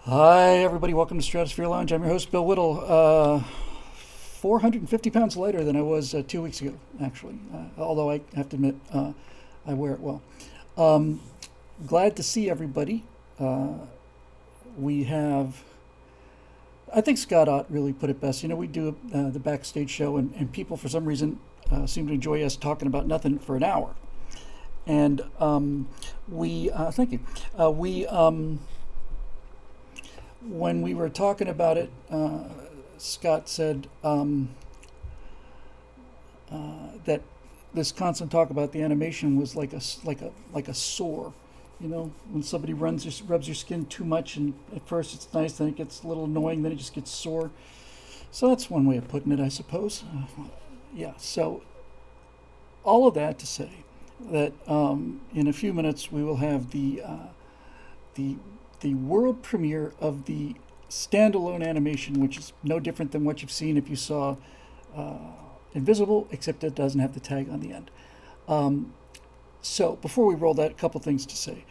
Hi, everybody. Welcome to Stratosphere Lounge. I'm your host, Bill Whittle. 450 pounds lighter than I was 2 weeks ago, actually. Although I have to admit, I wear it well. Um, Glad to see everybody. We have, I think Scott Ott really put it best. You know, we do the backstage show, and people, for some reason, seem to enjoy us talking about nothing for an hour. And thank you. We, when we were talking about it, Scott said that this constant talk about the animation was like a sore. You know, when somebody rubs your skin too much, and at first it's nice, then it gets a little annoying, then it just gets sore. So that's one way of putting it, I suppose. Yeah. So all of that to say that in a few minutes we will have the the world premiere of the standalone animation, which is no different than what you've seen if you saw uh, Invisible, except it doesn't have the tag on the end. Um, so before we roll that, a couple things to say.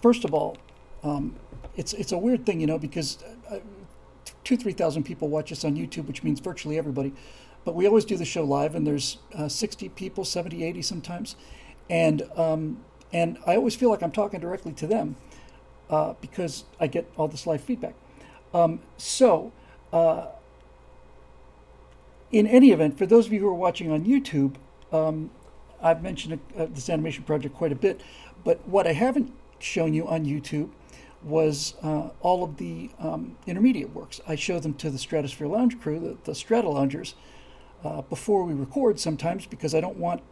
First of all, it's a weird thing, you know, because 3,000 people watch us on YouTube, which means virtually everybody. But we always do the show live, and there's 60 people, 70, 80 sometimes, and and I always feel like I'm talking directly to them because I get all this live feedback. So, in any event, for those of you who are watching on YouTube, I've mentioned this animation project quite a bit, but what I haven't shown you on YouTube was all of the intermediate works. I show them to the Stratosphere Lounge crew, the Strata Loungers, before we record sometimes because I don't want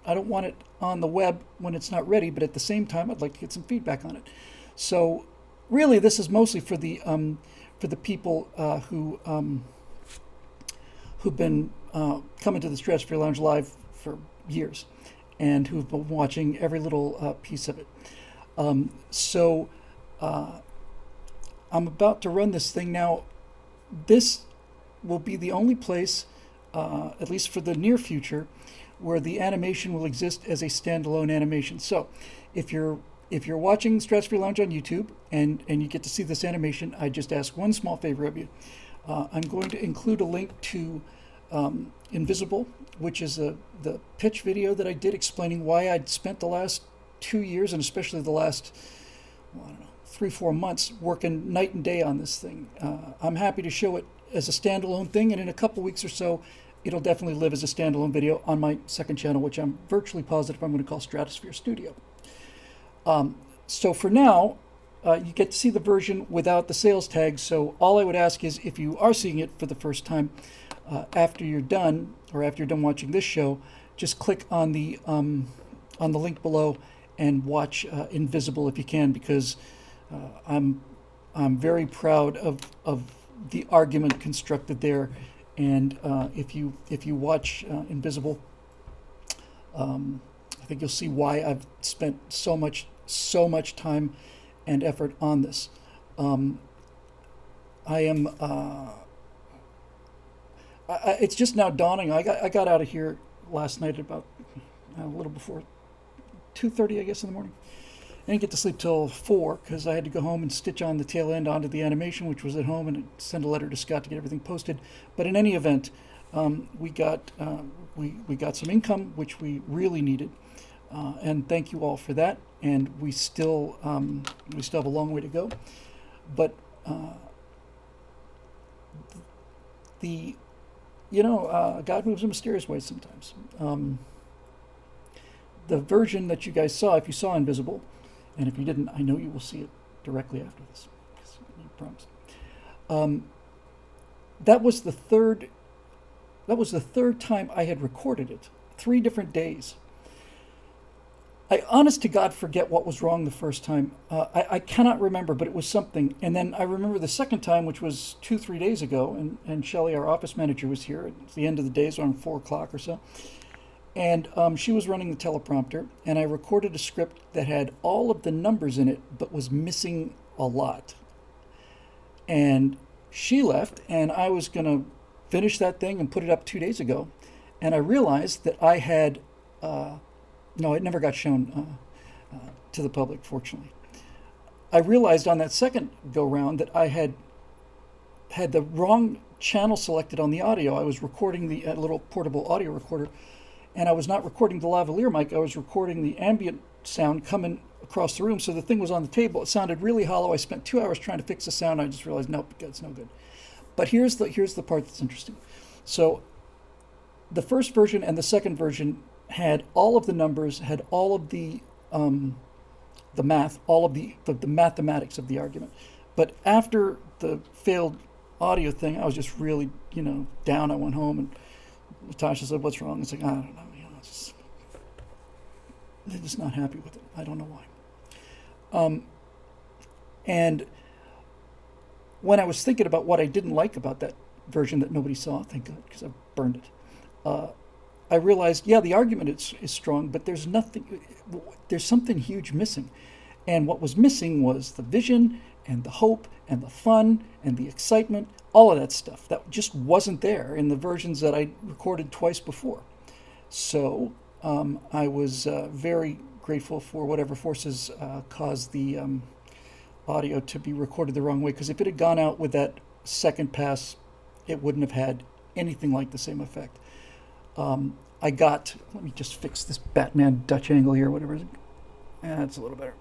it on the web when it's not ready, but at the same time I'd like to get some feedback on it. So really, this is mostly for the people who've been coming to the Stratosphere Lounge live for years, and who've been watching every little piece of it. So I'm about to run this thing now. This will be the only place, at least for the near future, where the animation will exist as a standalone animation. So if you're watching Stratosphere Lounge on YouTube and you get to see this animation, I just ask one small favor of you. I'm going to include a link to Invisible, which is the pitch video that I did explaining why I'd spent the last 2 years, and especially the last, well, I don't know, 3, 4 months working night and day on this thing. I'm happy to show it as a standalone thing, and in a couple weeks or so, it'll definitely live as a standalone video on my second channel, which I'm virtually positive I'm going to call Stratosphere Studio. So for now, you get to see the version without the sales tag. So all I would ask is, if you are seeing it for the first time, after you're done, or after you're done watching this show, just click on the link below and watch Invisible if you can, because I'm very proud of the argument constructed there. And if you watch Invisible, I think you'll see why I've spent so much time and effort on this. I am. It's just now dawning. I got out of here last night at about a little before 2:30, I guess, in the morning. I didn't get to sleep till 4 because I had to go home and stitch on the tail end onto the animation, which was at home, and send a letter to Scott to get everything posted. But in any event, we got some income, which we really needed, and thank you all for that. And we still have a long way to go, but the God moves in mysterious ways sometimes. The version that you guys saw, if you saw Invisible, and if you didn't, I know you will see it directly after this, because you promised. That was the third. That was the third time I had recorded it. 3 different days. I, honest to God, forget what was wrong the first time. I cannot remember, but it was something. And then I remember the second time, which was 2, 3 days ago, and Shelley, our office manager, was here. At the end of the day, so around 4 o'clock or so. And she was running the teleprompter, and I recorded a script that had all of the numbers in it, but was missing a lot. And she left, and I was going to finish that thing and put it up 2 days ago. And I realized that I had, no, it never got shown to the public, fortunately. I realized on that second go round that I had the wrong channel selected on the audio. I was recording the little portable audio recorder, and I was not recording the lavalier mic. I was recording the ambient sound coming across the room. So the thing was on the table. It sounded really hollow. I spent 2 hours trying to fix the sound. I just realized, nope, it's no good. But here's the part that's interesting. So the first version and the second version had all of the numbers, had all of the math, all of the mathematics of the argument. But after the failed audio thing, I was just really, down. I went home and Natasha said, "What's wrong?" It's like, I don't know. They're just not happy with it. I don't know why. And when I was thinking about what I didn't like about that version that nobody saw, thank God, because I burned it, I realized, the argument is strong, but there's something huge missing. And what was missing was the vision and the hope and the fun and the excitement, all of that stuff. That just wasn't there in the versions that I recorded twice before. So I was very grateful for whatever forces caused the audio to be recorded the wrong way, because if it had gone out with that second pass, it wouldn't have had anything like the same effect. Let me just fix this Batman Dutch angle here, whatever it is. That's a little better.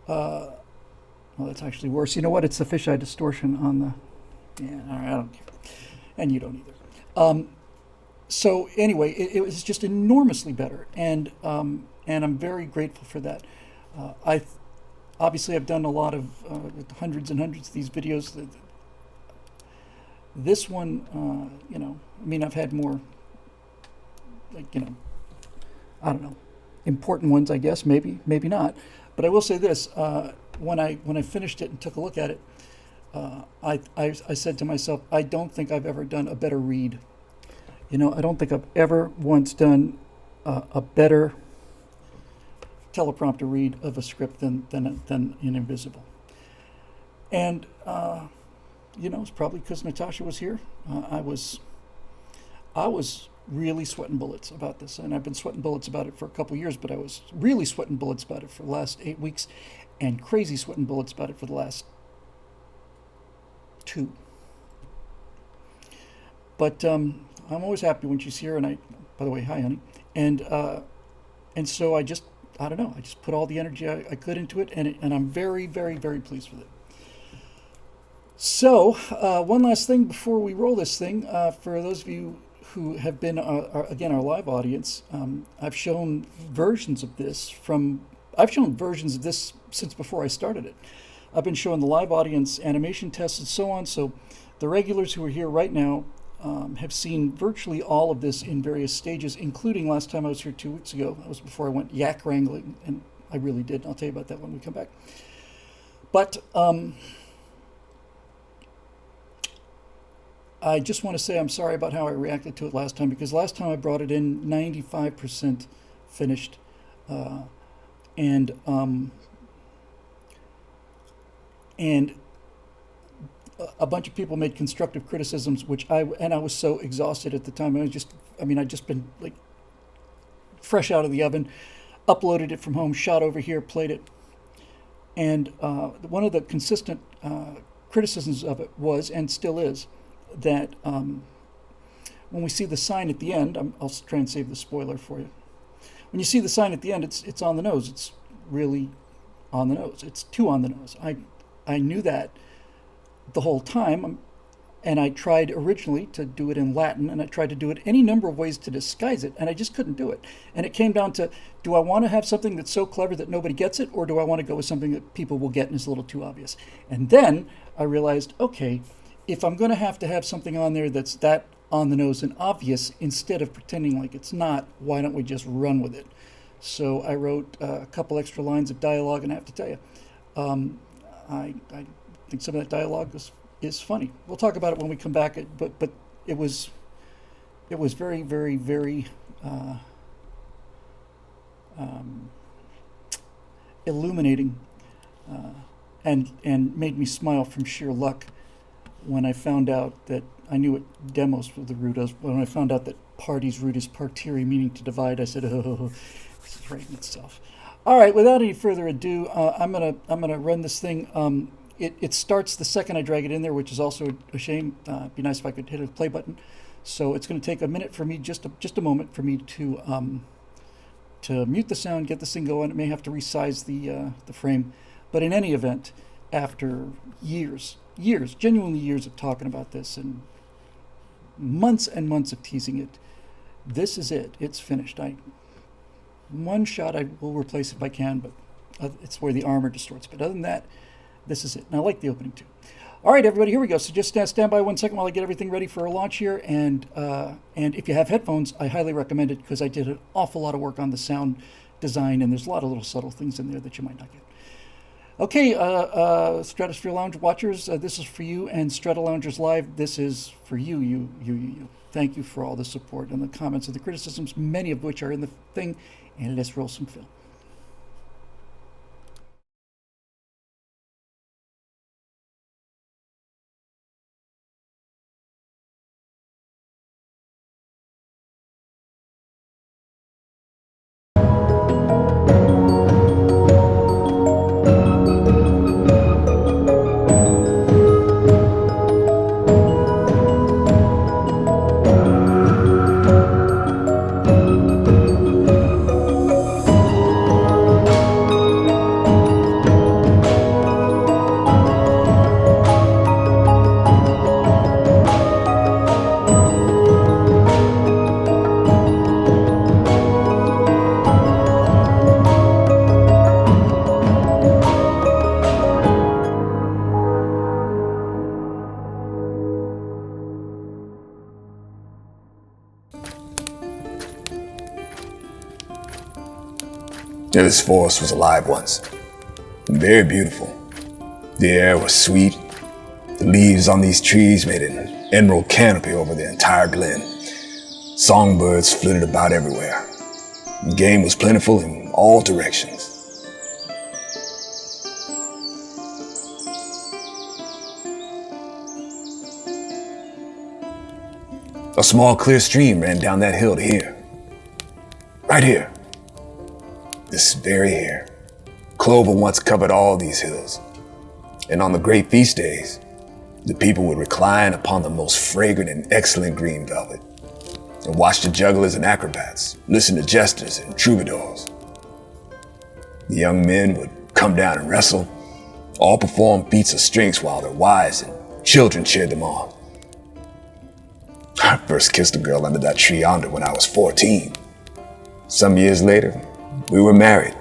Well, that's actually worse. You know what? It's the fisheye distortion on the... Yeah, all right, I don't care. And you don't either. So anyway, it was just enormously better, and I'm very grateful for that. Obviously I've done a lot of hundreds and hundreds of these videos. This one, I've had more, I don't know, important ones, I guess, maybe not. But I will say this: when I finished it and took a look at it, I said to myself, I don't think I've ever done a better read. I don't think I've ever once done a better teleprompter read of a script than in Invisible. And it's probably because Natasha was here. I was really sweating bullets about this, and I've been sweating bullets about it for a couple of years, but I was really sweating bullets about it for the last 8 weeks, and crazy sweating bullets about it for the last 2. But I'm always happy when she's here, and by the way, hi, honey. And so I just put all the energy I could into it, and I'm very, very, very pleased with it. So one last thing before we roll this thing, for those of you who have been, our live audience, I've shown versions of this since before I started it. I've been showing the live audience animation tests and so on, so the regulars who are here right now have seen virtually all of this in various stages, including last time I was here 2 weeks ago. That was before I went yak wrangling, and I really did. I'll tell you about that when we come back. But I just want to say I'm sorry about how I reacted to it last time, because last time I brought it in 95% finished, and a bunch of people made constructive criticisms, which I was so exhausted at the time. I'd just been like fresh out of the oven, uploaded it from home, shot over here, played it. And one of the consistent criticisms of it was, and still is, that when we see the sign at the end, I'll try and save the spoiler for you. When you see the sign at the end, it's on the nose. It's really on the nose. It's too on the nose. I knew that the whole time, and I tried originally to do it in Latin, and I tried to do it any number of ways to disguise it, and I just couldn't do it. And it came down to, do I want to have something that's so clever that nobody gets it, or do I want to go with something that people will get and is a little too obvious? And then I realized, okay, if I'm going to have something on there that's that on the nose and obvious, instead of pretending like it's not, why don't we just run with it? So I wrote a couple extra lines of dialogue, and I have to tell you, I think some of that dialogue is funny. We'll talk about it when we come back, but it was very, very, very illuminating, and made me smile from sheer luck when I found out that, I knew what demos were the root of, when I found out that party's root is partiri, meaning to divide. I said, oh, this is writing itself. All right, without any further ado, I'm gonna run this thing. It starts the second I drag it in there, which is also a shame. It'd be nice if I could hit a play button. So it's going to take a minute for me, just a moment for me to mute the sound, get this thing going. It may have to resize the frame, but in any event, after genuinely years of talking about this and months and months of teasing it, this is it. It's finished. One shot I will replace if I can, but it's where the armor distorts. But other than that, this is it. And I like the opening too. All right, everybody, here we go. So just stand by 1 second while I get everything ready for a launch here. And if you have headphones, I highly recommend it because I did an awful lot of work on the sound design, and there's a lot of little subtle things in there that you might not get. Okay, Stratosphere Lounge watchers, this is for you, and Strata Loungers Live, this is for you. Thank you for all the support and the comments and the criticisms, many of which are in the thing. And let's roll some film. This forest was alive once, and very beautiful. The air was sweet. The leaves on these trees made an emerald canopy over the entire glen. Songbirds flitted about everywhere. Game was plentiful in all directions. A small clear stream ran down that hill to here. Right here. This very here. Clover once covered all these hills. And on the great feast days, the people would recline upon the most fragrant and excellent green velvet and watch the jugglers and acrobats, listen to jesters and troubadours. The young men would come down and wrestle, all perform feats of strength while their wives and children cheered them on. I first kissed a girl under that tree yonder when I was 14. Some years later, we were married,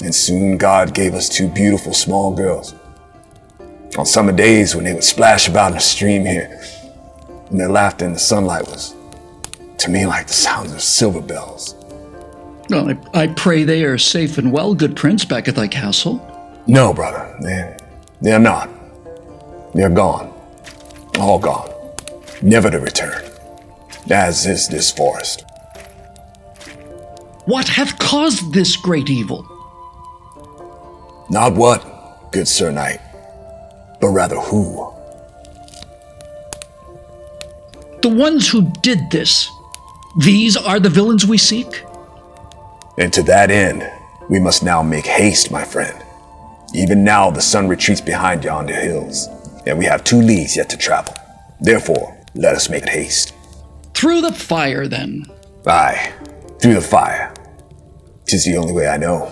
and soon God gave us 2 beautiful small girls. On summer days when they would splash about in the stream here, and their laughter in the sunlight was, to me, like the sounds of silver bells. Well, I pray they are safe and well, good prince, back at thy castle. No, brother, they're not. They're gone. All gone. Never to return. As is this forest. What hath caused this great evil? Not what, good Sir Knight, but rather who. The ones who did this, these are the villains we seek? And to that end, we must now make haste, my friend. Even now the sun retreats behind yonder hills, and we have 2 leagues yet to travel. Therefore, let us make haste. Through the fire, then. Aye, through the fire. 'Tis the only way I know.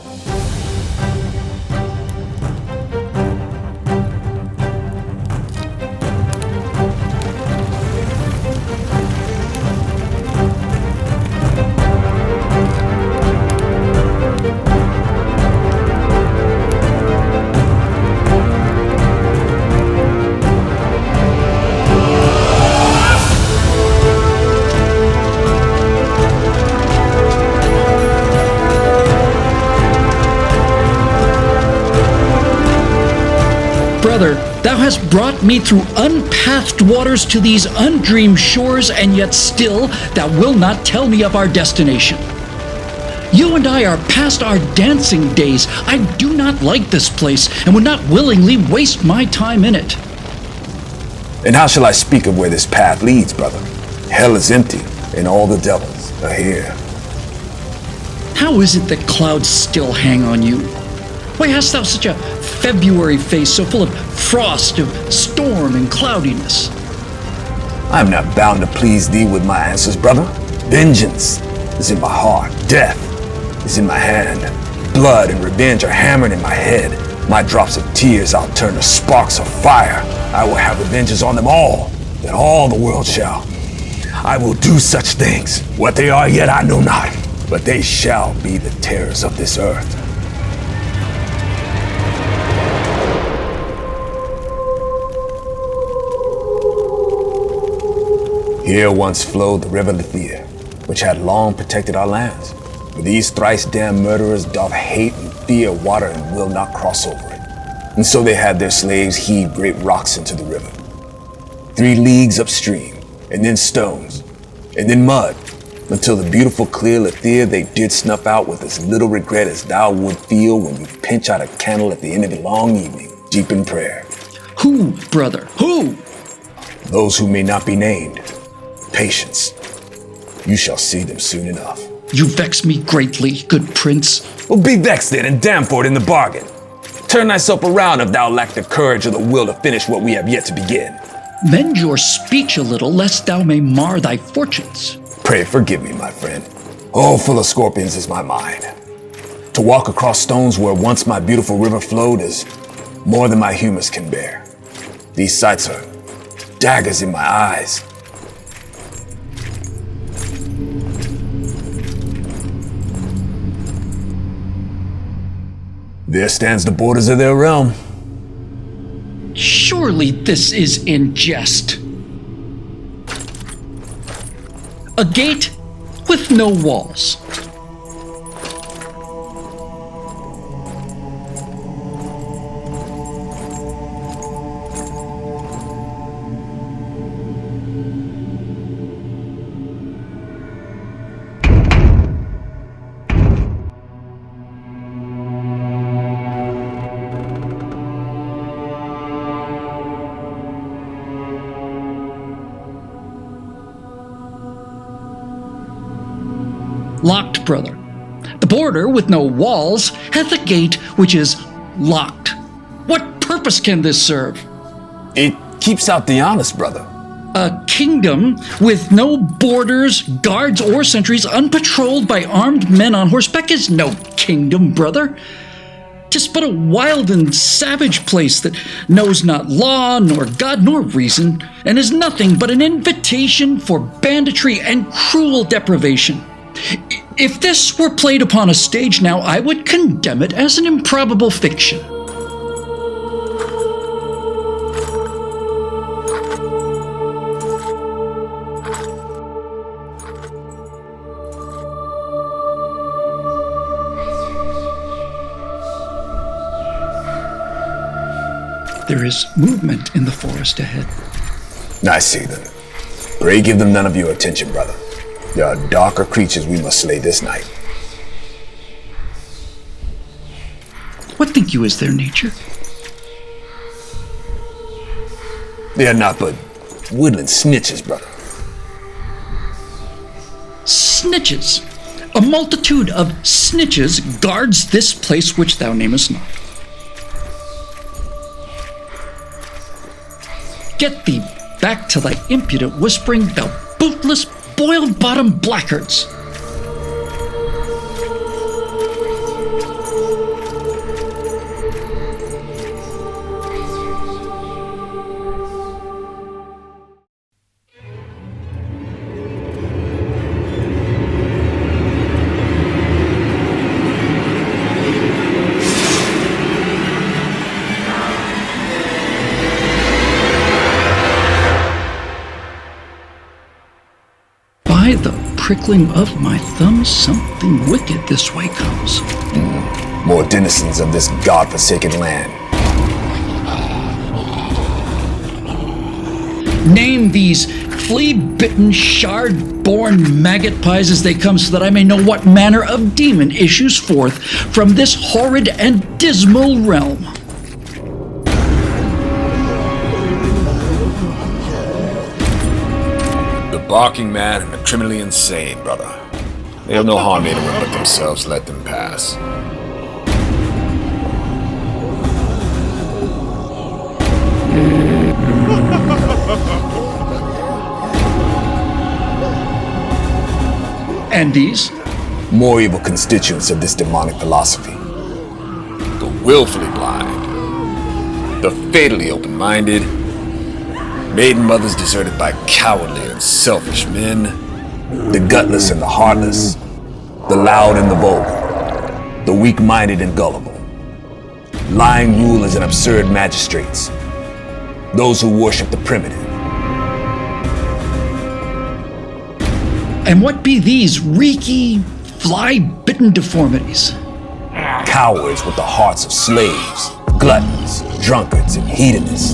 Brother, thou hast brought me through unpathed waters to these undreamed shores, and yet still thou wilt not tell me of our destination. You and I are past our dancing days. I do not like this place, and would not willingly waste my time in it. And how shall I speak of where this path leads, brother? Hell is empty, and all the devils are here. How is it that clouds still hang on you? Why hast thou such a February face so full of frost, of storm and cloudiness? I am not bound to please thee with my answers, brother. Vengeance is in my heart. Death is in my hand. Blood and revenge are hammered in my head. My drops of tears I'll turn to sparks of fire. I will have revenges on them all, that all the world shall. I will do such things. What they are yet I know not, but they shall be the terrors of this earth. Here once flowed the river Lethia, which had long protected our lands. For these thrice damned murderers doth hate and fear water and will not cross over it. And so they had their slaves heave great rocks into the river. 3 leagues upstream, and then stones, and then mud, until the beautiful clear Lethia they did snuff out with as little regret as thou would feel when you pinch out a candle at the end of a long evening, deep in prayer. Who, brother, who? Those who may not be named. Patience. You shall see them soon enough. You vex me greatly, good prince. Well, be vexed then, and damn for it in the bargain. Turn thyself around if thou lack the courage or the will to finish what we have yet to begin. Mend your speech a little, lest thou may mar thy fortunes. Pray forgive me, my friend. Oh, full of scorpions is my mind. To walk across stones where once my beautiful river flowed is more than my humors can bear. These sights are daggers in my eyes. There stands the borders of their realm. Surely this is in jest. A gate with no walls. Locked, brother. The border with no walls hath a gate which is locked. What purpose can this serve? It keeps out the honest, brother. A kingdom with no borders, guards, or sentries, unpatrolled by armed men on horseback is no kingdom, brother. 'Tis but a wild and savage place that knows not law, nor God, nor reason, and is nothing but an invitation for banditry and cruel deprivation. If this were played upon a stage now, I would condemn it as an improbable fiction. There is movement in the forest ahead. I see them. Pray give them none of your attention, brother. There are darker creatures we must slay this night. What think you is their nature? They are not but woodland snitches, brother. Snitches. A multitude of snitches guards this place which thou namest not. Get thee back to thy impudent whispering, thou bootless, boiled-bottom blackguards. By the prickling of my thumb, something wicked this way comes. More denizens of this god-forsaken land. Name these flea-bitten, shard-born maggot pies as they come, so that I may know what manner of demon issues forth from this horrid and dismal realm. The barking man and the criminally insane, brother. They have no harm anyone but themselves. Let them pass. And these? More evil constituents of this demonic philosophy. The willfully blind. The fatally open-minded. Maiden mothers deserted by cowardly and selfish men. The gutless and the heartless. The loud and the vulgar. The weak-minded and gullible. Lying rulers and absurd magistrates. Those who worship the primitive. And what be these reeky, fly-bitten deformities? Cowards with the hearts of slaves, gluttons, drunkards, and hedonists,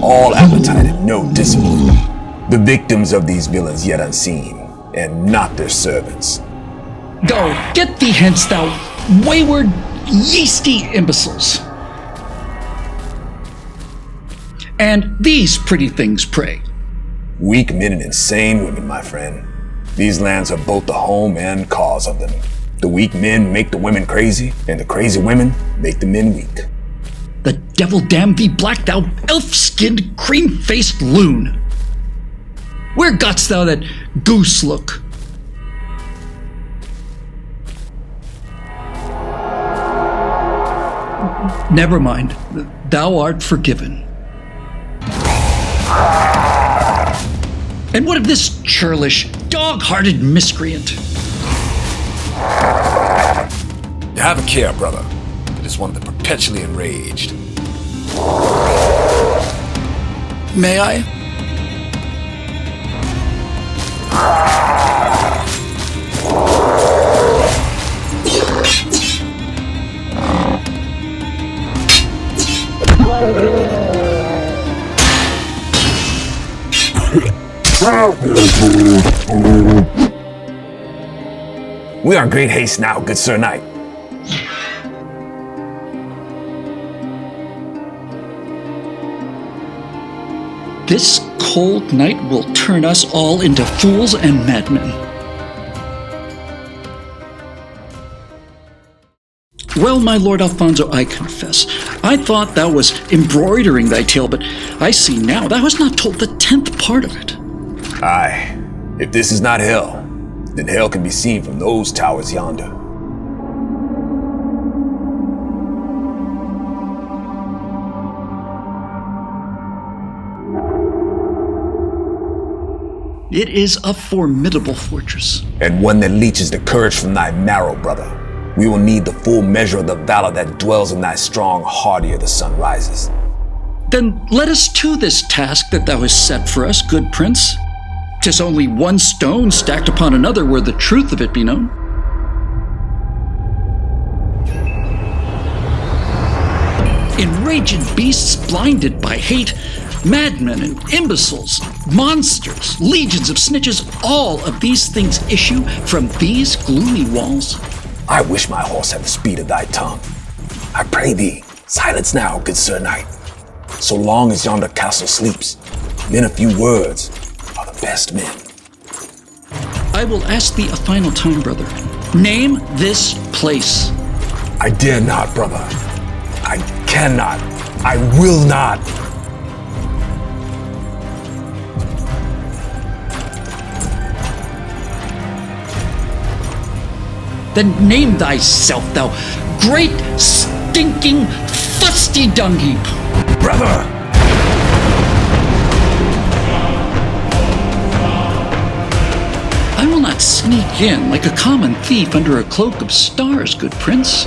all appetite and no discipline. The victims of these villains yet unseen, and not their servants. Go, get thee hence, thou wayward, yeasty imbeciles. And these pretty things, pray. Weak men and insane women, my friend. These lands are both the home and cause of them. The weak men make the women crazy, and the crazy women make the men weak. The devil damn thee black, thou elf-skinned, cream-faced loon! Where got's thou that goose look? Never mind, thou art forgiven. And what of this churlish, dog-hearted miscreant? Have a care, brother. It is one of the perpetually enraged. May I? We are in great haste now, good Sir Knight. This cold night will turn us all into fools and madmen. Well, my lord Alfonso, I confess, I thought thou was embroidering thy tale, but I see now thou hast not told the 10th part of it. Aye, if this is not hell, then hell can be seen from those towers yonder. It is a formidable fortress. And one that leeches the courage from thy marrow, brother. We will need the full measure of the valor that dwells in thy strong heart ere the sun rises. Then let us to this task that thou hast set for us, good prince. 'Tis only one stone stacked upon another where the truth of it be known. Enraged beasts blinded by hate, madmen and imbeciles, monsters, legions of snitches, all of these things issue from these gloomy walls. I wish my horse had the speed of thy tongue. I pray thee, silence now, good Sir Knight. So long as yonder castle sleeps, men of few words are the best men. I will ask thee a final time, brother. Name this place. I dare not, brother. I cannot. I will not. Then name thyself, thou great, stinking, fusty dung heap. Brother! I will not sneak in like a common thief under a cloak of stars, good prince.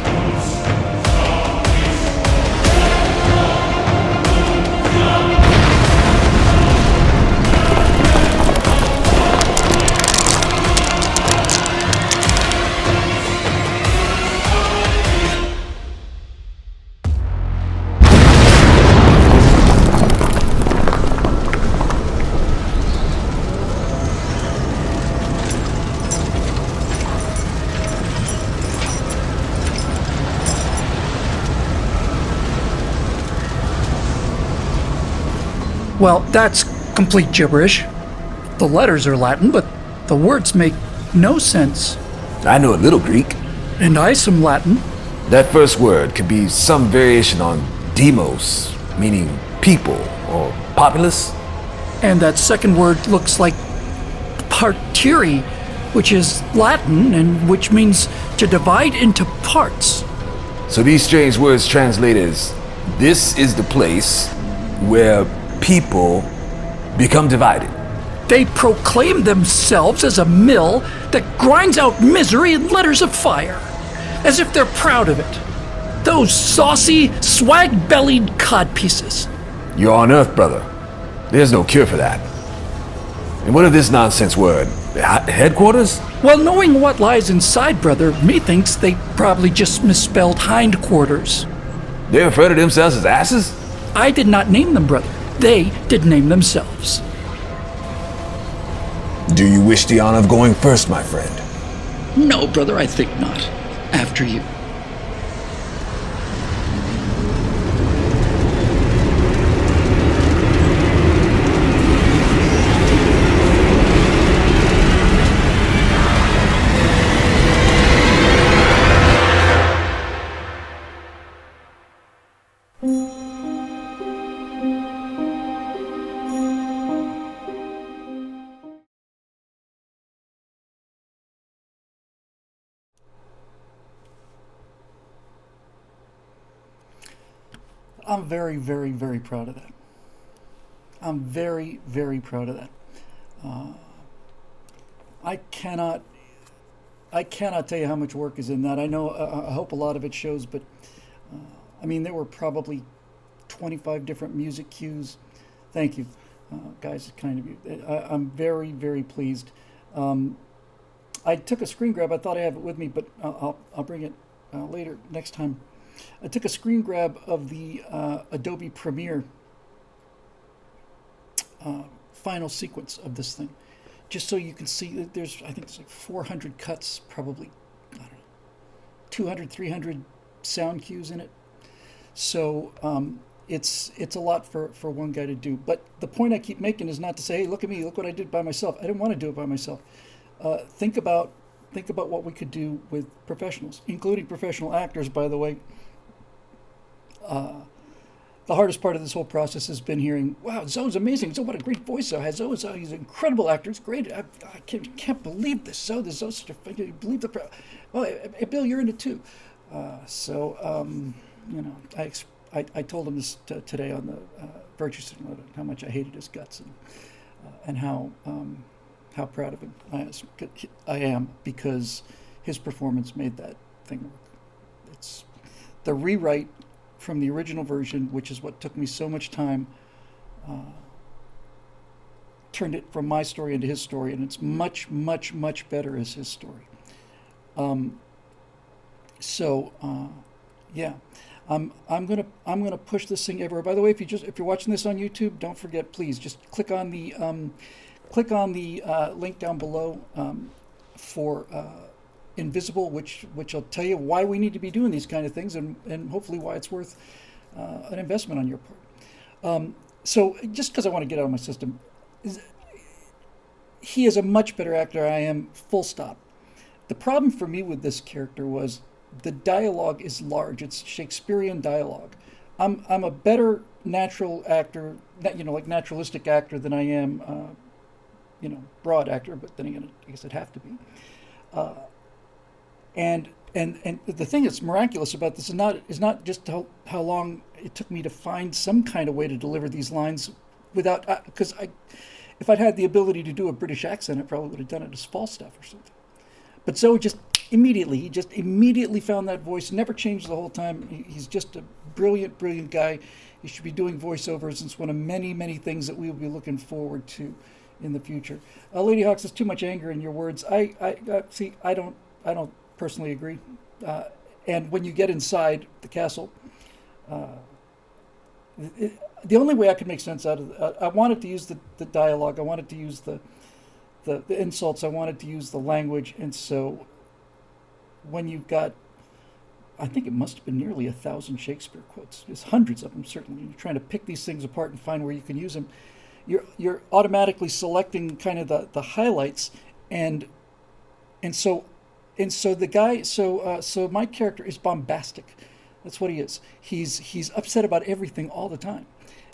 Well, that's complete gibberish. The letters are Latin, but the words make no sense. I know a little Greek. And I some Latin. That first word could be some variation on demos, meaning people or populace. And that second word looks like partiri, which is Latin and which means to divide into parts. So these strange words translate as, this is the place where people become divided. They proclaim themselves as a mill that grinds out misery in letters of fire, as if they're proud of it. Those saucy, swag-bellied codpieces. You're on Earth, brother. There's no cure for that. And what of this nonsense word? Headquarters? Well, knowing what lies inside, brother, methinks they probably just misspelled hindquarters. They refer to themselves as asses? I did not name them, brother. They did name themselves. Do you wish the honor of going first, my friend? No, brother, I think not. After you. I'm very, very, very proud of that. I'm very, very proud of that. I cannot tell you how much work is in that. I know, I hope a lot of it shows, but I mean, there were probably 25 different music cues. Thank you, guys. It's kind of you. I'm very, very pleased. I took a screen grab. I thought I have it with me, but I'll bring it later next time. I took a screen grab of the Adobe Premiere final sequence of this thing, just so you can see that I think there's like 400 cuts, probably, I don't know, 200, 300 sound cues in it. So it's a lot for one guy to do. But the point I keep making is not to say, hey, look at me, look what I did by myself. I didn't want to do it by myself. Think about what we could do with professionals, including professional actors, by the way. The hardest part of this whole process has been hearing, wow, Zoe's amazing. Zoe, what a great voice Zoe has. He's an incredible actor. It's great. I can't believe this. Zoe's such a, you believe the, well, Bill, you're in it too. You know, I told him this today on the Virtue Signal, how much I hated his guts and how proud of him I am, because his performance made that thing work. It's the rewrite from the original version, which is what took me so much time, turned it from my story into his story, and it's much, much, much better as his story. Yeah, I'm gonna push this thing everywhere. By the way, if you're watching this on YouTube, don't forget, please just click on the link down below for Invisible, which will tell you why we need to be doing these kind of things, and hopefully why it's worth an investment on your part. So just because I want to get out of my system, he is a much better actor than I am, full stop. The problem for me with this character was the dialogue is large. It's Shakespearean dialogue. I'm a better natural actor, like naturalistic actor, than I am, broad actor. But then again, I guess I'd have to be. And the thing that's miraculous about this is not just how long it took me to find some kind of way to deliver these lines without, because if I'd had the ability to do a British accent, I probably would have done it as Falstaff or something. But Zoe just immediately found that voice, never changed the whole time. He's just a brilliant, brilliant guy. He should be doing voiceovers. It's one of many, many things that we will be looking forward to in the future. Lady Hawks, there's too much anger in your words. I don't personally agree. And when you get inside the castle, the only way I could make sense out of I wanted to use the dialogue. I wanted to use the insults. I wanted to use the language. And so when you've got, I think it must have been nearly 1,000 Shakespeare quotes. There's hundreds of them, certainly. You're trying to pick these things apart and find where you can use them. You're automatically selecting kind of the highlights. And so and so the guy, so my character is bombastic. That's what he is. He's upset about everything all the time,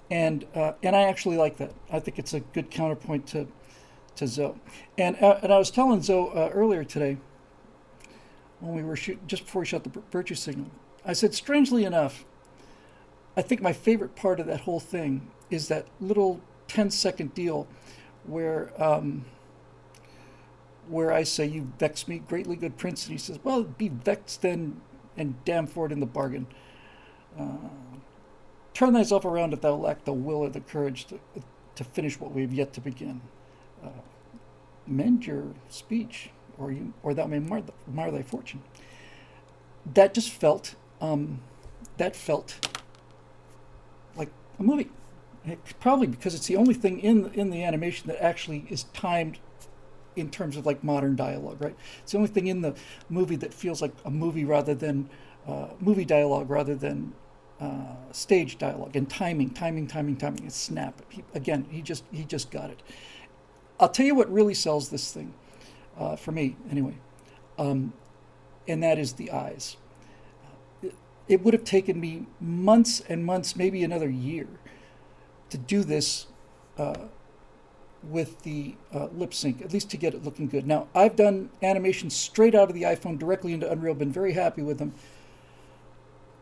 and I actually like that. I think it's a good counterpoint to Zoe. And I was telling Zoe earlier today when we were just before we shot the virtue signal. I said, strangely enough, I think my favorite part of that whole thing is that little 10-second deal where where I say, "You vex me greatly, good prince," and he says, "Well, be vexed then, and damn for it in the bargain. Turn thyself around if thou lack the will or the courage to finish what we have yet to begin. Uh, Mend your speech, or thou may mar thy fortune." That just felt that felt like a movie. Probably because it's the only thing in the animation that actually is timed in terms of like modern dialogue, right? It's the only thing in the movie that feels like a movie rather than movie dialogue rather than stage dialogue, and timing. It's snap. He just got it. I'll tell you what really sells this thing, for me anyway, and that is the eyes. It would have taken me months and months, maybe another year, to do this with the lip sync, at least to get it looking good. Now, I've done animations straight out of the iPhone directly into Unreal, been very happy with them.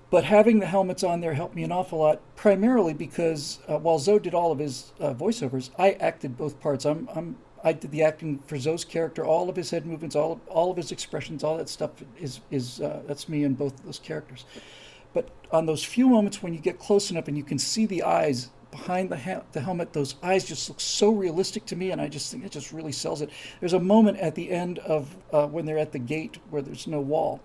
But having the helmets on there helped me an awful lot, primarily because while Zoe did all of his voiceovers, I acted both parts. I did the acting for Zoe's character, all of his head movements, all of his expressions, all that stuff is that's me in both of those characters. But on those few moments when you get close enough and you can see the eyes behind the helmet, those eyes just look so realistic to me, and I just think it just really sells it. There's a moment at the end of when they're at the gate where there's no wall,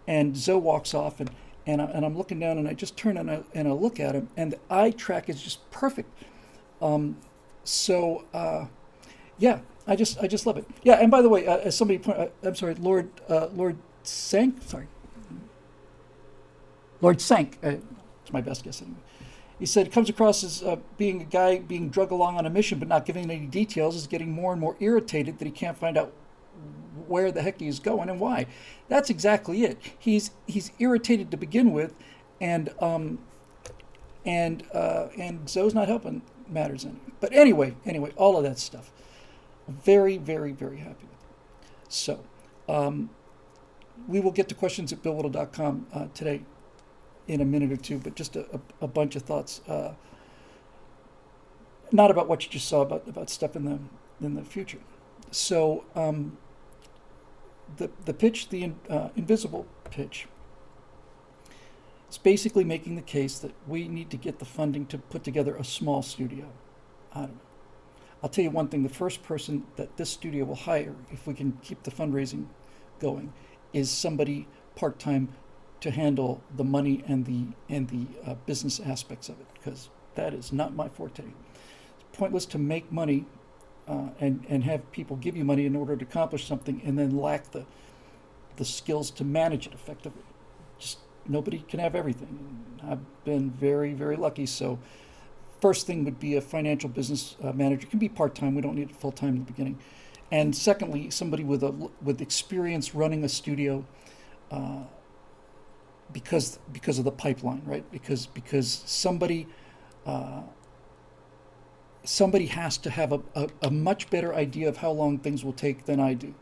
and Zoe walks off, and I'm looking down, and I just turn and I look at him, and the eye track is just perfect. Yeah, I just love it. Yeah, and by the way, as somebody pointed, I'm sorry, Lord Sank, sorry, Lord Sank. It's my best guess anyway. He said, comes across as being a guy being drug along on a mission but not giving any details, is getting more and more irritated that he can't find out where the heck he's going and why. That's exactly it. He's irritated to begin with, and Zoe's not helping matters any. But anyway, all of that stuff. Very, very, very happy with it. So, we will get to questions at billwhittle.com today in a minute or two, but just a bunch of thoughts, not about what you just saw, about stuff in the future. So the pitch, the invisible pitch, is basically making the case that we need to get the funding to put together a small studio. I don't know. I'll tell you one thing: the first person that this studio will hire, if we can keep the fundraising going, is somebody part-time to handle the money and the business aspects of it, because that is not my forte. It's pointless to make money and have people give you money in order to accomplish something and then lack the skills to manage it effectively. Just nobody can have everything. I've been very, very lucky. So first thing would be a financial business manager. It can be part-time. We don't need it full-time in the beginning. And secondly, somebody with experience running a studio, because of the pipeline, right? Because somebody has to have a much better idea of how long things will take than I do.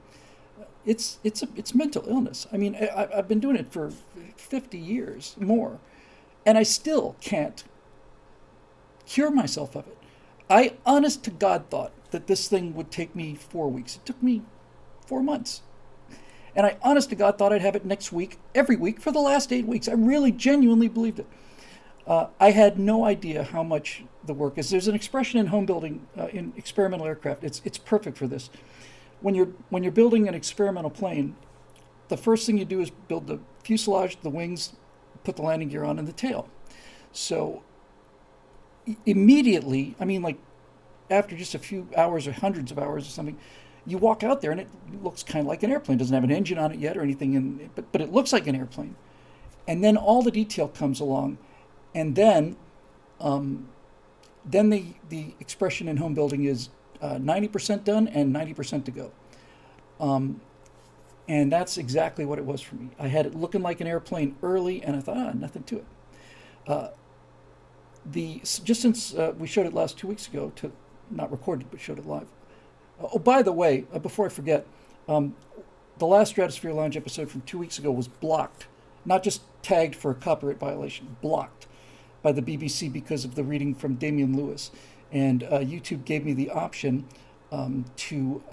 It's mental illness. I mean, I've been doing it for 50 years more, and I still can't cure myself of it. I, honest to God, thought that this thing would take me 4 weeks. It took me 4 months. And I, honest to God, thought I'd have it next week, every week, for the last 8 weeks. I really, genuinely believed it. I had no idea how much the work is. There's an expression in home building, in experimental aircraft. It's perfect for this. When you're building an experimental plane, the first thing you do is build the fuselage, the wings, put the landing gear on, and the tail. So immediately, I mean, like after just a few hours or hundreds of hours or something, you walk out there and it looks kind of like an airplane. It doesn't have an engine on it yet or anything, but it looks like an airplane. And then all the detail comes along, and then the expression in home building is 90% done and 90% to go. And that's exactly what it was for me. I had it looking like an airplane early, and I thought, nothing to it. Just since we showed it last 2 weeks ago, to not recorded but showed it live. Oh, by the way, before I forget, the last Stratosphere Lounge episode from 2 weeks ago was blocked, not just tagged for a copyright violation, blocked by the BBC because of the reading from Damian Lewis. And YouTube gave me the option to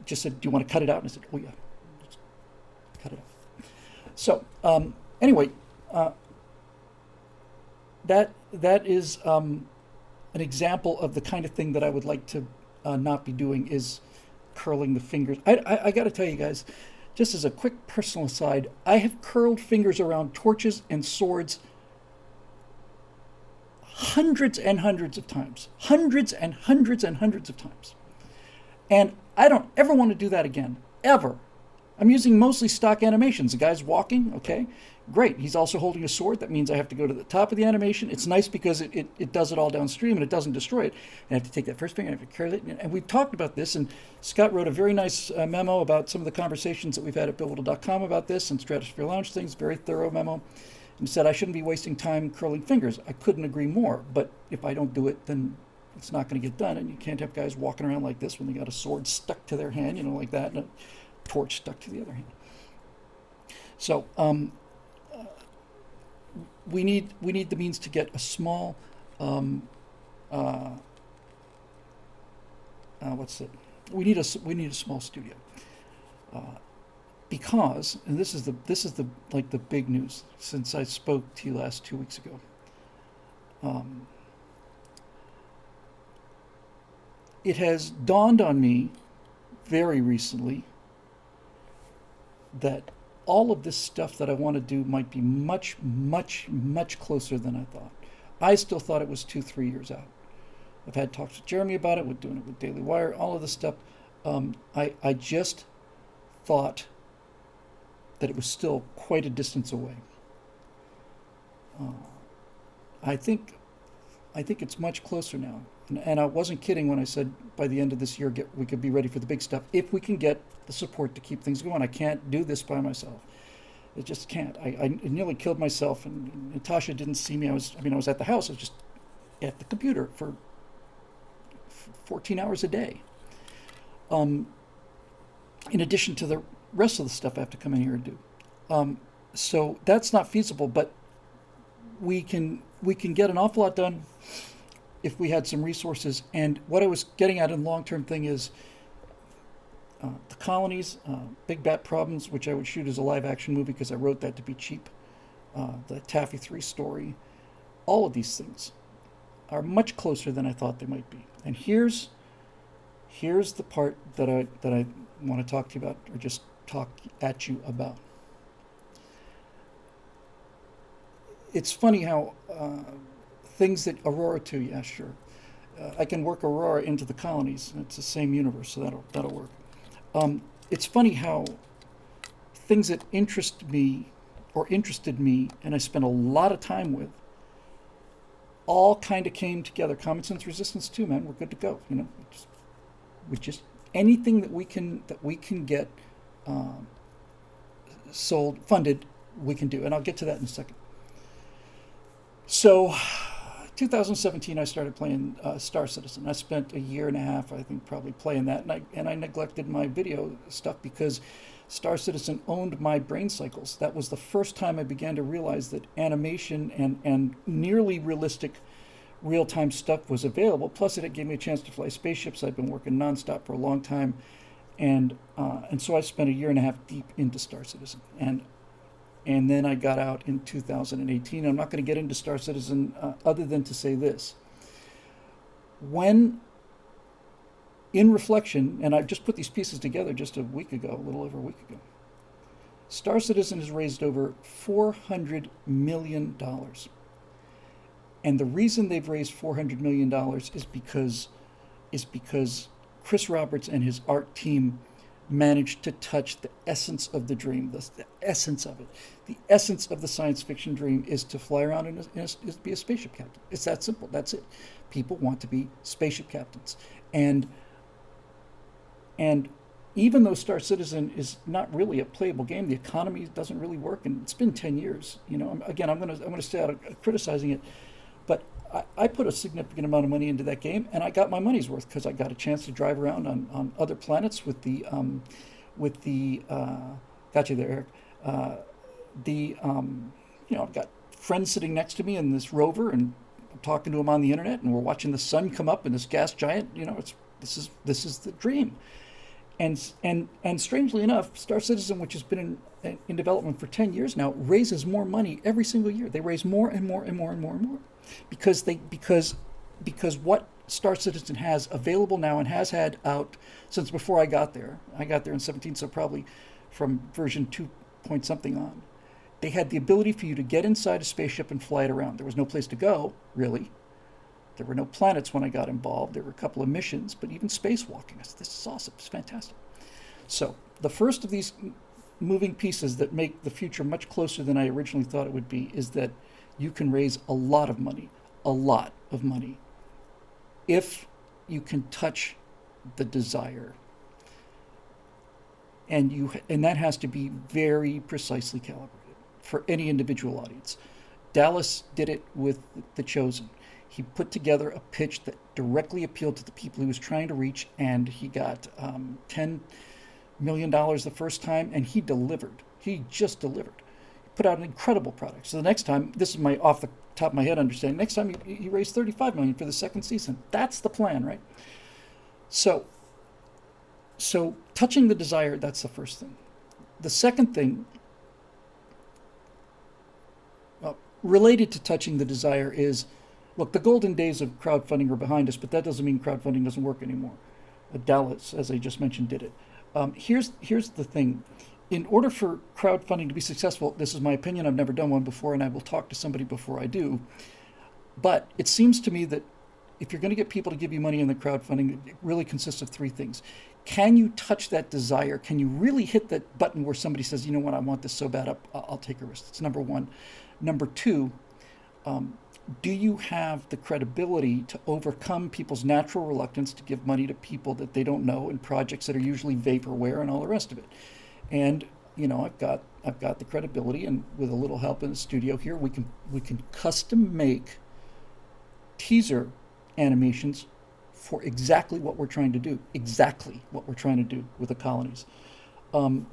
just said, "Do you want to cut it out?" And I said, "Oh yeah, just cut it out." So anyway, that is an example of the kind of thing that I would like to not be doing, is curling the fingers. I got to tell you guys, just as a quick personal aside, I have curled fingers around torches and swords hundreds and hundreds of times. Hundreds and hundreds and hundreds of times. And I don't ever want to do that again. Ever. I'm using mostly stock animations. The guy's walking, okay, great. He's also holding a sword. That means I have to go to the top of the animation. It's nice because it does it all downstream and it doesn't destroy it. And I have to take that first finger, I have to curl it. And we've talked about this, and Scott wrote a very nice memo about some of the conversations that we've had at BillWhittle.com about this and Stratosphere Lounge things, very thorough memo. And said I shouldn't be wasting time curling fingers. I couldn't agree more. But if I don't do it, then it's not going to get done. And you can't have guys walking around like this when they got a sword stuck to their hand, like that, and a torch stuck to the other hand. So we need the means to get a small we need a small studio. Because, and this is the like the big news since I spoke to you last 2 weeks ago. It has dawned on me very recently that all of this stuff that I want to do might be much, much, much closer than I thought. I still thought it was 2-3 years out. I've had talks with Jeremy about it. We're doing it with Daily Wire, all of this stuff. I just thought that it was still quite a distance away. I think it's much closer now. And I wasn't kidding when I said by the end of this year we could be ready for the big stuff if we can get the support to keep things going. I can't do this by myself. I just can't. I nearly killed myself, and Natasha didn't see me. I was at the house. I was just at the computer for 14 hours a day. In addition to the rest of the stuff I have to come in here and do. So that's not feasible, but we can get an awful lot done if we had some resources. And what I was getting at in the long-term thing is the colonies, Big Bat Problems, which I would shoot as a live-action movie because I wrote that to be cheap, the Taffy 3 story, all of these things are much closer than I thought they might be. And here's the part that I want to talk to you about, or just talk at you about. It's funny how things that Aurora to, yeah, sure. I can work Aurora into the colonies. It's the same universe, so that'll work. It's funny how things that interest me or interested me, and I spent a lot of time with, all kind of came together. Common Sense Resistance too, man. We're good to go. We just anything that we can get sold, funded, we can do, and I'll get to that in a second. So, 2017, I started playing Star Citizen. I spent a year and a half, I think, probably playing that, and I neglected my video stuff because Star Citizen owned my brain cycles. That was the first time I began to realize that animation and nearly realistic real-time stuff was available. Plus, it gave me a chance to fly spaceships. I'd been working nonstop for a long time, and so I spent a year and a half deep into Star Citizen. And then I got out in 2018. I'm not going to get into Star Citizen other than to say this. When, in reflection, and I just put these pieces together just a week ago, a little over a week ago, Star Citizen has raised over $400 million. And the reason they've raised $400 million is because Chris Roberts and his art team managed to touch the essence of the dream, the essence of it. The essence of the science fiction dream is to fly around and be a spaceship captain. It's that simple. That's it. People want to be spaceship captains. And and even though Star Citizen is not really a playable game, the economy doesn't really work, and it's been 10 years. Again, I'm gonna stay out of criticizing it, but I put a significant amount of money into that game, and I got my money's worth because I got a chance to drive around on other planets with the got you there, Eric. The I've got friends sitting next to me in this rover, and I'm talking to them on the internet, and we're watching the sun come up in this gas giant. This is the dream. And strangely enough, Star Citizen, which has been in development for 10 years now, raises more money every single year. They raise more and more and more and more and more because what Star Citizen has available now and has had out since before I got there. I got there in 17, so probably from version 2 point something on. They had the ability for you to get inside a spaceship and fly it around. There was no place to go, really. There were no planets when I got involved. There were a couple of missions, but even spacewalking. I said, this is awesome. It's fantastic. So the first of these moving pieces that make the future much closer than I originally thought it would be is that you can raise a lot of money, if you can touch the desire. And that has to be very precisely calibrated for any individual audience. Dallas did it with The Chosen. He put together a pitch that directly appealed to the people he was trying to reach, and he got $10 million the first time, and he delivered. He just delivered. He put out an incredible product. So the next time, this is my off the top of my head understanding, next time he raised $35 million for the second season. That's the plan, right? So touching the desire, that's the first thing. The second thing, related to touching the desire, is, look, the golden days of crowdfunding are behind us, but that doesn't mean crowdfunding doesn't work anymore. Dallas, as I just mentioned, did it. Here's the thing. In order for crowdfunding to be successful, this is my opinion, I've never done one before, and I will talk to somebody before I do, but it seems to me that if you're going to get people to give you money in the crowdfunding, it really consists of three things. Can you touch that desire? Can you really hit that button where somebody says, you know what, I want this so bad, I'll take a risk? That's number one. Number two, do you have the credibility to overcome people's natural reluctance to give money to people that they don't know in projects that are usually vaporware and all the rest of it? And I've got the credibility, and with a little help in the studio here, we can custom make teaser animations for exactly what we're trying to do, with the colonies. And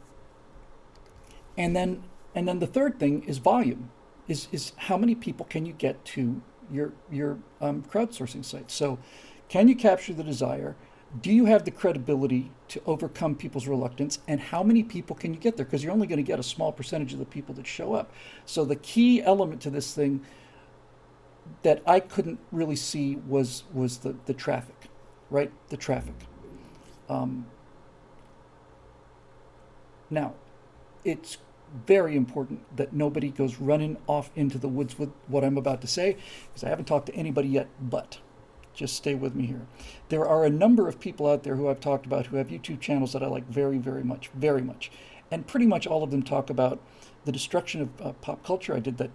then the third thing is volume. Is how many people can you get to your crowdsourcing site? So, can you capture the desire? Do you have the credibility to overcome people's reluctance? And how many people can you get there? Because you're only going to get a small percentage of the people that show up. So the key element to this thing that I couldn't really see was the traffic, right? The traffic. Now, it's very important that nobody goes running off into the woods with what I'm about to say, because I haven't talked to anybody yet, but just stay with me here. There are a number of people out there who I've talked about who have YouTube channels that I like very, very much, very much. And pretty much all of them talk about the destruction of pop culture. I did that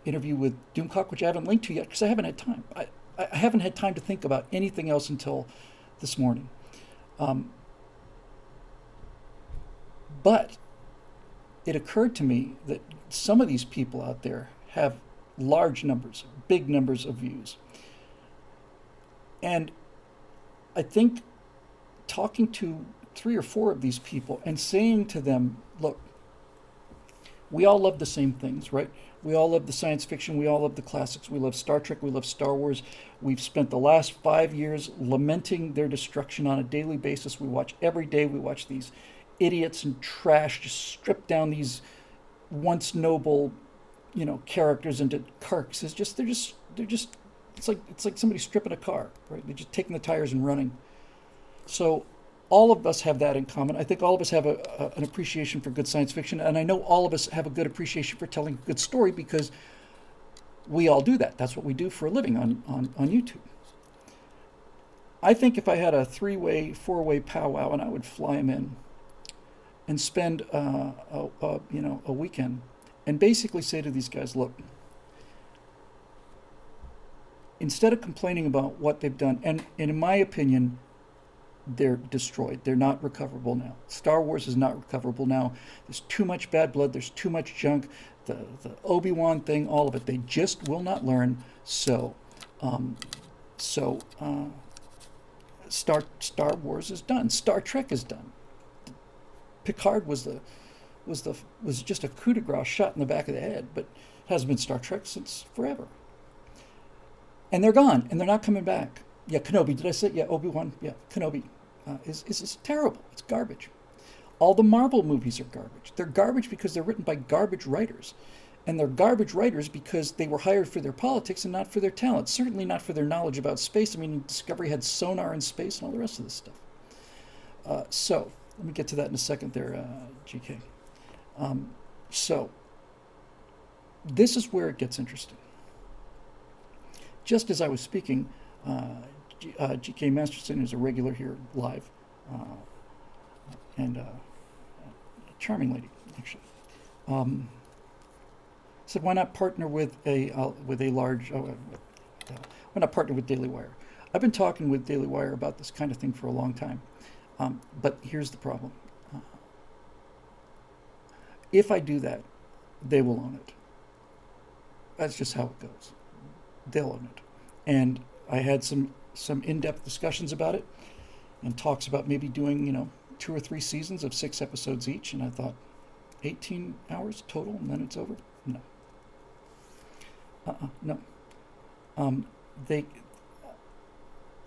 interview with Doomcock, which I haven't linked to yet because I haven't had time. I haven't had time to think about anything else until this morning. But it occurred to me that some of these people out there have large numbers, big numbers of views. And I think talking to 3 or 4 of these people and saying to them, look, we all love the same things, right? We all love the science fiction. We all love the classics. We love Star Trek. We love Star Wars. We've spent the last 5 years lamenting their destruction on a daily basis. We watch every day. We watch these idiots and trash just strip down these once noble, characters into carcasses. They're just it's like somebody stripping a car, right? They're just taking the tires and running. So all of us have that in common. I think all of us have an appreciation for good science fiction, and I know all of us have a good appreciation for telling a good story because we all do that. That's what we do for a living on YouTube. I think if I had a 3-way, 4-way powwow and I would fly them in and spend a weekend and basically say to these guys, look, instead of complaining about what they've done, and in my opinion, they're destroyed. They're not recoverable now. Star Wars is not recoverable now. There's too much bad blood. There's too much junk. The Obi-Wan thing, all of it. They just will not learn. So, so Star Wars is done. Star Trek is done. Picard was just a coup de grace shot in the back of the head, but hasn't been Star Trek since forever. And they're gone, and they're not coming back. Yeah, Kenobi. Did I say? Yeah, Obi-Wan. Yeah, Kenobi is terrible. It's garbage. All the Marvel movies are garbage. They're garbage because they're written by garbage writers. And they're garbage writers because they were hired for their politics and not for their talent. Certainly not for their knowledge about space. I mean, Discovery had sonar in space and all the rest of this stuff. So, let me get to that in a second there, GK. So, this is where it gets interesting. Just as I was speaking, GK Masterson is a regular here live, and a charming lady, actually. Said, why not partner with a large? Why not partner with Daily Wire? I've been talking with Daily Wire about this kind of thing for a long time, but here's the problem. If I do that, they will own it. That's just how it goes. They'll own it. And I had some in-depth discussions about it and talks about maybe doing, 2 or 3 seasons of 6 episodes each. And I thought, 18 hours total and then it's over? No. No.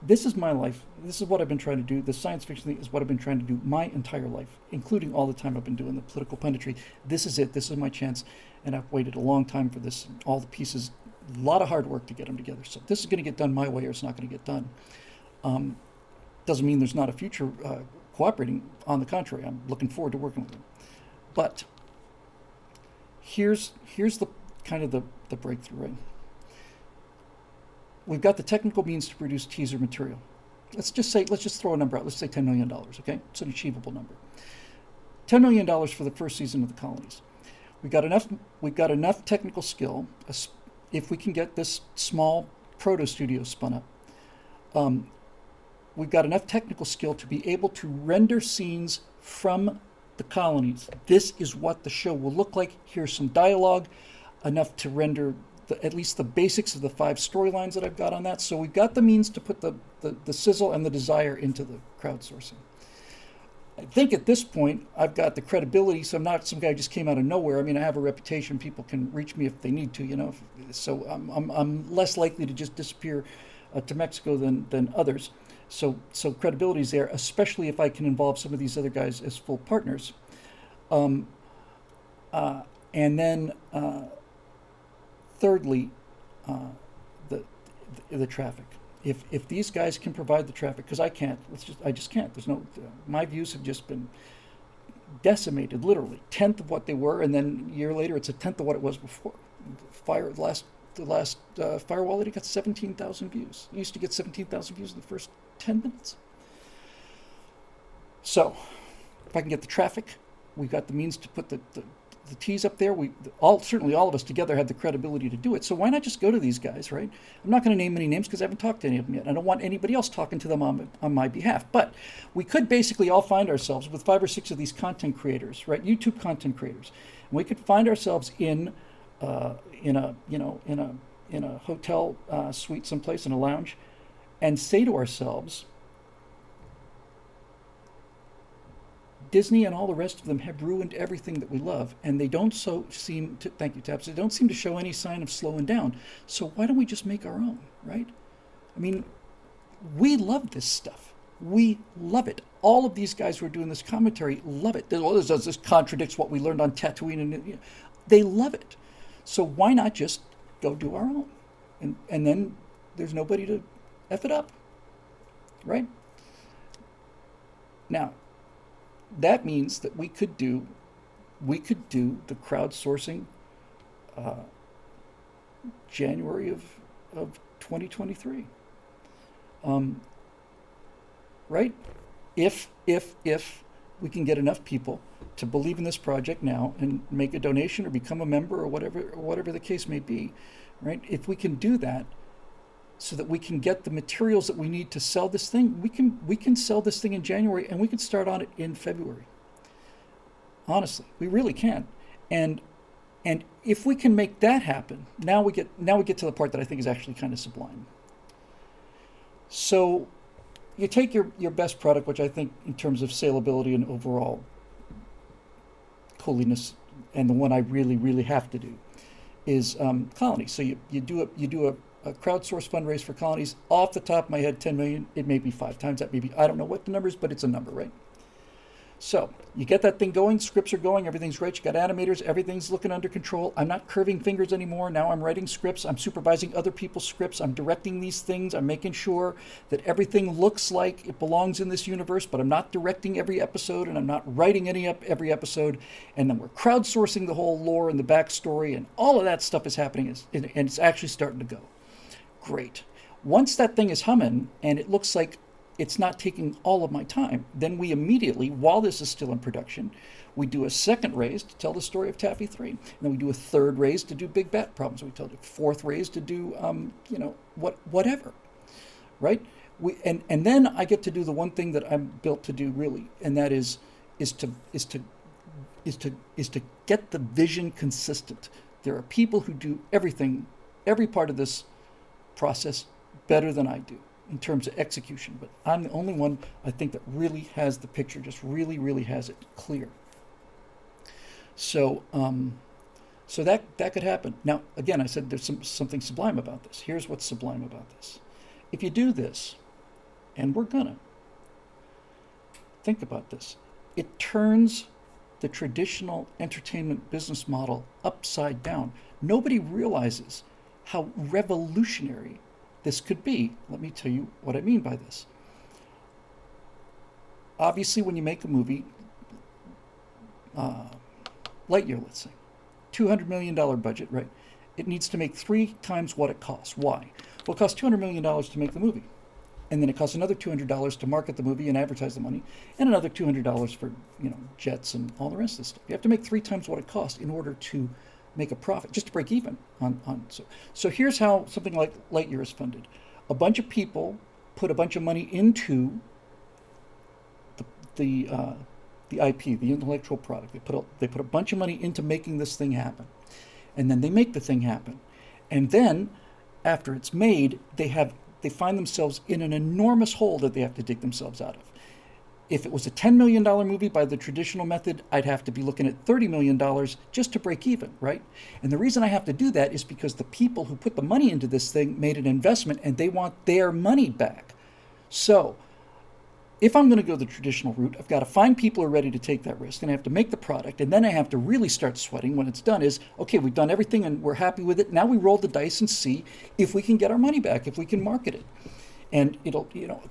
This is my life. This is what I've been trying to do. The science fiction thing is what I've been trying to do my entire life, including all the time I've been doing the political punditry. This is it. This is my chance. And I've waited a long time for this. All the pieces, a lot of hard work to get them together. So this is going to get done my way or it's not going to get done. Doesn't mean there's not a future cooperating. On the contrary, I'm looking forward to working with them. But here's the kind of the breakthrough, right? We've got the technical means to produce teaser material. Let's just throw a number out. Let's say $10 million, okay? It's an achievable number. $10 million for the first season of the Colonies. We've got enough technical skill, if we can get this small proto studio spun up. We've got enough technical skill to be able to render scenes from the Colonies. This is what the show will look like. Here's some dialogue, enough to render at least the basics of the 5 storylines that I've got on that. So we've got the means to put the sizzle and the desire into the crowdsourcing. I think at this point, I've got the credibility, so I'm not some guy who just came out of nowhere. I mean, I have a reputation. People can reach me if they need to, So I'm less likely to just disappear to Mexico than others. So credibility is there, especially if I can involve some of these other guys as full partners. And then thirdly, the traffic. If these guys can provide the traffic, because I can't, I just can't. There's no. My views have just been decimated, literally, 1/10 of what they were, and then a year later, it's 1/10 of what it was before. The last Firewall, it got 17,000 views. It used to get 17,000 views in the first 10 minutes. So, if I can get the traffic, we've got the means to put the teas up there. Certainly all of us together have the credibility to do it. So why not just go to these guys, right? I'm not going to name any names because I haven't talked to any of them yet. I don't want anybody else talking to them on my behalf. But we could basically all find ourselves with 5 or 6 of these content creators, right? YouTube content creators. And we could find ourselves in a hotel suite someplace, in a lounge, and say to ourselves, Disney and all the rest of them have ruined everything that we love, and they don't seem to, thank you, Taps, they don't seem to show any sign of slowing down. So why don't we just make our own, right? I mean, we love this stuff. We love it. All of these guys who are doing this commentary love it. This contradicts what we learned on Tatooine, and they love it. So why not just go do our own? And then there's nobody to F it up, right? Now, that means that we could do the crowdsourcing January of 2023. Right? If we can get enough people to believe in this project now and make a donation or become a member or whatever the case may be, right? If we can do that, so that we can get the materials that we need to sell this thing. We can sell this thing in January, and we can start on it in February. Honestly, we really can. And if we can make that happen, now we get to the part that I think is actually kind of sublime. So you take your best product, which I think in terms of saleability and overall coolness, and the one I really, really have to do is colonies. So you do a crowdsource fundraise for colonies. Off the top of my head, 10 million. It may be 5 times that. Maybe I don't know what the number is, but it's a number, right? So you get that thing going, scripts are going, everything's great. You got animators, everything's looking under control. I'm not curving fingers anymore. Now I'm writing scripts. I'm supervising other people's scripts. I'm directing these things. I'm making sure that everything looks like it belongs in this universe, but I'm not directing every episode, and I'm not writing every episode. And then we're crowdsourcing the whole lore and the backstory, and all of that stuff is happening, and it's actually starting to go. Great. Once that thing is humming and it looks like it's not taking all of my time, then we immediately, while this is still in production, we do a second raise to tell the story of Taffy 3. And then we do a third raise to do Big Bat Problems. We tell the fourth raise to do, whatever, right? And then I get to do the one thing that I'm built to do really, and that is to get the vision consistent. There are people who do everything, every part of this process better than I do in terms of execution, but I'm the only one I think that really has the picture, just really, really has it clear. So, so that could happen. Now, again, I said there's something sublime about this. Here's what's sublime about this. If you do this, and we're gonna think about this, it turns the traditional entertainment business model upside down. Nobody realizes how revolutionary this could be. Let me tell you what I mean by this. Obviously, when you make a movie, Lightyear, let's say, $200 million budget, right? It needs to make 3 times what it costs. Why? Well, it costs $200 million to make the movie. And then it costs another $200 to market the movie and advertise the money, and another $200 for, jets and all the rest of the stuff. You have to make 3 times what it costs in order to make a profit, just to break even on. So here's how something like Lightyear is funded. A bunch of people put a bunch of money into the IP, the intellectual product. They put a bunch of money into making this thing happen, and then they make the thing happen, and then after it's made, they find themselves in an enormous hole that they have to dig themselves out of. If it was a $10 million movie by the traditional method, I'd have to be looking at $30 million just to break even, right? And the reason I have to do that is because the people who put the money into this thing made an investment and they want their money back. So if I'm going to go the traditional route, I've got to find people who are ready to take that risk, and I have to make the product, and then I have to really start sweating when it's done is, okay, we've done everything and we're happy with it. Now we roll the dice and see if we can get our money back, if we can market it. And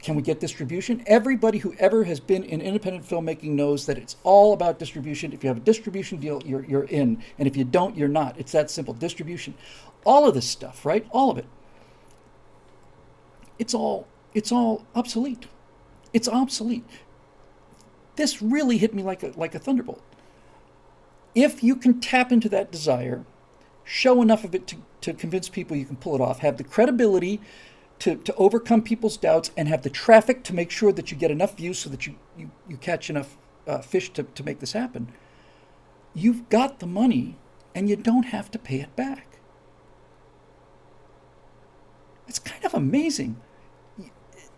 can we get distribution? Everybody who ever has been in independent filmmaking knows that it's all about distribution. If you have a distribution deal, you're in. And if you don't, you're not. It's that simple. Distribution. All of this stuff, right? All of it. It's all obsolete. It's obsolete. This really hit me like a thunderbolt. If you can tap into that desire, show enough of it to convince people you can pull it off, have the credibility to overcome people's doubts, and have the traffic to make sure that you get enough views so that you catch enough fish to make this happen, you've got the money and you don't have to pay it back. It's kind of amazing.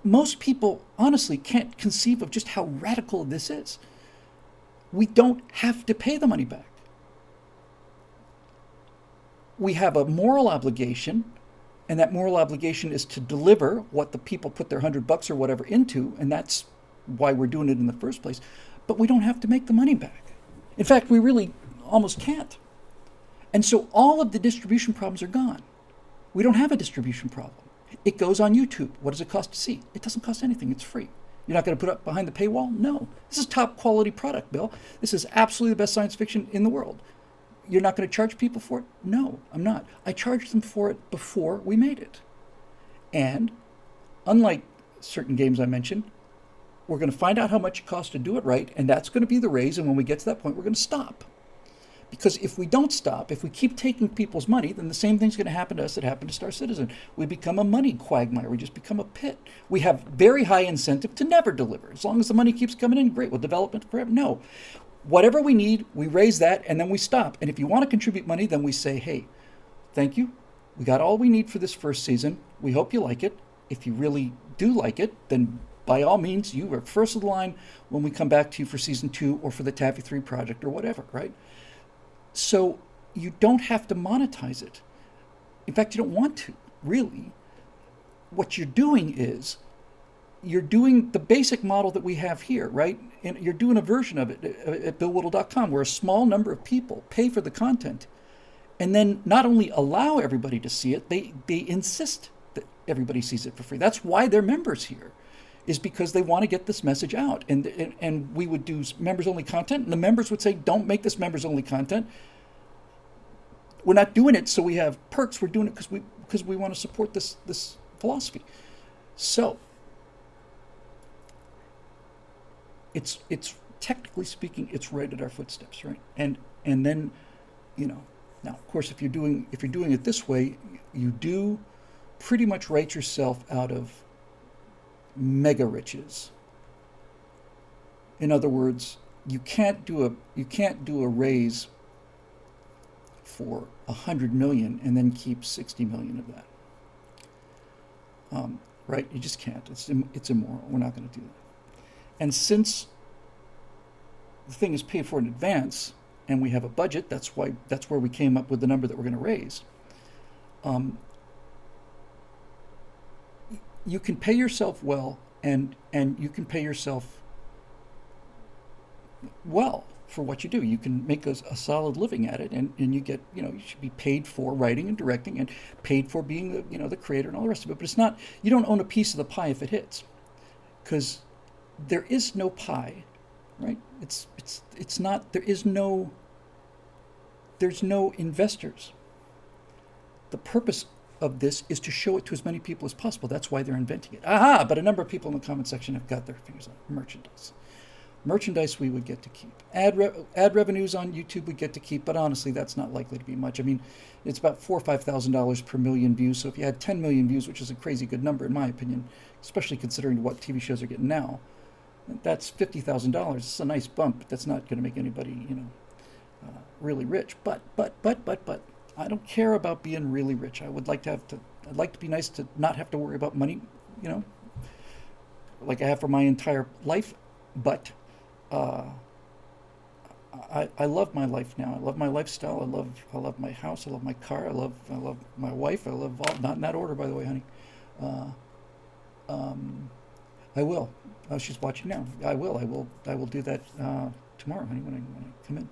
Most people honestly can't conceive of just how radical this is. We don't have to pay the money back. We have a moral obligation, and that moral obligation is to deliver what the people put their $100 or whatever into, and that's why we're doing it in the first place. But we don't have to make the money back. In fact, we really almost can't. And so all of the distribution problems are gone. We don't have a distribution problem. It goes on YouTube. What does it cost to see? It doesn't cost anything. It's free. You're not going to put it up behind the paywall? No. This is top quality product, Bill. This is absolutely the best science fiction in the world. You're not going to charge people for it? No, I'm not. I charged them for it before we made it. And unlike certain games I mentioned, we're going to find out how much it costs to do it right, and that's going to be the raise, and when we get to that point, we're going to stop. Because if we don't stop, if we keep taking people's money, then the same thing's going to happen to us that happened to Star Citizen. We become a money quagmire. We just become a pit. We have very high incentive to never deliver. As long as the money keeps coming in, great. We'll develop it forever. No. Whatever we need, we raise that, and then we stop. And if you want to contribute money, then we say, hey, thank you. We got all we need for this first season. We hope you like it. If you really do like it, then by all means, you are first of the line when we come back to you for season 2 or for the Taffy 3 project or whatever, right? So you don't have to monetize it. In fact, you don't want to, really. What you're doing is you're doing the basic model that we have here, right? And you're doing a version of it at BillWhittle.com where a small number of people pay for the content and then not only allow everybody to see it, they insist that everybody sees it for free. That's why they're members here, is because they want to get this message out. And we would do members-only content, and the members would say, don't make this members-only content. We're not doing it so we have perks. We're doing it because we want to support this philosophy. So it's technically speaking, it's right at our footsteps, right? And then, now of course if you're doing it this way, you do pretty much write yourself out of mega riches. In other words, you can't do a raise for 100 million and then keep 60 million of that. Right? You just can't. It's immoral. We're not going to do that. And since the thing is paid for in advance and we have a budget, that's where we came up with the number that we're going to raise. You can pay yourself well, and you can pay yourself well for what you do. You can make a solid living at it, and you get, you should be paid for writing and directing and paid for being the creator and all the rest of it. But it's not, you don't own a piece of the pie if it hits, because there is no pie, right? It's not, there's no investors. The purpose of this is to show it to as many people as possible. That's why they're inventing it. Aha! But a number of people in the comment section have got their fingers on it. Merchandise. Merchandise we would get to keep. Ad revenues on YouTube we get to keep, but honestly, that's not likely to be much. I mean, it's about $4,000 or $5,000 per million views. So if you had 10 million views, which is a crazy good number in my opinion, especially considering what TV shows are getting now, that's $50,000. It's a nice bump, but that's not going to make anybody, really rich. But I don't care about being really rich. I'd like to be nice to not have to worry about money, like I have for my entire life. But I love my life now. I love my lifestyle. I love my house. I love my car. I love my wife. I love all, not in that order, by the way, honey. I will. Oh, she's watching now. I will do that tomorrow, honey, when I come in.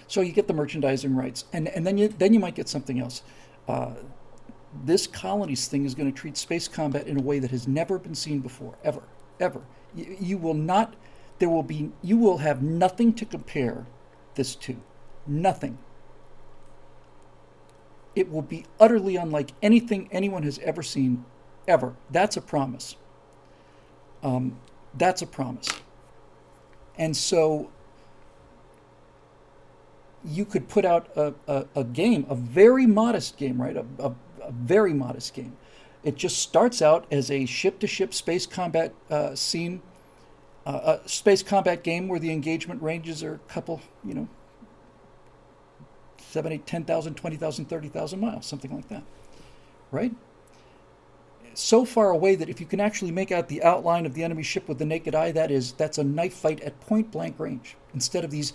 So you get the merchandising rights, and then you might get something else. This colonies thing is going to treat space combat in a way that has never been seen before, ever. You will not. You will have nothing to compare this to. Nothing. It will be utterly unlike anything anyone has ever seen, ever. That's a promise. That's a promise. And so you could put out a game, a very modest game, right? A very modest game. It just starts out as a ship-to-ship space combat scene, a space combat game where the engagement ranges are a couple, 7, 8, 10,000, 20,000, 30,000 miles, something like that, right? So far away that if you can actually make out the outline of the enemy ship with the naked eye, that's a knife fight at point blank range, instead of these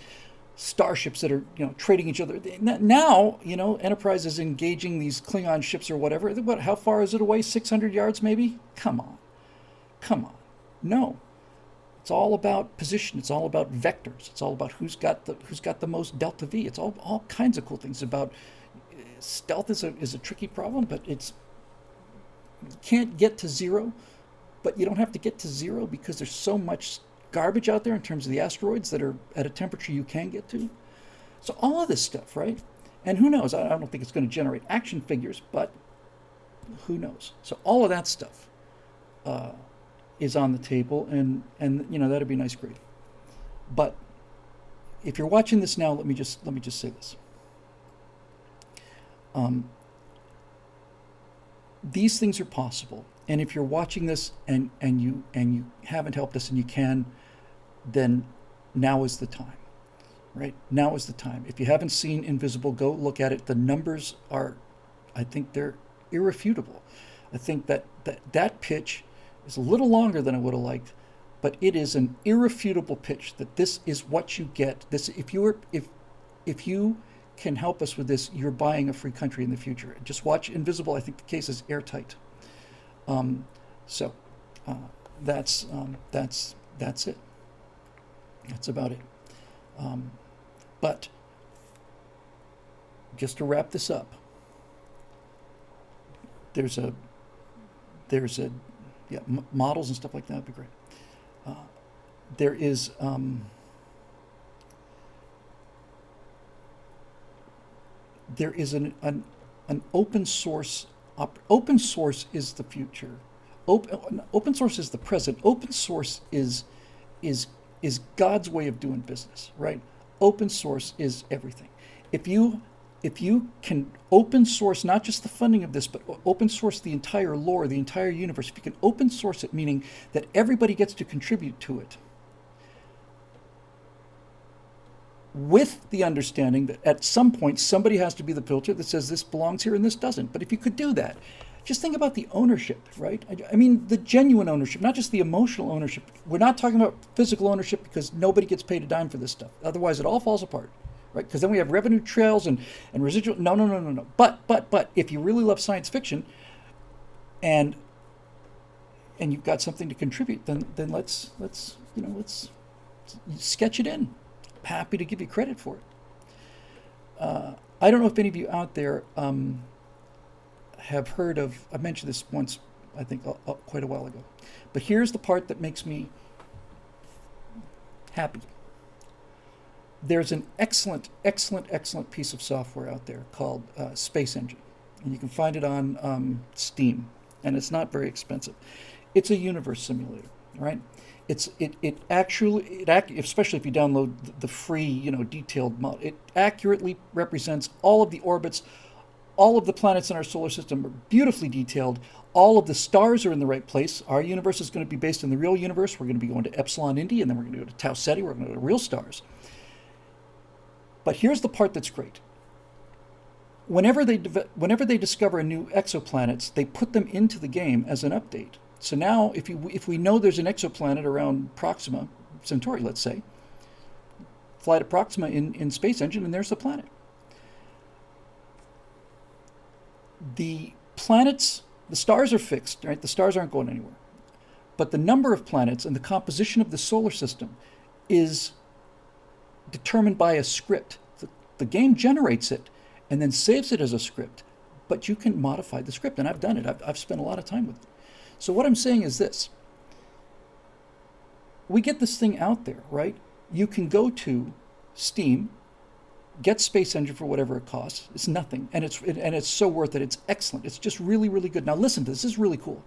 starships that are trading each other. Now Enterprise is engaging these Klingon ships or whatever. How far is it away? 600 yards maybe? Come on. No, it's all about position. It's all about vectors. It's all about who's got the most delta V. It's all kinds of cool things. About stealth is a tricky problem, but you can't get to zero. But you don't have to get to zero because there's so much garbage out there in terms of the asteroids that are at a temperature you can get to. So all of this stuff, right? And who knows? I don't think it's going to generate action figures, but who knows? So all of that stuff is on the table, and that'd be nice gravy. But if you're watching this now, let me just say this. These things are possible, and if you're watching this and you haven't helped us and you can, then now is the time, right? Now is the time. If you haven't seen Invisible, go look at it. The numbers are, I think they're irrefutable. I think that pitch is a little longer than I would have liked, but it is an irrefutable pitch that this is what you get. This, if you can help us with this, you're buying a free country in the future. Just watch Invisible. I think the case is airtight. So that's it. That's about it. But just to wrap this up, there's a models and stuff like that would be great. There is an open source. Open source is the future. Open source is the present. Open source is God's way of doing business, right? Open source is everything. If you can open source not just the funding of this, but open source the entire lore, the entire universe, if you can open source it, meaning that everybody gets to contribute to it, with the understanding that at some point somebody has to be the filter that says this belongs here and this doesn't. But if you could do that, just think about the ownership, right? I mean, the genuine ownership, not just the emotional ownership. We're not talking about physical ownership because nobody gets paid a dime for this stuff. Otherwise, it all falls apart, right? Because then we have revenue trails and residual. No. But if you really love science fiction, and you've got something to contribute, then let's sketch it in. Happy to give you credit for it. I don't know if any of you out there have heard of, I mentioned this once, I think quite a while ago, but here's the part that makes me happy. There's an excellent piece of software out there called Space Engine, and you can find it on Steam, and it's not very expensive. It's a universe simulator, right? It actually, especially if you download the free, detailed model, it accurately represents all of the orbits. All of the planets in our solar system are beautifully detailed. All of the stars are in the right place. Our universe is going to be based in the real universe. We're going to be going to Epsilon Indi, and then we're going to go to Tau Ceti. We're going to go to real stars. But here's the part that's great. Whenever they discover new exoplanets, they put them into the game as an update. So now, if we know there's an exoplanet around Proxima Centauri, let's say, fly to Proxima in Space Engine, and there's the planet. The planets, the stars are fixed, right? The stars aren't going anywhere. But the number of planets and the composition of the solar system is determined by a script. The game generates it and then saves it as a script, but you can modify the script, and I've done it. I've spent a lot of time with it. So what I'm saying is this. We get this thing out there, right? You can go to Steam, get Space Engine for whatever it costs. It's nothing, and it's so worth it. It's excellent. It's just really, really good. Now listen to this. This is really cool.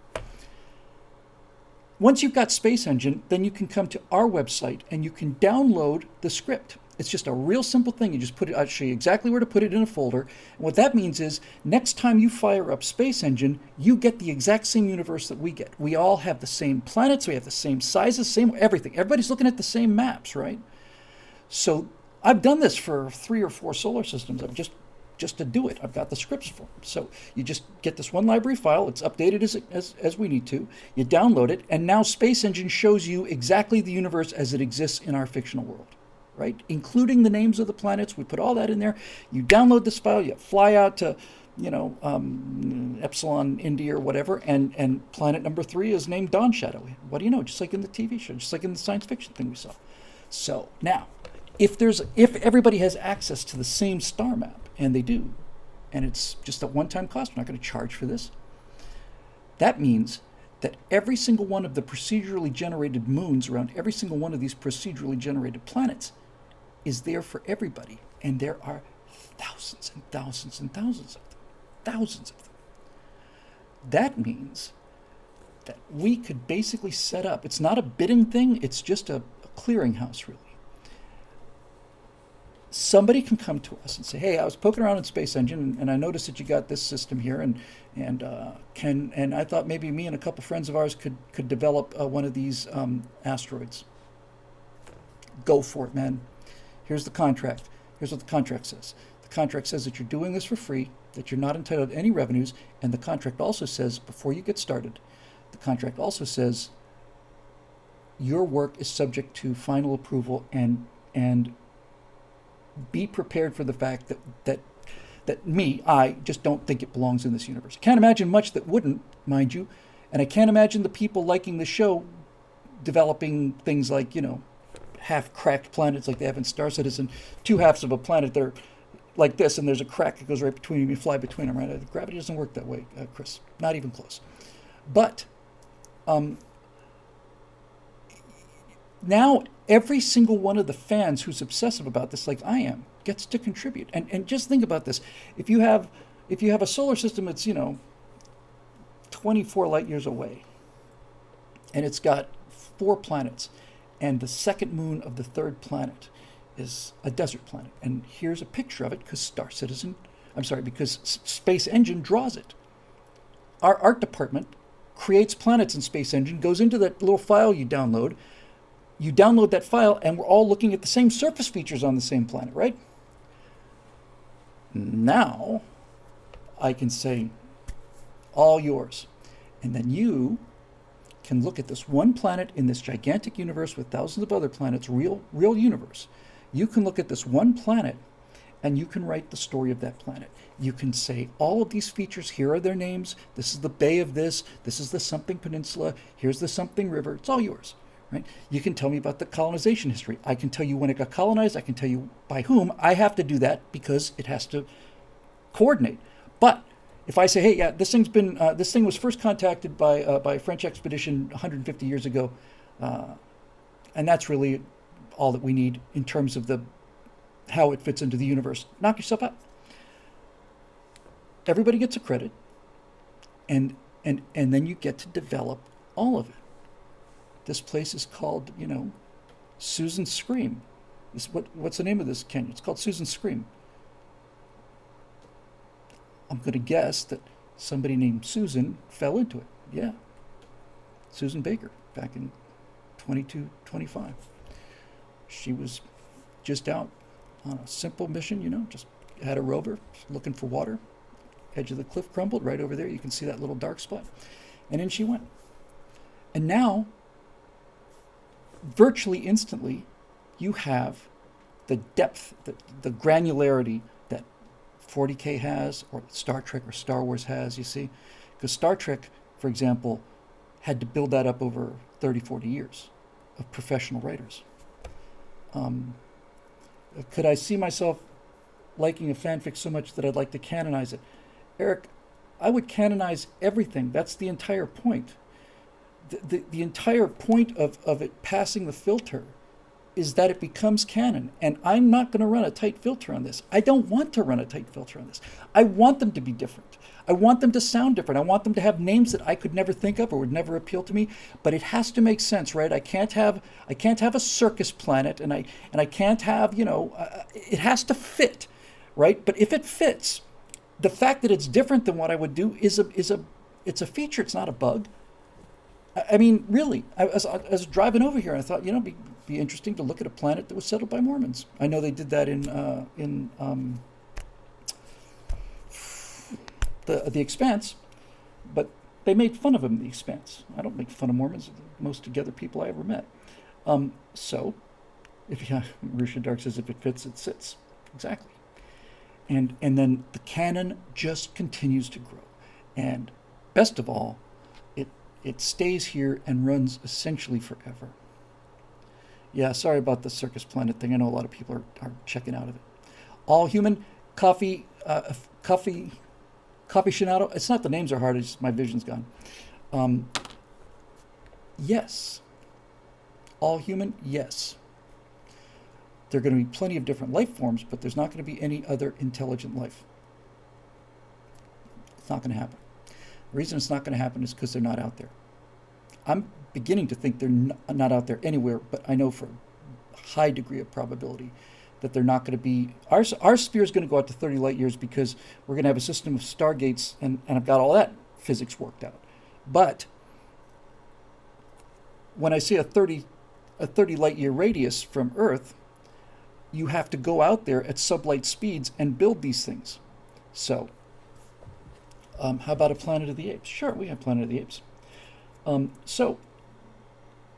Once you've got Space Engine, then you can come to our website and you can download the script. It's just a real simple thing. You just put it, I'll show you exactly where to put it in a folder. And what that means is next time you fire up Space Engine, you get the exact same universe that we get. We all have the same planets. We have the same sizes, same everything. Everybody's looking at the same maps, right? So I've done this for 3 or 4 solar systems. I've just to do it. I've got the scripts for them. So you just get this one library file. It's updated as we need to. You download it, and now Space Engine shows you exactly the universe as it exists in our fictional world, right? Including the names of the planets. We put all that in there. You download this file. You fly out to, Epsilon Indi or whatever, and planet number 3 is named Dawn Shadow. What do you know? Just like in the TV show, just like in the science fiction thing we saw. So now, if everybody has access to the same star map, and they do, and it's just a one-time cost, we're not going to charge for this, that means that every single one of the procedurally generated moons around every single one of these procedurally generated planets is there for everybody, and there are thousands and thousands and thousands of them. Thousands of them. That means that we could basically set up, it's not a bidding thing, it's just a clearinghouse, really. somebody can come to us and say, "Hey, I was poking around in Space Engine, and I noticed that you got this system here, and I thought maybe me and a couple friends of ours could develop one of these asteroids." Go for it, man. Here's the contract. Here's what the contract says. The contract says that you're doing this for free, that you're not entitled to any revenues, and the contract also says, before you get started, the contract also says your work is subject to final approval, and be prepared for the fact that I just don't think it belongs in this universe. Can't imagine much that wouldn't, mind you, and I can't imagine the people liking the show developing things like, half-cracked planets like they have in Star Citizen, two halves of a planet, they're like this, and there's a crack that goes right between them, you fly between them, right? Gravity doesn't work that way, Chris, not even close. But now every single one of the fans who's obsessive about this, like I am, gets to contribute. And just think about this: if you have a solar system that's 24 light years away, and it's got 4 planets, and the second moon of the third planet is a desert planet, and here's a picture of it because Space Engine draws it. Our art department creates planets in Space Engine, goes into that little file you download. You download that file, and we're all looking at the same surface features on the same planet, right? Now, I can say, all yours. And then you can look at this one planet in this gigantic universe with thousands of other planets, real universe. You can look at this one planet, and you can write the story of that planet. You can say, all of these features, here are their names. This is the bay of this. This is the something peninsula. Here's the something river. It's all yours. Right? You can tell me about the colonization history. I can tell you when it got colonized. I can tell you by whom. I have to do that because it has to coordinate. But if I say, hey, yeah, this thing was first contacted by a French expedition 150 years ago, and that's really all that we need in terms of how it fits into the universe. Knock yourself out. Everybody gets a credit, and then you get to develop all of it. This place is called, Susan's Scream. What's the name of this canyon? It's called Susan's Scream. I'm going to guess that somebody named Susan fell into it. Yeah. Susan Baker, back in 2225. She was just out on a simple mission, just had a rover looking for water. Edge of the cliff crumbled right over there. You can see that little dark spot. And in she went. And now, virtually instantly, you have the depth, the granularity that 40K has, or Star Trek or Star Wars has, you see. Because Star Trek, for example, had to build that up over 30, 40 years of professional writers. Could I see myself liking a fanfic so much that I'd like to canonize it? Eric, I would canonize everything. That's the entire point. The entire point of it passing the filter is that it becomes canon. And I'm not going to run a tight filter on this. I don't want to run a tight filter on this. I want them to be different. I want them to sound different. I want them to have names that I could never think of or would never appeal to me. But it has to make sense, right? I can't have a circus planet, and I can't have, it has to fit, right? But if it fits, the fact that it's different than what I would do it's a feature. It's not a bug. I mean, really, I was driving over here, and I thought, it'd be interesting to look at a planet that was settled by Mormons. I know they did that in the Expanse, but they made fun of them in the Expanse. I don't make fun of Mormons; they're the most together people I ever met. So, Rusha Dark says, if it fits, it sits. Exactly. And then the canon just continues to grow, and best of all, it stays here and runs essentially forever. Yeah, sorry about the circus planet thing. I know a lot of people are checking out of it. All human coffee Shinato. It's not the names are hard. It's just my vision's gone. Yes. All human. Yes. There are going to be plenty of different life forms, but there's not going to be any other intelligent life. It's not going to happen. The reason it's not going to happen is because they're not out there. I'm beginning to think they're not out there anywhere, but I know for a high degree of probability that they're not going to be, our sphere is going to go out to 30 light years because we're going to have a system of stargates, and I've got all that physics worked out. But when I say a 30 light year radius from Earth, you have to go out there at sublight speeds and build these things. So, how about a Planet of the Apes? Sure, we have Planet of the Apes. So,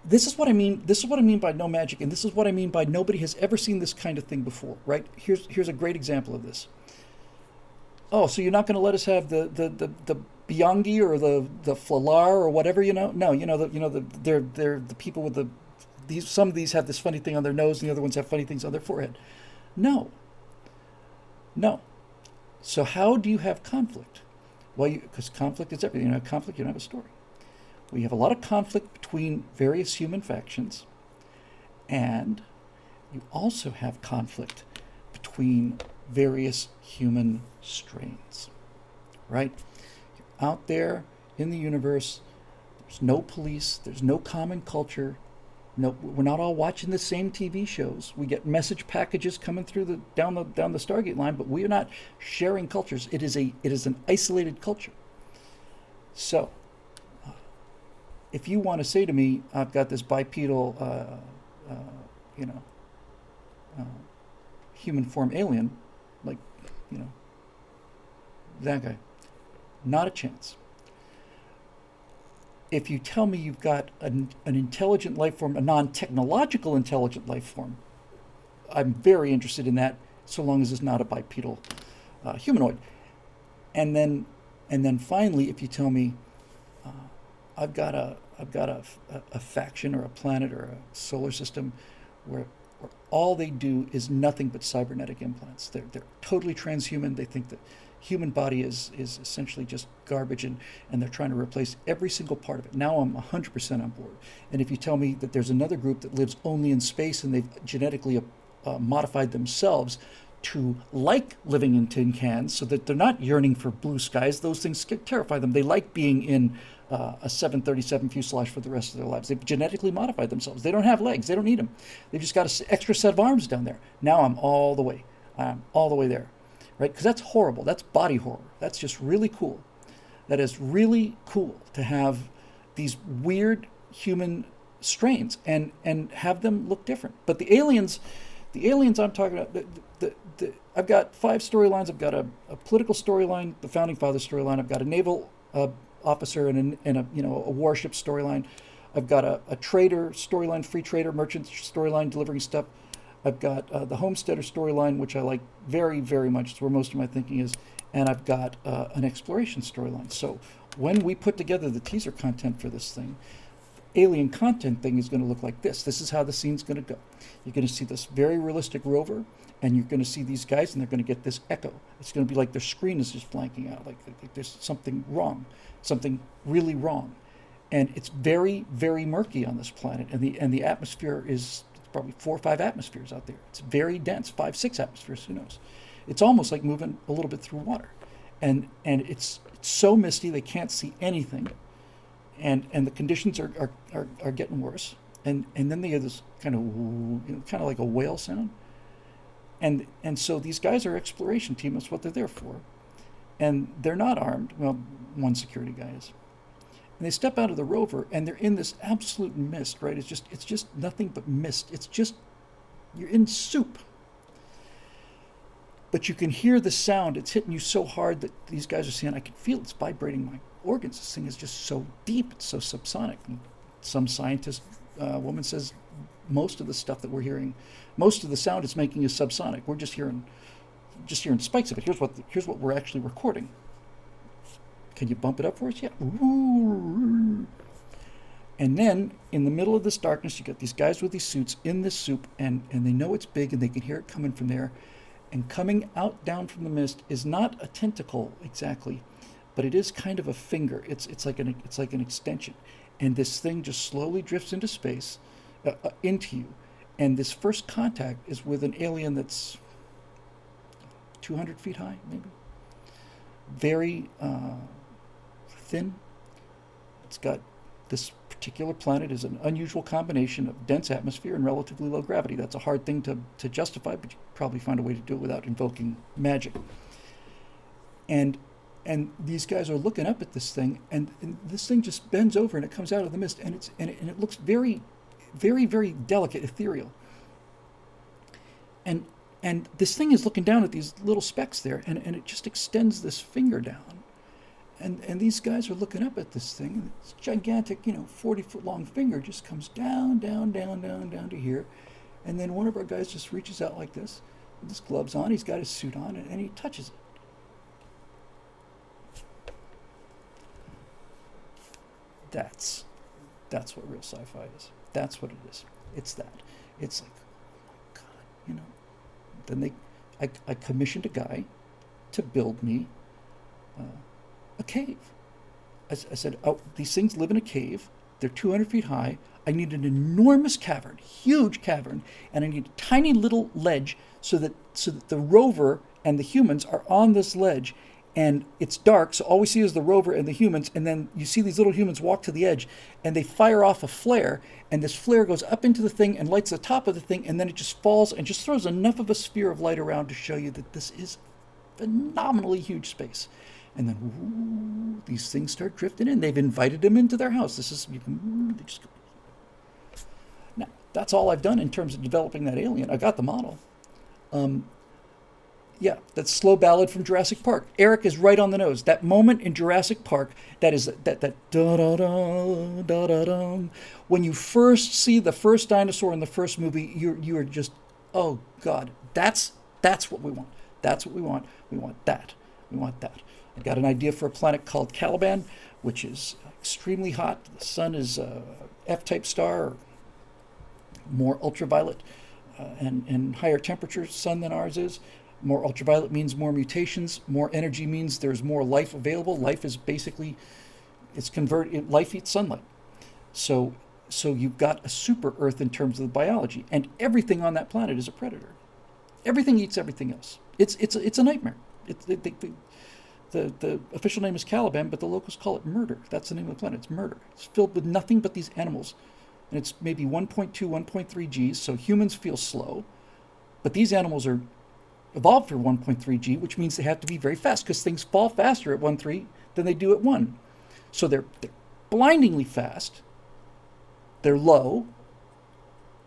this is what I mean. This is what I mean by no magic, and this is what I mean by nobody has ever seen this kind of thing before. Right? Here's a great example of this. Oh, so you're not going to let us have the Biangi or the Flalar or whatever, you know? No, they're the people with some of these have this funny thing on their nose, and the other ones have funny things on their forehead. No. So how do you have conflict? Well, because conflict is everything. You don't have conflict, you don't have a story. Well, you have a lot of conflict between various human factions, and you also have conflict between various human strains, right? You're out there in the universe, there's no police, there's no common culture. No, we're not all watching the same TV shows. We get message packages coming through down the Stargate line, but we are not sharing cultures. It is an isolated culture. So, if you want to say to me, I've got this bipedal, human form alien, like, that guy, not a chance. If you tell me you've got an intelligent life form, a non-technological intelligent life form, I'm very interested in that, so long as it's not a bipedal humanoid. And then finally, if you tell me I've got a faction or a planet or a solar system where all they do is nothing but cybernetic implants. They're totally transhuman. They think that human body is essentially just garbage, and they're trying to replace every single part of it. Now I'm 100% on board. And if you tell me that there's another group that lives only in space and they've genetically modified themselves to like living in tin cans so that they're not yearning for blue skies, those things terrify them. They like being in a 737 fuselage for the rest of their lives. They've genetically modified themselves. They don't have legs. They don't need them. They've just got an extra set of arms down there. Now I'm all the way. I'm all the way there. Right? Because that's horrible. That's body horror. That's just really cool. That is really cool to have these weird human strains and have them look different. But the aliens I'm talking about, I've got 5 storylines. I've got a political storyline, the Founding Fathers storyline. I've got a naval officer and a warship storyline. I've got a trader storyline, free trader, merchant storyline, delivering stuff. I've got the Homesteader storyline, which I like very, very much. It's where most of my thinking is. And I've got an exploration storyline. So when we put together the teaser content for this thing, alien content thing is going to look like this. This is how the scene's going to go. You're going to see this very realistic rover, and you're going to see these guys, and they're going to get this echo. It's going to be like their screen is just blanking out, like there's something wrong, something really wrong. And it's very, very murky on this planet, and the atmosphere is probably 4 or 5 atmospheres out there. It's very dense, 5, 6 atmospheres, who knows. It's almost like moving a little bit through water. And it's so misty they can't see anything. And the conditions are getting worse. And then they have this kind of like a whale sound. And so these guys are exploration team, that's what they're there for. And they're not armed. Well, one security guy is. And they step out of the rover, and they're in this absolute mist, right? It's just nothing but mist. It's just, you're in soup. But you can hear the sound. It's hitting you so hard that these guys are saying, I can feel it's vibrating my organs. This thing is just so deep. It's so subsonic. And some scientist woman says most of the stuff that we're hearing, most of the sound it's making is subsonic. We're just hearing spikes of it. Here's what we're actually recording. Can you bump it up for us? Yeah. Ooh. And then in the middle of this darkness, you got these guys with these suits in this soup, and they know it's big, and they can hear it coming from there. And coming out down from the mist is not a tentacle exactly, but it is kind of a finger. It's like an extension, and this thing just slowly drifts into space, into you. And this first contact is with an alien that's 200 feet high, maybe. Very thin. It's got this particular planet is an unusual combination of dense atmosphere and relatively low gravity. That's a hard thing to justify, but you probably find a way to do it without invoking magic. And these guys are looking up at this thing, and this thing just bends over and it comes out of the mist, and it looks very, very, very delicate, ethereal. And this thing is looking down at these little specks there, and it just extends this finger down. And these guys are looking up at this thing, and this gigantic, 40-foot long finger just comes down, down, down, down, down to here. And then one of our guys just reaches out like this, with his gloves on, he's got his suit on, and he touches it. That's what real sci-fi is. That's what it is. It's that. It's like, oh my God, Then I commissioned a guy to build me a cave. I said, oh, these things live in a cave. They're 200 feet high. I need an enormous cavern, huge cavern, and I need a tiny little ledge so that the rover and the humans are on this ledge, and it's dark, so all we see is the rover and the humans, and then you see these little humans walk to the edge, and they fire off a flare, and this flare goes up into the thing and lights the top of the thing, and then it just falls and just throws enough of a sphere of light around to show you that this is phenomenally huge space. And then these things start drifting in. They've invited them into their house. Now, that's all I've done in terms of developing that alien. I got the model. Yeah, that's Slow Ballad from Jurassic Park. Eric is right on the nose. That moment in Jurassic Park, that da da da da da da. When you first see the first dinosaur in the first movie, you are just, oh God, that's what we want. That's what we want. We want that. We want that. I got an idea for a planet called Caliban, which is extremely hot. The sun is a F-type star, more ultraviolet and higher temperature sun than ours is. More ultraviolet means more mutations. More energy means there's more life available. Life is basically, life eats sunlight. So you've got a super Earth in terms of the biology, and everything on that planet is a predator. Everything eats everything else. It's a nightmare. The official name is Caliban, but the locals call it murder. That's the name of the planet. It's murder. It's filled with nothing but these animals. And it's maybe 1.2, 1.3 Gs, so humans feel slow. But these animals are evolved for 1.3 G, which means they have to be very fast, because things fall faster at 1.3 than they do at 1. So they're blindingly fast, they're low,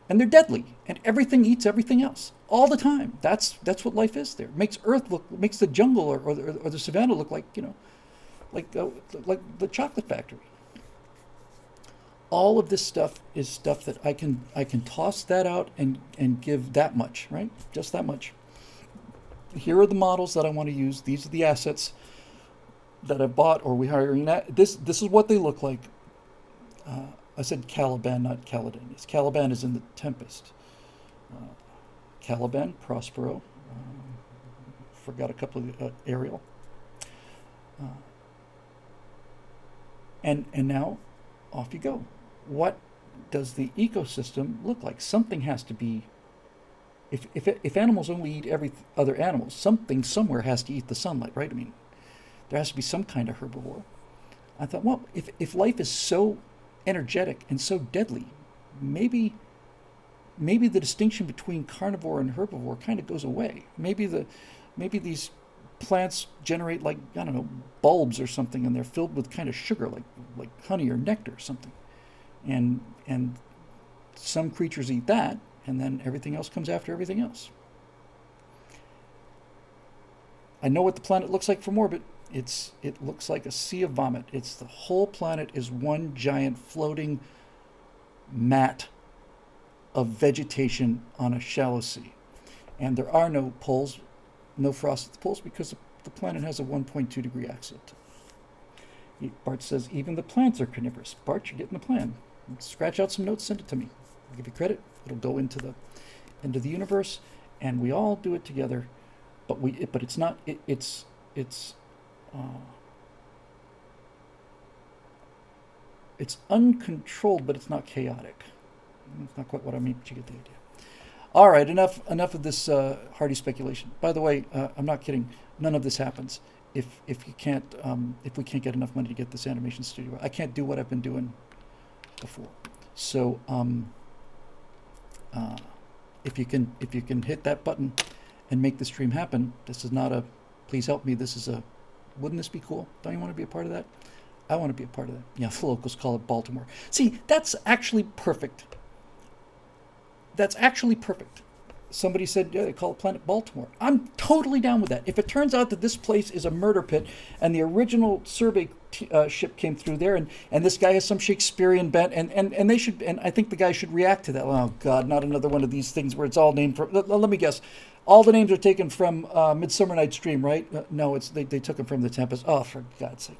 and they're deadly. And everything eats everything else all the time. That's what life is there. It makes makes the jungle or the savannah look like, like the chocolate factory. All of this stuff is stuff that I can toss that out and give that much, right? Just that much. Here are the models that I want to use. These are the assets that I bought or we hiring. This is what they look like. I said Caliban, not Caladan. Caliban is in the Tempest. Caliban, Prospero. Forgot a couple of Ariel. And now, off you go. What does the ecosystem look like? Something has to be. If animals only eat every other animal, something somewhere has to eat the sunlight, right? I mean, there has to be some kind of herbivore. I thought, well, if life is so energetic and so deadly, maybe the distinction between carnivore and herbivore kind of goes away. Maybe these plants generate, like, I don't know, bulbs or something, and they're filled with kind of sugar, like honey or nectar or something, and some creatures eat that, and then everything else comes after everything else. I know what the planet looks like from orbit. It looks like a sea of vomit. It's the whole planet is one giant floating mat of vegetation on a shallow sea. And there are no poles, no frost at the poles, because the planet has a 1.2 degree axial. Bart says, even the plants are carnivorous. Bart, you're getting the plan. Scratch out some notes, send it to me. I'll give you credit. It'll go into the universe, and we all do it together. But it's not. It's uncontrolled, but it's not chaotic. It's not quite what I mean, but you get the idea. All right, enough of this hardy speculation. By the way, I'm not kidding. None of this happens if we can't get enough money to get this animation studio. I can't do what I've been doing before. So if you can hit that button and make the stream happen, this is not a please help me. This is a wouldn't this be cool? Don't you want to be a part of that? I want to be a part of that. Yeah, the locals call it Baltimore. See, that's actually perfect. That's actually perfect. Somebody said, yeah, they call it Planet Baltimore. I'm totally down with that. If it turns out that this place is a murder pit and the original survey ship came through there and this guy has some Shakespearean bent and they should, and I think the guy should react to that. Oh, God, not another one of these things where it's all named for, let me guess. All the names are taken from Midsummer Night's Dream, right? No, it's they took them from The Tempest. Oh, for God's sake.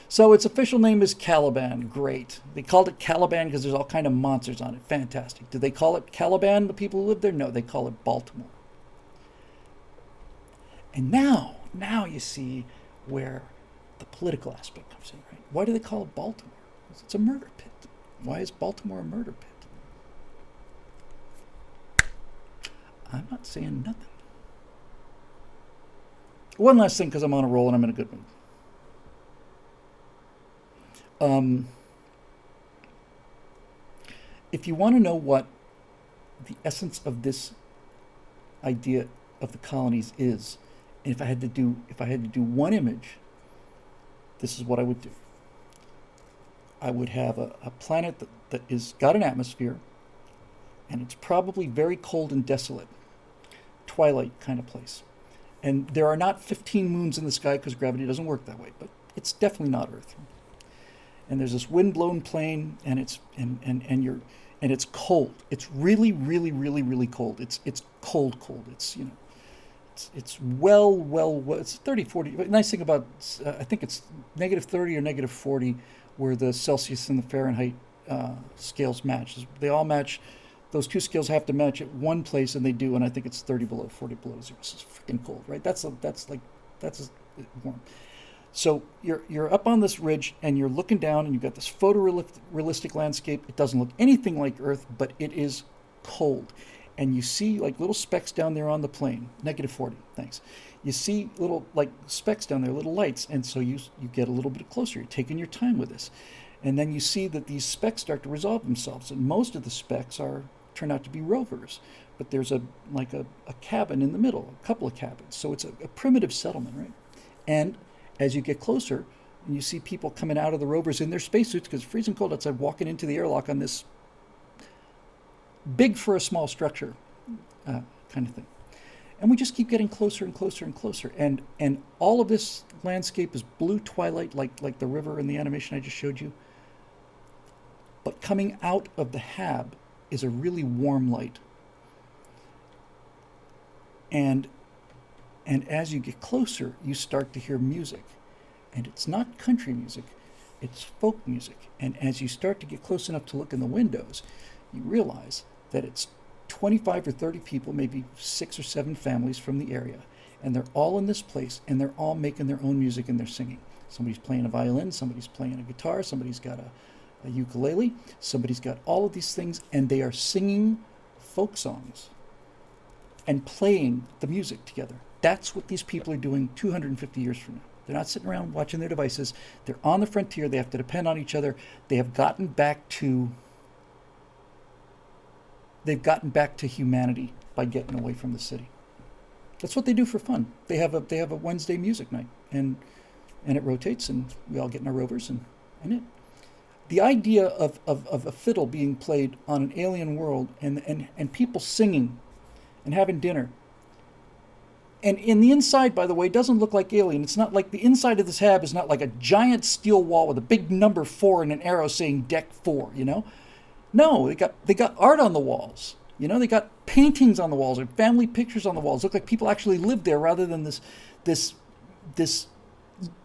So its official name is Caliban. Great. They called it Caliban because there's all kind of monsters on it. Fantastic. Do they call it Caliban, the people who live there? No, they call it Baltimore. And now you see where the political aspect comes in, right? Why do they call it Baltimore? It's a murder pit. Why is Baltimore a murder pit? I'm not saying nothing. One last thing, because I'm on a roll and I'm in a good mood. If you want to know what the essence of this idea of the colonies is, and if I had to do one image, this is what I would do. I would have a planet that is got an atmosphere, and it's probably very cold and desolate, twilight kind of place. And there are not 15 moons in the sky because gravity doesn't work that way, but it's definitely not Earth. And there's this wind-blown plain, and it's it's cold. It's really, really, really, really cold. It's cold. It's it's it's 30, 40. But nice thing about I think it's negative 30 or negative 40, where the Celsius and the Fahrenheit scales match. They all match. Those two scales have to match at one place, and they do. And I think it's 30 below, 40 below zero. It's freaking cold, right? That's warm. So you're up on this ridge and you're looking down and you've got this photorealistic landscape. It doesn't look anything like Earth, but it is cold. And you see like little specks down there on the plain, negative 40, thanks. You see little like specks down there, little lights. And so you get a little bit closer. You're taking your time with this. And then you see that these specks start to resolve themselves. And most of the specks turn out to be rovers. But there's a cabin in the middle, a couple of cabins. So it's a primitive settlement, right? And as you get closer, and you see people coming out of the rovers in their spacesuits because it's freezing cold outside, walking into the airlock on this big for a small structure kind of thing. And we just keep getting closer and closer and closer. And all of this landscape is blue twilight, like the river in the animation I just showed you. But coming out of the hab is a really warm light. And as you get closer, you start to hear music. And it's not country music, it's folk music. And as you start to get close enough to look in the windows, you realize that it's 25 or 30 people, maybe 6 or 7 families from the area. And they're all in this place, and they're all making their own music and they're singing. Somebody's playing a violin, somebody's playing a guitar, somebody's got a ukulele, somebody's got all of these things, and they are singing folk songs and playing the music together. That's what these people are doing 250 years from now. They're not sitting around watching their devices. They're on the frontier. They have to depend on each other. They have gotten back to humanity by getting away from the city. That's what they do for fun. They have a Wednesday music night, and it rotates, and we all get in our rovers, and it. The idea of a fiddle being played on an alien world and people singing and having dinner. And in the inside, by the way, doesn't look like alien. It's not like the inside of this hab is not like a giant steel wall with a big number 4 and an arrow saying deck 4, No, they got art on the walls. They got paintings on the walls and family pictures on the walls. Look like people actually lived there rather than this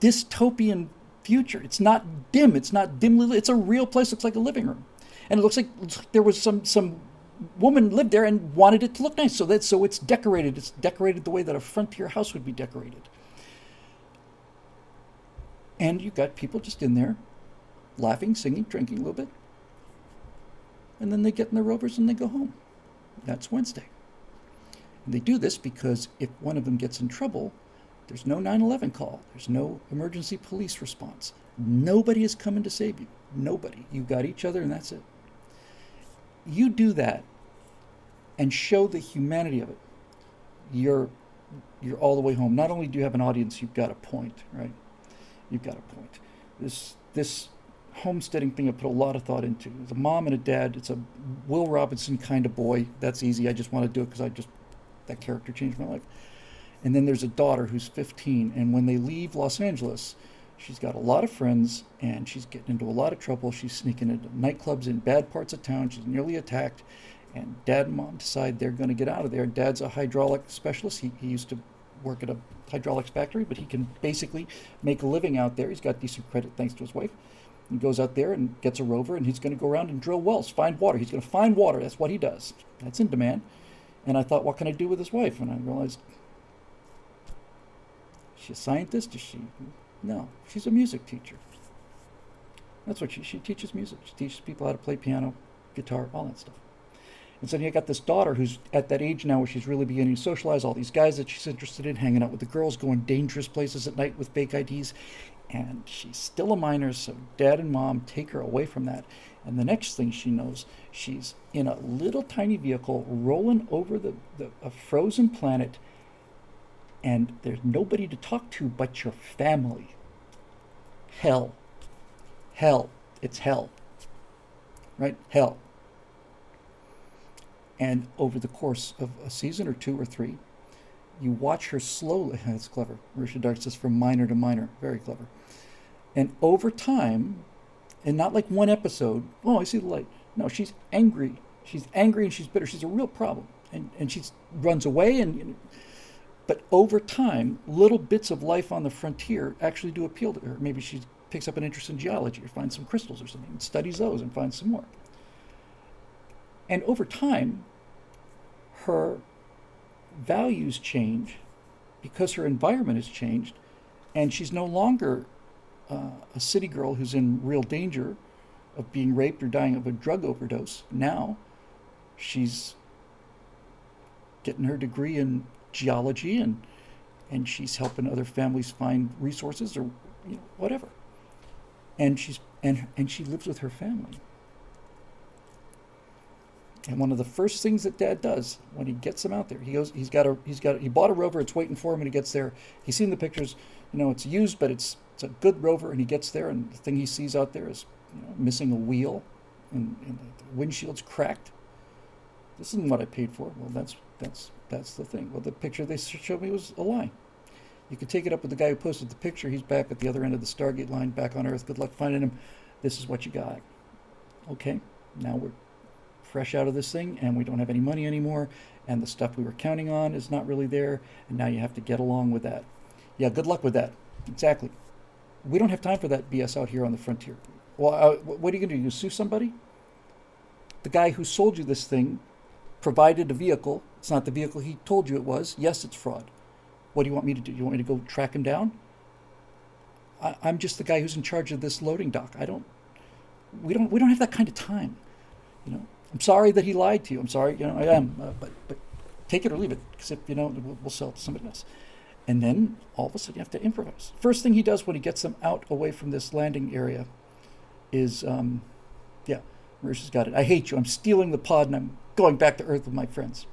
dystopian future. It's not dim. It's not dimly lit. It's a real place. It looks like a living room. And it looks like there was some woman lived there and wanted it to look nice. So it's decorated. It's decorated the way that a frontier house would be decorated. And you've got people just in there laughing, singing, drinking a little bit. And then they get in their rovers and they go home. That's Wednesday. And they do this because if one of them gets in trouble, there's no 911 call. There's no emergency police response. Nobody is coming to save you. Nobody. You've got each other, and that's it. You do that and show the humanity of it. You're you're all the way home. Not only do you have an audience, you've got a point, right? You've got a point. This homesteading thing I put a lot of thought into. It's a mom and a dad. It's a Will Robinson kind of boy. That's easy. I just want to do it because that character changed my life. And then there's a daughter who's 15, and when they leave Los Angeles, she's got a lot of friends, and she's getting into a lot of trouble. She's sneaking into nightclubs in bad parts of town. She's nearly attacked, and Dad and Mom decide they're going to get out of there. Dad's a hydraulic specialist. He used to work at a hydraulics factory, but he can basically make a living out there. He's got decent credit thanks to his wife. He goes out there and gets a rover, and he's going to go around and drill wells, find water. He's going to find water. That's what he does. That's in demand. And I thought, what can I do with his wife? And I realized, is she a scientist? Is she? No, she's a music teacher. That's what she teaches music. She teaches people how to play piano, guitar, all that stuff. And so you got this daughter who's at that age now where she's really beginning to socialize, all these guys that she's interested in, hanging out with the girls, going dangerous places at night with fake IDs. And she's still a minor, so Dad and Mom take her away from that. And the next thing she knows, she's in a little tiny vehicle rolling over a frozen planet, and there's nobody to talk to but your family. Hell. Hell. It's hell. Right? Hell. And over the course of a season or two or three, you watch her slowly. That's clever. Marisha Dark says from minor to minor. Very clever. And over time, and not like one episode, oh, I see the light. No, she's angry. She's angry and she's bitter. She's a real problem. And she runs away. But over time, little bits of life on the frontier actually do appeal to her. Maybe she picks up an interest in geology or finds some crystals or something and studies those and finds some more. And over time, her values change because her environment has changed, and she's no longer a city girl who's in real danger of being raped or dying of a drug overdose. Now she's getting her degree in geology, and she's helping other families find resources or whatever. And she lives with her family. And one of the first things that Dad does when he gets him out there, he bought a rover, it's waiting for him when he gets there. He's seen the pictures, it's used, but it's a good rover, and he gets there, and the thing he sees out there is missing a wheel, and the windshield's cracked. This isn't what I paid for. Well, that's the thing. Well, the picture they showed me was a lie. You could take it up with the guy who posted the picture. He's back at the other end of the Stargate line, back on Earth. Good luck finding him. This is what you got. Okay, now we're fresh out of this thing, and we don't have any money anymore, and the stuff we were counting on is not really there, and now you have to get along with that. Yeah, good luck with that. Exactly. We don't have time for that BS out here on the frontier. Well, what are you going to do? You sue somebody? The guy who sold you this thing provided a vehicle. It's not the vehicle he told you it was. Yes, it's fraud. What do you want me to do? You want me to go track him down? I'm just the guy who's in charge of this loading dock. We don't have that kind of time. I'm sorry that he lied to you. I'm sorry, I am. But take it or leave it, because if we'll sell it to somebody else. And then all of a sudden you have to improvise. First thing he does when he gets them out away from this landing area is, Marisha's got it. I hate you. I'm stealing the pod and I'm going back to Earth with my friends.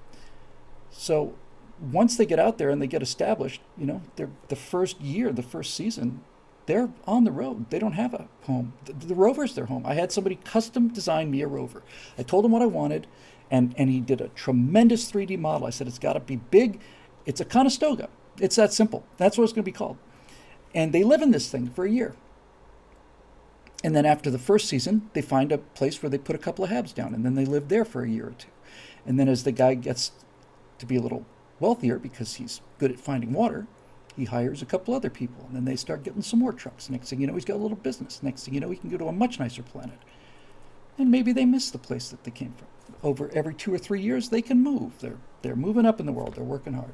So once they get out there and they get established, they're the first year, the first season, they're on the road. They don't have a home. The rover's their home. I had somebody custom design me a rover. I told him what I wanted, and he did a tremendous 3D model. I said, it's got to be big. It's a Conestoga. It's that simple. That's what it's going to be called. And they live in this thing for a year. And then after the first season, they find a place where they put a couple of habs down, and then they live there for a year or two. And then as the guy gets to be a little wealthier because he's good at finding water, he hires a couple other people, and then they start getting some more trucks. Next thing you know, he's got a little business. Next thing you know, he can go to a much nicer planet. And maybe they miss the place that they came from. Over every 2 or 3 years, they can move. They're moving up in the world. They're working hard.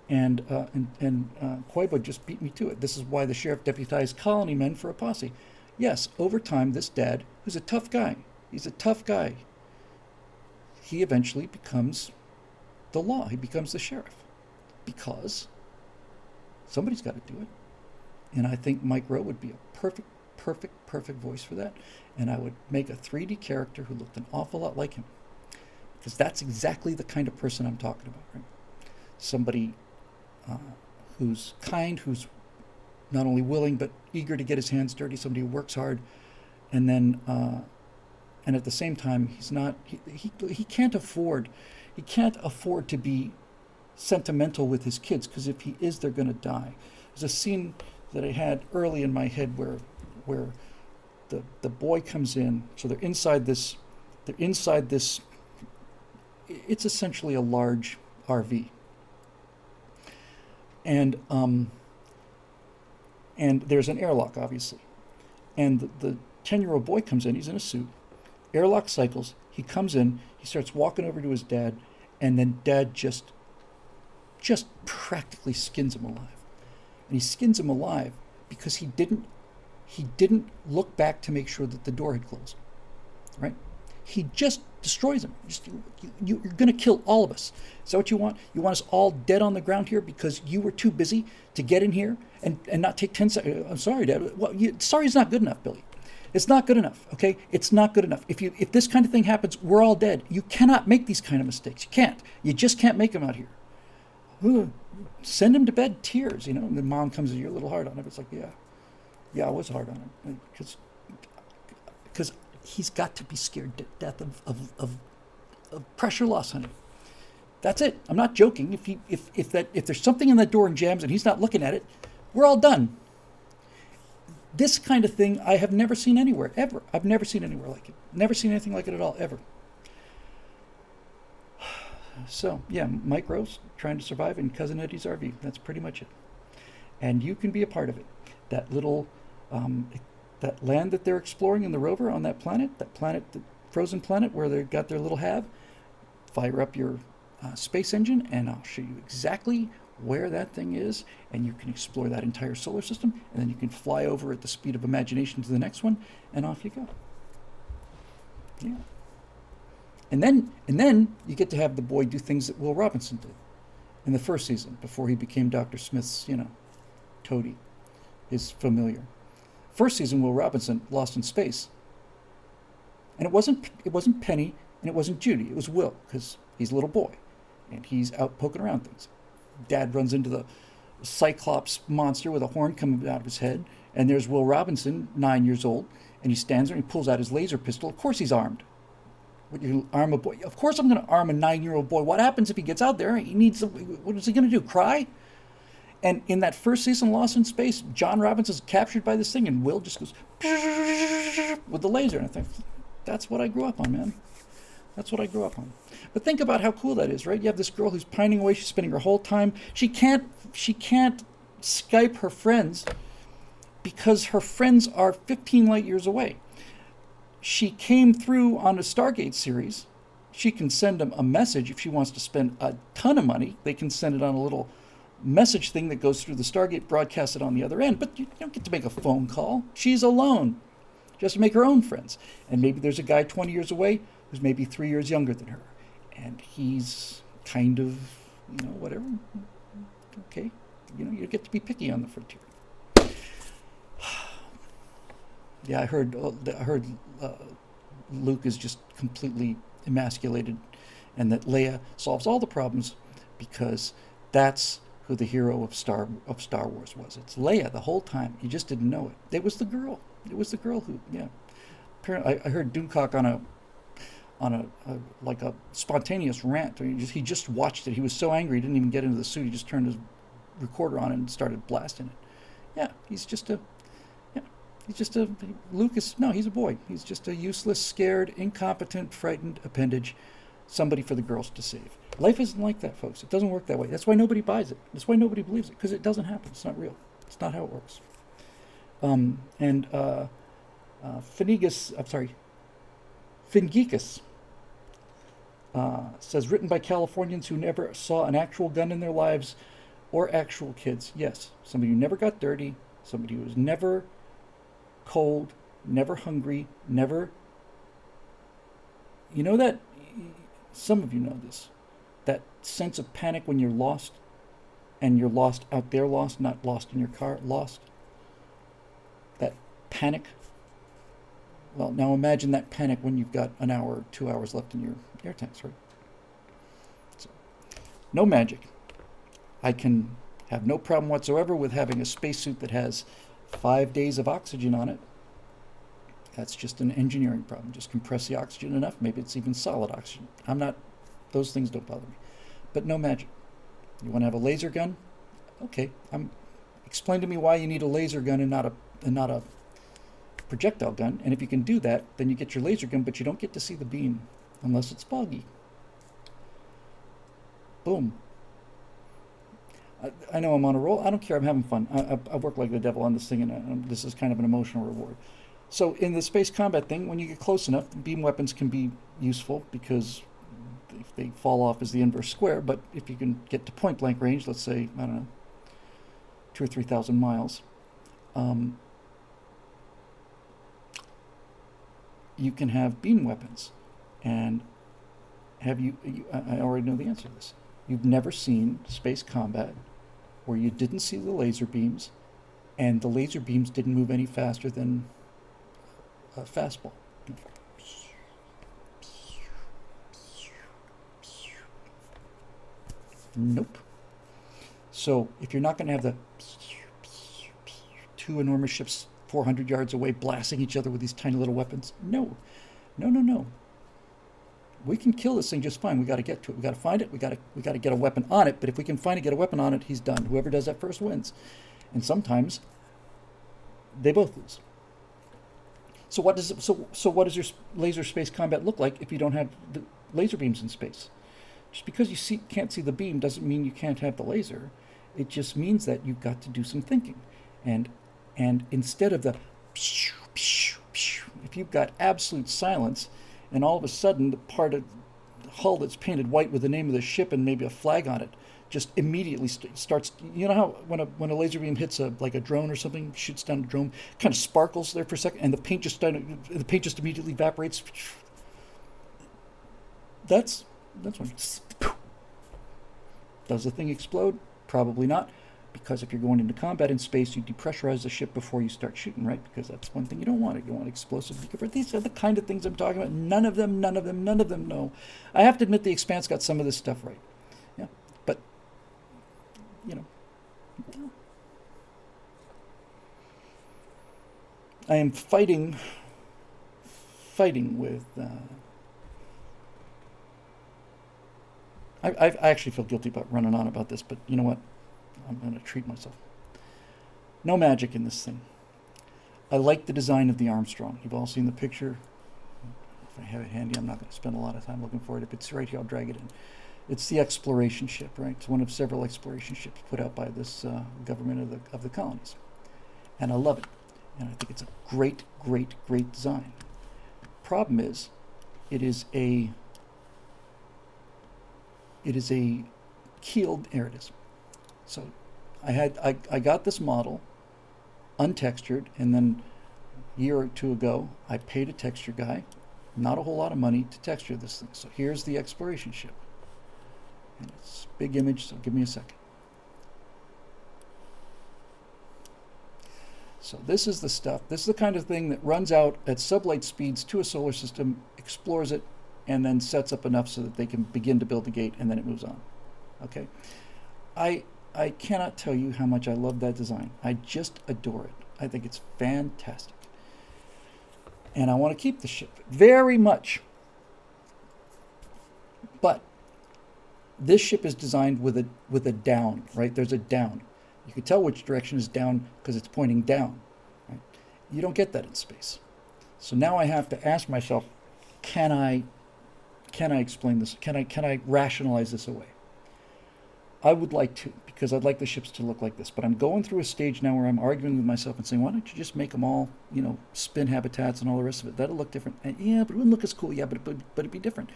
Koiba just beat me to it. This is why the sheriff deputized colony men for a posse. Yes, over time, this dad, who's a tough guy, he's a tough guy, he eventually becomes the law. He becomes the sheriff because somebody's got to do it. And I think Mike Rowe would be a perfect perfect voice for that. And I would make a 3D character who looked an awful lot like him. Because that's exactly the kind of person I'm talking about, right? Somebody who's kind, who's not only willing but eager to get his hands dirty, somebody who works hard, and then and at the same time he can't afford to be sentimental with his kids, because if he is, they're going to die. There's a scene that I had early in my head where the boy comes in, so they're inside this it's essentially a large RV, and there's an airlock, obviously, and the 10-year-old boy comes in. He's in a suit. Airlock cycles. He comes in. He starts walking over to his dad, and then dad just practically skins him alive. And he skins him alive because he didn't look back to make sure that the door had closed. Right? He just destroys him. You're going to kill all of us. Is that what you want? You want us all dead on the ground here because you were too busy to get in here and not take 10 seconds? I'm sorry, Dad. Well, sorry is not good enough, Billy. It's not good enough, okay? It's not good enough. If this kind of thing happens, we're all dead. You cannot make these kind of mistakes. You can't. You just can't make them out here. Send him to bed, tears, And the mom comes in, you're a little hard on him. It's like, yeah, I was hard on him. Because he's got to be scared to death of pressure loss, honey. That's it. I'm not joking. If there's something in that door and jams and he's not looking at it, we're all done. This kind of thing I have never seen anywhere, ever. I've never seen anywhere like it. Never seen anything like it at all, ever. So, yeah, Mike Rose trying to survive in Cousin Eddie's RV. That's pretty much it. And you can be a part of it. That little, that land that they're exploring in the rover on that the frozen planet where they've got their little hab, fire up your space engine and I'll show you exactly where that thing is, and you can explore that entire solar system, and then you can fly over at the speed of imagination to the next one, and off you go. Yeah. And then you get to have the boy do things that Will Robinson did in the first season before he became Dr. Smith's, toady, his familiar. First season, Will Robinson lost in space. And it wasn't Penny and it wasn't Judy, it was Will, because he's a little boy and he's out poking around things. Dad runs into the Cyclops monster with a horn coming out of his head, and there's Will Robinson, 9 years old, and he stands there and he pulls out his laser pistol. Of course he's armed. Would you arm a boy? Of course I'm going to arm a 9-year-old boy. What happens if he gets out there? What is he going to do? Cry? And in that first season, Lost in Space, John Robinson's captured by this thing, and Will just goes with the laser. And I think, that's what I grew up on, man. That's what I grew up on. But think about how cool that is, right? You have this girl who's pining away. She's spending her whole time. She can't Skype her friends because her friends are 15 light years away. She came through on a Stargate series. She can send them a message if she wants to spend a ton of money. They can send it on a little message thing that goes through the Stargate, broadcast it on the other end. But you don't get to make a phone call. She's alone. She has to make her own friends. And maybe there's a guy 20 years away who's maybe 3 years younger than her. And he's kind of, whatever. Okay. You get to be picky on the frontier. Yeah, I heard Luke is just completely emasculated, and that Leia solves all the problems because that's who the hero of Star Wars was. It's Leia the whole time. You just didn't know it. It was the girl. It was the girl who, yeah. Apparently, I heard Doomcock on a spontaneous rant. He just watched it. He was so angry he didn't even get into the suit. He just turned his recorder on and started blasting it. Yeah, he's just a he's a boy. He's just a useless, scared, incompetent, frightened appendage, somebody for the girls to save. Life isn't like that, folks. It doesn't work that way. That's why nobody buys it. That's why nobody believes it, because it doesn't happen. It's not real. It's not how it works. Fingekus says, written by Californians who never saw an actual gun in their lives or actual kids. Yes, somebody who never got dirty, somebody who was never cold, never hungry, never... You know that, some of you know this, that sense of panic when you're lost, and you're lost out there lost, not lost in your car, lost. That panic. Well, now imagine that panic when you've got an hour or 2 hours left in your air tanks, right? So, no magic. I can have no problem whatsoever with having a spacesuit that has 5 days of oxygen on it. That's just an engineering problem. Just compress the oxygen enough. Maybe it's even solid oxygen. Those things don't bother me. But no magic. You want to have a laser gun? Okay. Explain to me why you need a laser gun and not a projectile gun. And if you can do that, then you get your laser gun, but you don't get to see the beam unless it's foggy. Boom. I know I'm on a roll. I don't care. I'm having fun. I work like the devil on this thing, and this is kind of an emotional reward. So in the space combat thing, when you get close enough, beam weapons can be useful because if they fall off as the inverse square. But if you can get to point blank range, let's say, I don't know, 2,000 or 3,000 miles, you can have beam weapons. And I already know the answer to this. You've never seen space combat where you didn't see the laser beams, and the laser beams didn't move any faster than a fastball. Nope. So if you're not going to have the two enormous ships 400 yards away blasting each other with these tiny little weapons, no. We can kill this thing just fine. We got to get to it. We got to find it. We got to get a weapon on it. But if we can find it, get a weapon on it, he's done. Whoever does that first wins. And sometimes they both lose. So what does your laser space combat look like if you don't have the laser beams in space? Just because you can't see the beam doesn't mean you can't have the laser. It just means that you've got to do some thinking. And instead of the if you've got absolute silence, and all of a sudden the part of the hull that's painted white with the name of the ship and maybe a flag on it just immediately starts. You know how when a laser beam hits a drone or something, shoots down a drone, kind of sparkles there for a second, and the paint just immediately evaporates. That's when. Does the thing explode? Probably not, because if you're going into combat in space, you depressurize the ship before you start shooting, right? Because that's one thing you don't want. You want explosive decover. These are the kind of things I'm talking about. None of them know. I have to admit, the Expanse got some of this stuff right. Yeah, but I am fighting with. I actually feel guilty about running on about this, but you know what? I'm going to treat myself. No magic in this thing. I like the design of the Armstrong. You've all seen the picture. If I have it handy, I'm not going to spend a lot of time looking for it. If it's right here, I'll drag it in. It's the exploration ship, right? It's one of several exploration ships put out by this government of the colonies. And I love it. And I think it's a great, great, great design. Problem is, it is a keeled, there it is. So I got this model untextured, and then a year or two ago I paid a texture guy not a whole lot of money to texture this thing. So here's the exploration ship, and it's a big image, so give me a second. So this is the stuff. This is the kind of thing that runs out at sublight speeds to a solar system, explores it, and then sets up enough so that they can begin to build the gate, and then it moves on. Okay, I cannot tell you how much I love that design. I just adore it. I think it's fantastic. And I want to keep the ship very much. But this ship is designed with a down, right? There's a down. You can tell which direction is down because it's pointing down. Right? You don't get that in space. So now I have to ask myself, can I explain this? Can I rationalize this away? I would like to, because I'd like the ships to look like this. But I'm going through a stage now where I'm arguing with myself and saying, why don't you just make them all, spin habitats and all the rest of it? That'll look different. And, yeah, but it wouldn't look as cool. Yeah, but it'd be different.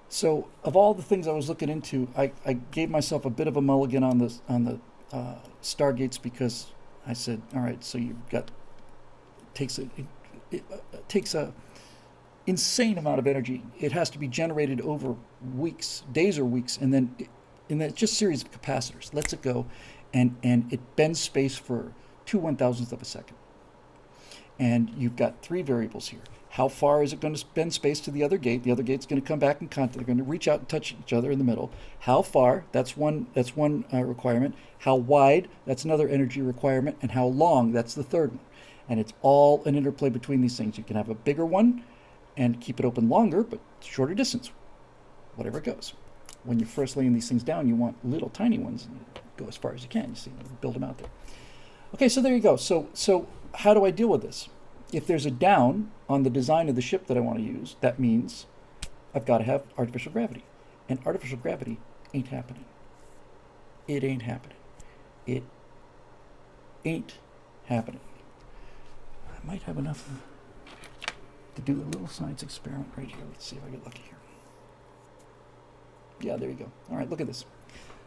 So of all the things I was looking into, I gave myself a bit of a mulligan on the Stargates, because I said, all right, so you've got it takes a insane amount of energy. It has to be generated over weeks, days or weeks, and then it's just a series of capacitors. Lets it go, and it bends space for 2/1000th of a second. And you've got three variables here. How far is it going to bend space to the other gate? The other gate's going to come back in contact. They're going to reach out and touch each other in the middle. How far? That's one requirement. How wide? That's another energy requirement. And how long? That's the third one. And it's all an interplay between these things. You can have a bigger one and keep it open longer, but shorter distance, whatever it goes. When you're first laying these things down, you want little tiny ones, and you go as far as you can. You see, build them out there. Okay, so there you go. So how do I deal with this? If there's a down on the design of the ship that I want to use, that means I've got to have artificial gravity. And artificial gravity ain't happening. It ain't happening. It ain't happening. I might have enough to do a little science experiment right here. Let's see if I get lucky here. Yeah, there you go. All right, look at this.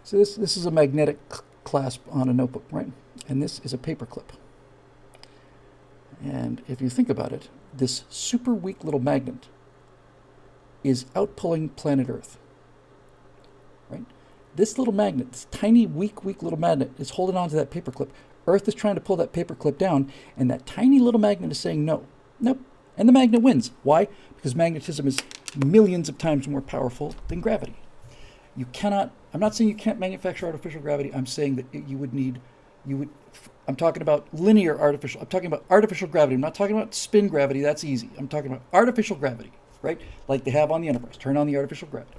So this is a magnetic clasp on a notebook, right? And this is a paper clip. And if you think about it, this super weak little magnet is outpulling planet Earth, right? This little magnet, this tiny, weak little magnet is holding on to that paper clip. Earth is trying to pull that paper clip down, and that tiny little magnet is saying no, nope. And the magnet wins. Why? Because magnetism is millions of times more powerful than gravity. You cannot, I'm not saying you can't manufacture artificial gravity. I'm saying that I'm talking about linear artificial. I'm talking about artificial gravity. I'm not talking about spin gravity. That's easy. I'm talking about artificial gravity, right? Like they have on the Enterprise. Turn on the artificial gravity.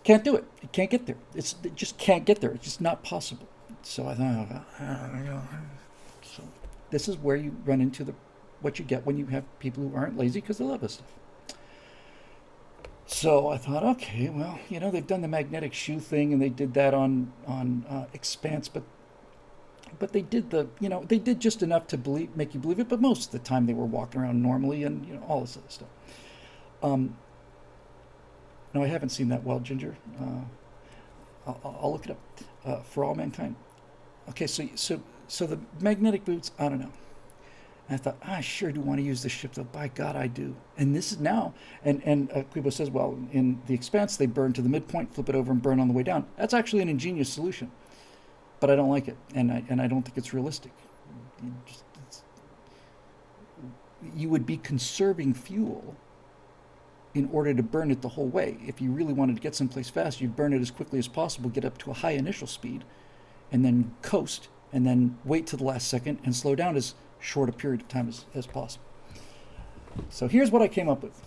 Can't do it. It can't get there. It just can't get there. It's just not possible. So I thought, so this is where you run into what you get when you have people who aren't lazy because they love this stuff. So I thought, okay, well, they've done the magnetic shoe thing and they did that on Expanse, but they did they did just enough to make you believe it. But most of the time they were walking around normally and all this other stuff. No, I haven't seen that Wild Ginger. I'll look it up. For All Mankind. Okay, so the magnetic boots. I don't know. And I thought, I sure do want to use this ship, though. By God, I do. And this is now. And Quibo says, well, in the Expanse, they burn to the midpoint, flip it over, and burn on the way down. That's actually an ingenious solution. But I don't like it, and I don't think it's realistic. You would be conserving fuel in order to burn it the whole way. If you really wanted to get someplace fast, you'd burn it as quickly as possible, get up to a high initial speed, and then coast, and then wait till the last second and slow down as short a period of time as possible. So here's what I came up with.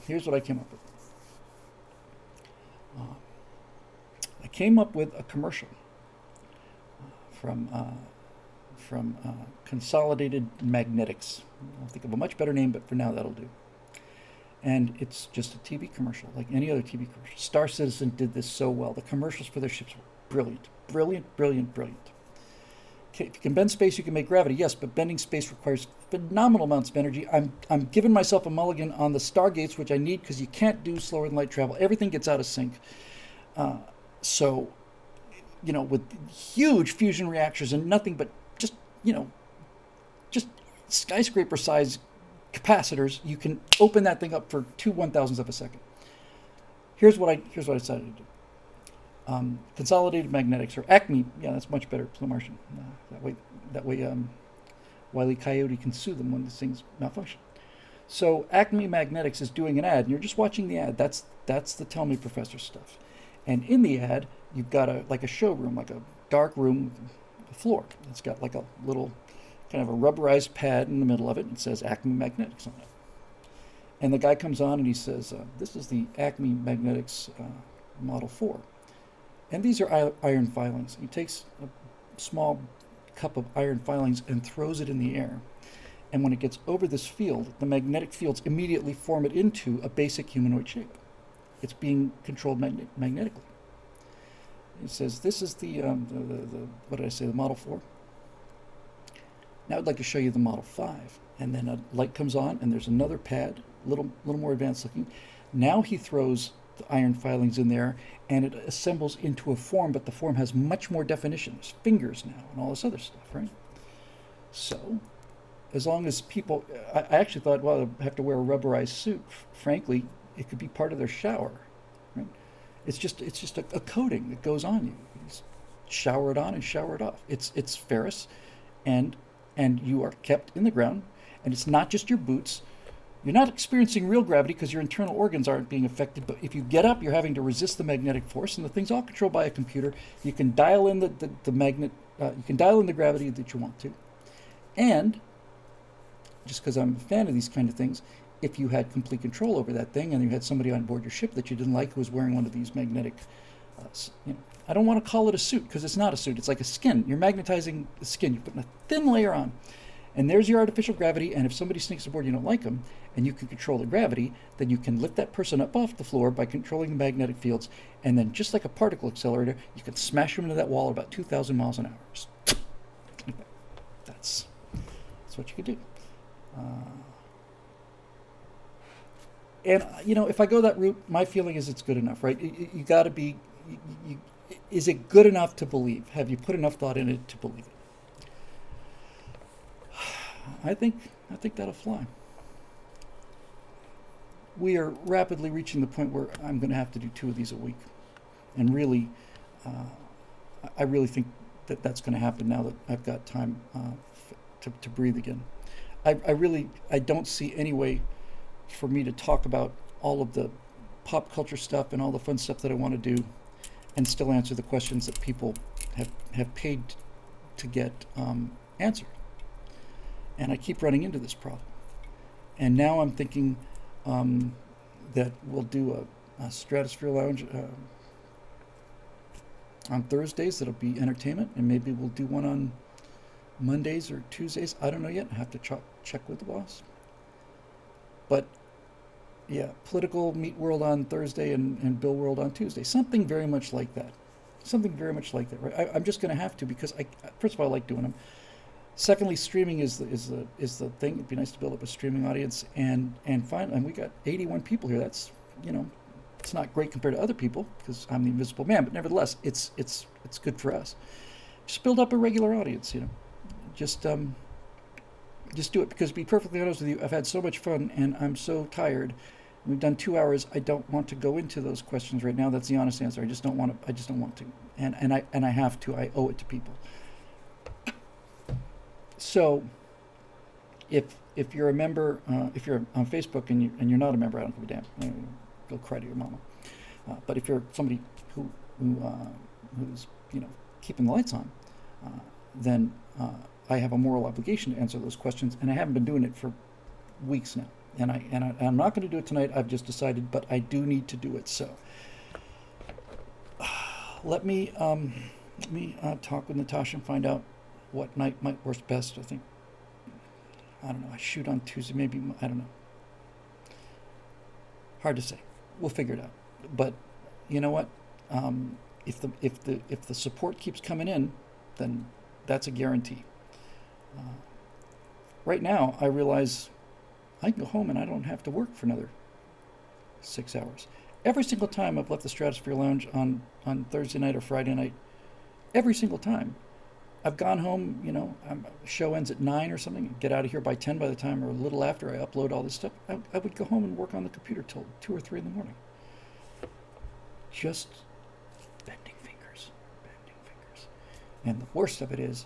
I came up with a commercial from Consolidated Magnetics. I'll think of a much better name, but for now that'll do. And it's just a TV commercial, like any other TV commercial. Star Citizen did this so well. The commercials for their ships were brilliant. Okay, if you can bend space, you can make gravity. Yes, but bending space requires phenomenal amounts of energy. I'm giving myself a mulligan on the Stargates, which I need because you can't do slower than light travel. Everything gets out of sync. So, with huge fusion reactors and nothing but just skyscraper-sized capacitors, you can open that thing up for 2/1000ths of a second. Here's what I decided to do. Consolidated Magnetics, or Acme, yeah, that's much better for the Martian. That way, Wile E. Coyote can sue them when these things malfunction. So Acme Magnetics is doing an ad, and you're just watching the ad. That's the Tell Me Professor stuff. And in the ad, you've got a showroom, like a dark room with a floor. It's got like a little kind of a rubberized pad in the middle of it, and it says Acme Magnetics on it. And the guy comes on and he says, this is the Acme Magnetics Model 4. And these are iron filings. He takes a small cup of iron filings and throws it in the air. And when it gets over this field, the magnetic fields immediately form it into a basic humanoid shape. It's being controlled magnetically. It says, this is the what did I say, the Model 4? Now I'd like to show you the Model 5. And then a light comes on, and there's another pad, a little more advanced looking. Now he throws the iron filings in there, and it assembles into a form, but the form has much more definition. There's fingers now and all this other stuff, right? So, as long as people, I actually thought, well, I have to wear a rubberized suit. Frankly, it could be part of their shower, right? It's just a coating that goes on you. You just shower it on and shower it off. It's ferrous and and you are kept in the ground, and it's not just your boots. You're not experiencing real gravity because your internal organs aren't being affected, but if you get up, you're having to resist the magnetic force, and the thing's all controlled by a computer. You can dial in the magnet, you can dial in the gravity that you want to. And, just because I'm a fan of these kind of things, if you had complete control over that thing and you had somebody on board your ship that you didn't like who was wearing one of these magnetic, I don't want to call it a suit because it's not a suit. It's like a skin. You're magnetizing the skin. You're putting a thin layer on. And there's your artificial gravity, and if somebody sneaks aboard you don't like them, and you can control the gravity, then you can lift that person up off the floor by controlling the magnetic fields, and then just like a particle accelerator, you can smash them into that wall at about 2,000 miles an hour. That's what you could do. And, if I go that route, my feeling is it's good enough, right? You got to be, is it good enough to believe? Have you put enough thought in it to believe it? I think that'll fly. We are rapidly reaching the point where I'm going to have to do 2 of these a week, and really, I really think that that's going to happen now that I've got time to breathe again. I don't see any way for me to talk about all of the pop culture stuff and all the fun stuff that I want to do, and still answer the questions that people have paid to get answered. And I keep running into this problem. And now I'm thinking that we'll do a Stratosphere Lounge on Thursdays. That'll be entertainment. And maybe we'll do one on Mondays or Tuesdays. I don't know yet. I have to check with the boss. But, yeah, Political Meat World on Thursday and Bill World on Tuesday. Something very much like that. Right? I'm just going to have to, because first of all, I like doing them. Secondly, streaming is the thing. It'd be nice to build up a streaming audience, and finally, and we got 81 people here. That's, it's not great compared to other people because I'm the invisible man, but nevertheless, it's good for us. Just build up a regular audience, Just do it, because to be perfectly honest with you, I've had so much fun and I'm so tired. We've done 2 hours. I don't want to go into those questions right now. That's the honest answer. I just don't want to. And I have to. I owe it to people. So, if you're a member, if you're on Facebook and you're not a member, I don't give a damn. Go cry to your mama. But if you're somebody who's keeping the lights on, then I have a moral obligation to answer those questions, and I haven't been doing it for weeks now. And I'm not going to do it tonight. I've just decided, but I do need to do it. So, let me talk with Natasha and find out what night might work best. I think, I don't know, I shoot on Tuesday, maybe, I don't know. Hard to say. We'll figure it out. But you know what? If the support keeps coming in, then that's a guarantee. Right now, I realize I can go home and I don't have to work for another 6 hours. Every single time I've left the Stratosphere Lounge on Thursday night or Friday night, every single time, I've gone home, the show ends at 9 or something, get out of here by 10 by the time, or a little after I upload all this stuff. I would go home and work on the computer till 2 or 3 in the morning. Just bending fingers. And the worst of it is,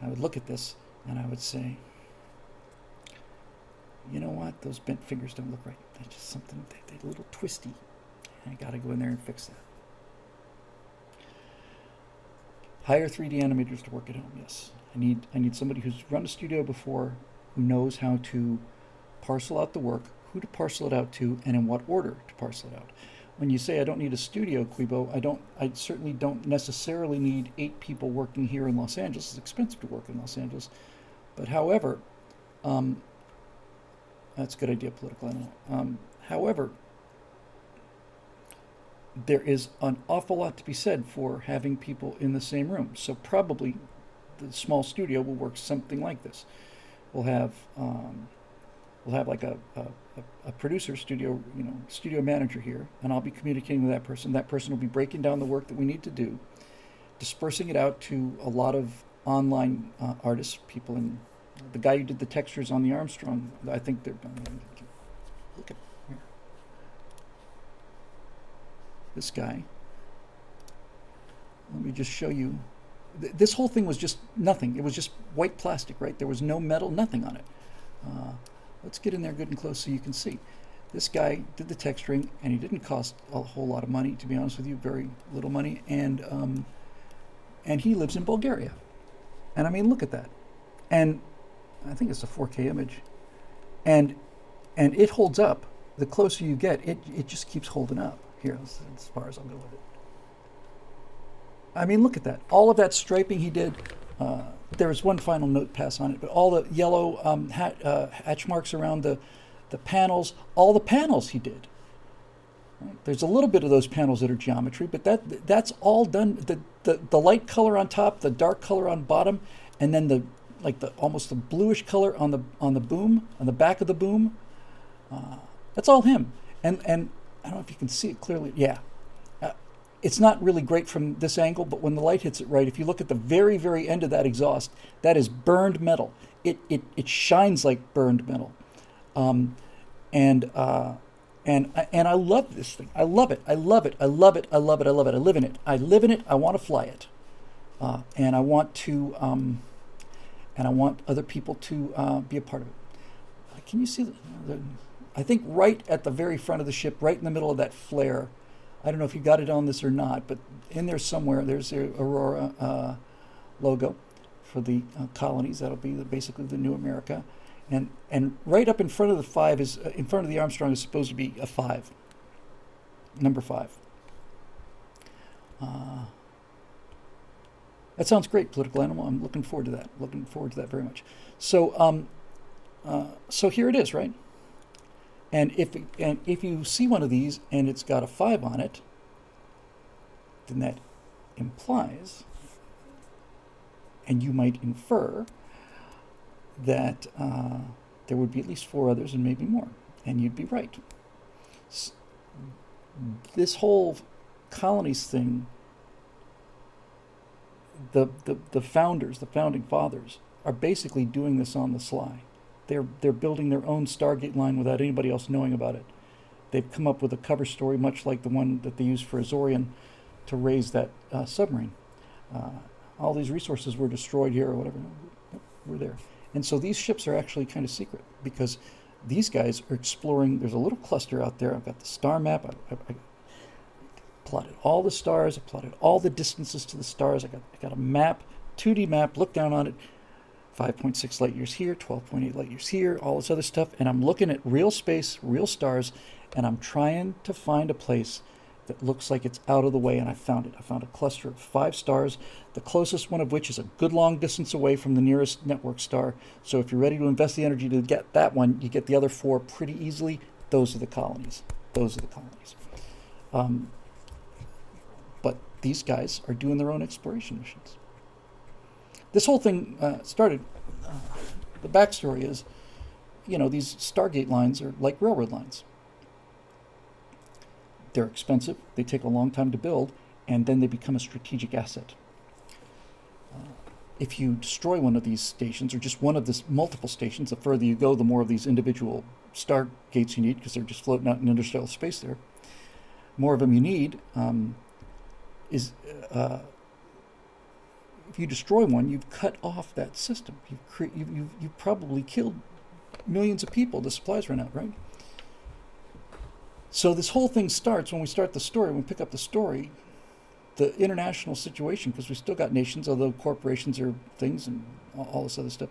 I would look at this and I would say, you know what, those bent fingers don't look right. They're just something, they're a little twisty. I got to go in there and fix that. Hire 3D animators to work at home, yes. I need somebody who's run a studio before, who knows how to parcel out the work, who to parcel it out to, and in what order to parcel it out. When you say I don't need a studio, Quibo, I certainly don't necessarily need 8 people working here in Los Angeles. It's expensive to work in Los Angeles. But however, that's a good idea, Political, I know. However, there is an awful lot to be said for having people in the same room. So probably the small studio will work something like this. We'll have like a producer studio, studio manager here, and I'll be communicating with that person. That person will be breaking down the work that we need to do, dispersing it out to a lot of online artists, people in the guy who did the textures on the Armstrong. I think they're look at here. This guy. Let me just show you This whole thing was just nothing. It was just white plastic, right? There was no metal, nothing on it. Let's get in there good and close so you can see. This guy did the texturing, and he didn't cost a whole lot of money, to be honest with you, very little money, and he lives in Bulgaria. And I mean, look at that. And I think it's a 4K image. And it holds up. The closer you get, it just keeps holding up. Here, as far as I'll go with it. I mean, look at that. All of that striping he did. There was one final note pass on it, but all the yellow hatch marks around the panels, all the panels he did. Right? There's a little bit of those panels that are geometry, but that's all done. The light color on top, the dark color on bottom, and then the almost the bluish color on the boom, on the back of the boom. That's all him. And I don't know if you can see it clearly. Yeah. It's not really great from this angle, but when the light hits it right, if you look at the very, very end of that exhaust, that is burned metal. It shines like burned metal. And I love this thing. I love it. I love it. I love it. I love it. I love it. I live in it. I live in it. I want to fly it. And I want to, and I want other people to be a part of it. Can you see I think right at the very front of the ship, right in the middle of that flare, I don't know if you got it on this or not, but in there somewhere, there's the Aurora logo for the colonies. That'll be basically the new America. And right up in front of the 5 is, in front of the Armstrong is supposed to be a 5, number 5. That sounds great, Political Animal. I'm looking forward to that. Looking forward to that very much. So, so here it is, right? And if you see one of these and it's got a 5 on it, then that implies, and you might infer, that there would be at least 4 others and maybe more, and you'd be right. This whole colonies thing, the founders, the founding fathers, are basically doing this on the sly. They're building their own Stargate line without anybody else knowing about it. They've come up with a cover story, much like the one that they used for Azorian to raise that submarine. All these resources were destroyed here or whatever. We're there. And so these ships are actually kind of secret because these guys are exploring. There's a little cluster out there. I've got the star map. I plotted all the stars. I plotted all the distances to the stars. I got a map, 2D map. Look down on it. 5.6 light years here, 12.8 light years here, all this other stuff. And I'm looking at real space, real stars, and I'm trying to find a place that looks like it's out of the way, and I found it. I found a cluster of 5 stars, the closest one of which is a good long distance away from the nearest network star. So if you're ready to invest the energy to get that one, you get the other 4 pretty easily. Those are the colonies. Those are the colonies. But these guys are doing their own exploration missions. This whole thing started, the backstory is, these Stargate lines are like railroad lines. They're expensive, they take a long time to build, and then they become a strategic asset. If you destroy one of these stations, or just one of the multiple stations, the further you go, the more of these individual Stargates you need, because they're just floating out in interstellar space there. More of them you need if you destroy one, you've cut off that system. You've probably killed millions of people. The supplies run out, right? So this whole thing starts when we start the story. When we pick up the story, the international situation, because we still got nations, although corporations are things and all this other stuff.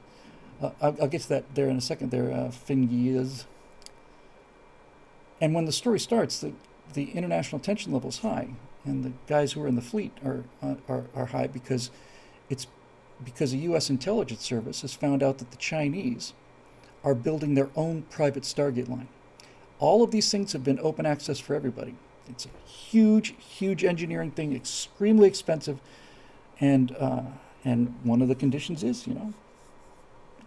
I'll get to that there in a second. There, Fingias. And when the story starts, the international tension level is high, and the guys who are in the fleet are high because a U.S. intelligence service has found out that the Chinese are building their own private Stargate line. All of these things have been open access for everybody. It's a huge, huge engineering thing, extremely expensive, and one of the conditions is,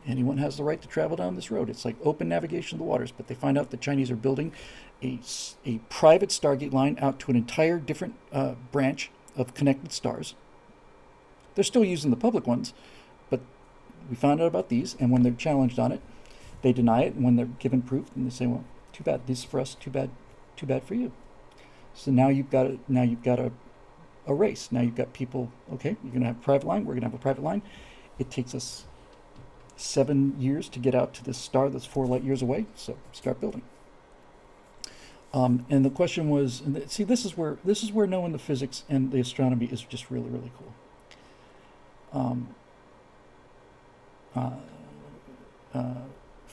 anyone has the right to travel down this road. It's like open navigation of the waters. But they find out the Chinese are building a private Stargate line out to an entire different branch of connected stars. They're still using the public ones, but we found out about these, and when they're challenged on it, they deny it, and when they're given proof, then they say, well, too bad, this is for us, too bad for you. So now you've got a a race. Now you've got people, okay, you're going to have a private line, we're going to have a private line. It takes us 7 years to get out to this star that's 4 light years away, so start building. And the question was, and see, this is where knowing the physics and the astronomy is just really, really cool.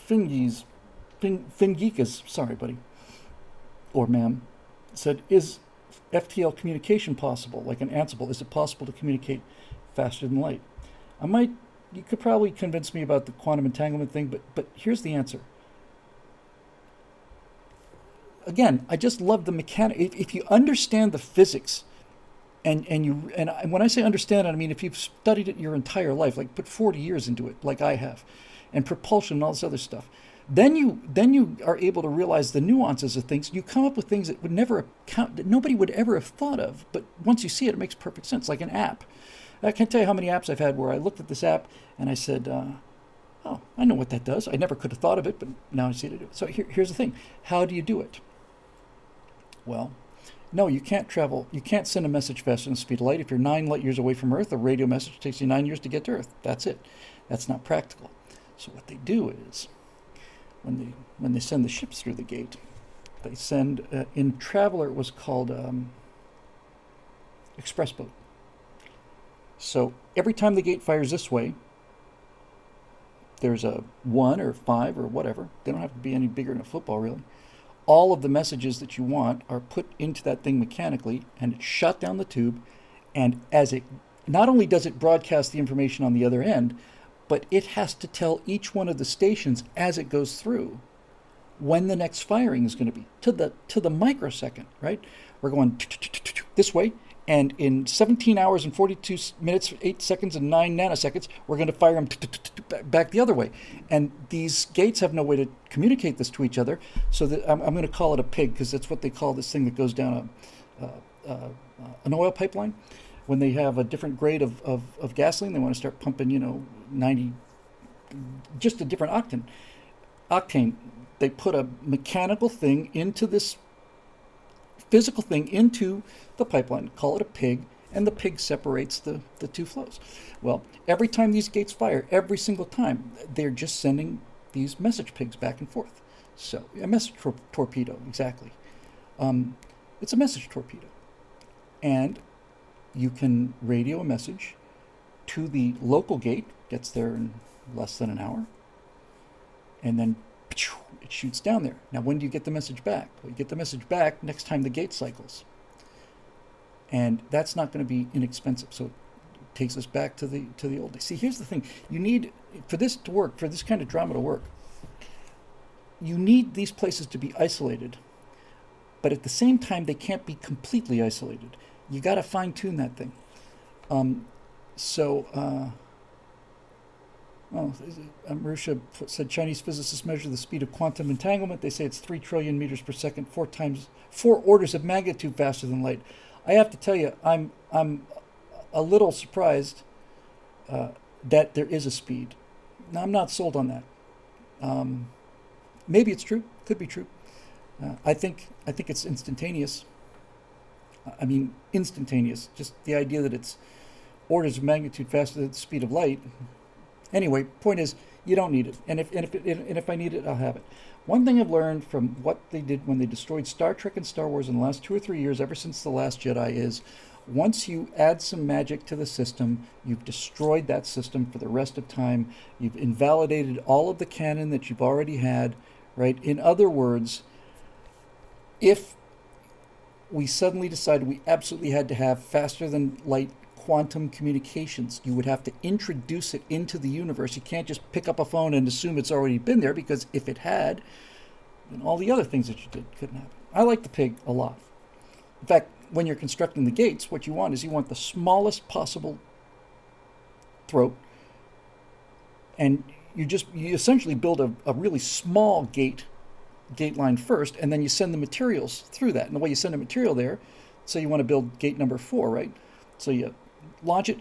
Fingeekas, sorry, buddy, or ma'am, said, is FTL communication possible, like an Ansible? Is it possible to communicate faster than light? You could probably convince me about the quantum entanglement thing, but here's the answer. Again, I just love the mechanic. If you understand the physics, and when I say understand it, I mean if you've studied it your entire life, like put 40 years into it, like I have, and propulsion and all this other stuff, then you are able to realize the nuances of things. You come up with things that that nobody would ever have thought of. But once you see it, it makes perfect sense. Like an app. I can't tell you how many apps I've had where I looked at this app and I said, "Oh, I know what that does. I never could have thought of it, but now I see it do it." So here's the thing: how do you do it? Well, no, you can't travel. You can't send a message faster than the speed of light. If you're 9 light years away from Earth, a radio message takes you 9 years to get to Earth. That's it. That's not practical. So what they do is, when they send the ships through the gate, they send in Traveler it was called express boat. So every time the gate fires this way, there's a 1 or 5 or whatever. They don't have to be any bigger than a football, really. All of the messages that you want are put into that thing mechanically, and it's shot down the tube. And as it, not only does it broadcast the information on the other end, but it has to tell each one of the stations as it goes through when the next firing is going to be to the microsecond, right? We're going this way, and in 17 hours and 42 minutes, 8 seconds, and 9 nanoseconds, we're going to fire them back the other way. And these gates have no way to communicate this to each other, so that I'm going to call it a pig, because that's what they call this thing that goes down an oil pipeline. When they have a different grade of gasoline, they want to start pumping, 90, just a different octane. They put a mechanical thing into this physical thing into the pipeline, call it a pig, and the pig separates the two flows. Well, every time these gates fire, every single time, they're just sending these message pigs back and forth. So, a message torpedo, exactly. It's a message torpedo. And you can radio a message to the local gate, gets there in less than an hour, and then it shoots down there. Now, when do you get the message back? Well, you get the message back next time the gate cycles. And that's not going to be inexpensive. So it takes us back to the old days. See, here's the thing. You need, for this to work, for this kind of drama to work, you need these places to be isolated. But at the same time, they can't be completely isolated. You got to fine-tune that thing. Marusha said Chinese physicists measure the speed of quantum entanglement. They say it's 3 trillion meters per second, 4 orders of magnitude faster than light. I have to tell you, I'm a little surprised that there is a speed. Now, I'm not sold on that. Maybe it's true. Could be true. I think it's instantaneous. I mean, instantaneous. Just the idea that it's orders of magnitude faster than the speed of light. Anyway, point is, you don't need it. And if I need it, I'll have it. One thing I've learned from what they did when they destroyed Star Trek and Star Wars in the last 2 or 3 years, ever since The Last Jedi, is once you add some magic to the system, you've destroyed that system for the rest of time. You've invalidated all of the canon that you've already had, right? In other words, if we suddenly decided we absolutely had to have faster than light quantum communications, you would have to introduce it into the universe. You can't just pick up a phone and assume it's already been there, because if it had, then all the other things that you did couldn't happen. I like the pig a lot. In fact, when you're constructing the gates, what you want is you want the smallest possible throat, and you essentially build a really small gate line first, and then you send the materials through that. And the way you send a material there, so you want to build gate number 4, right? So you launch it,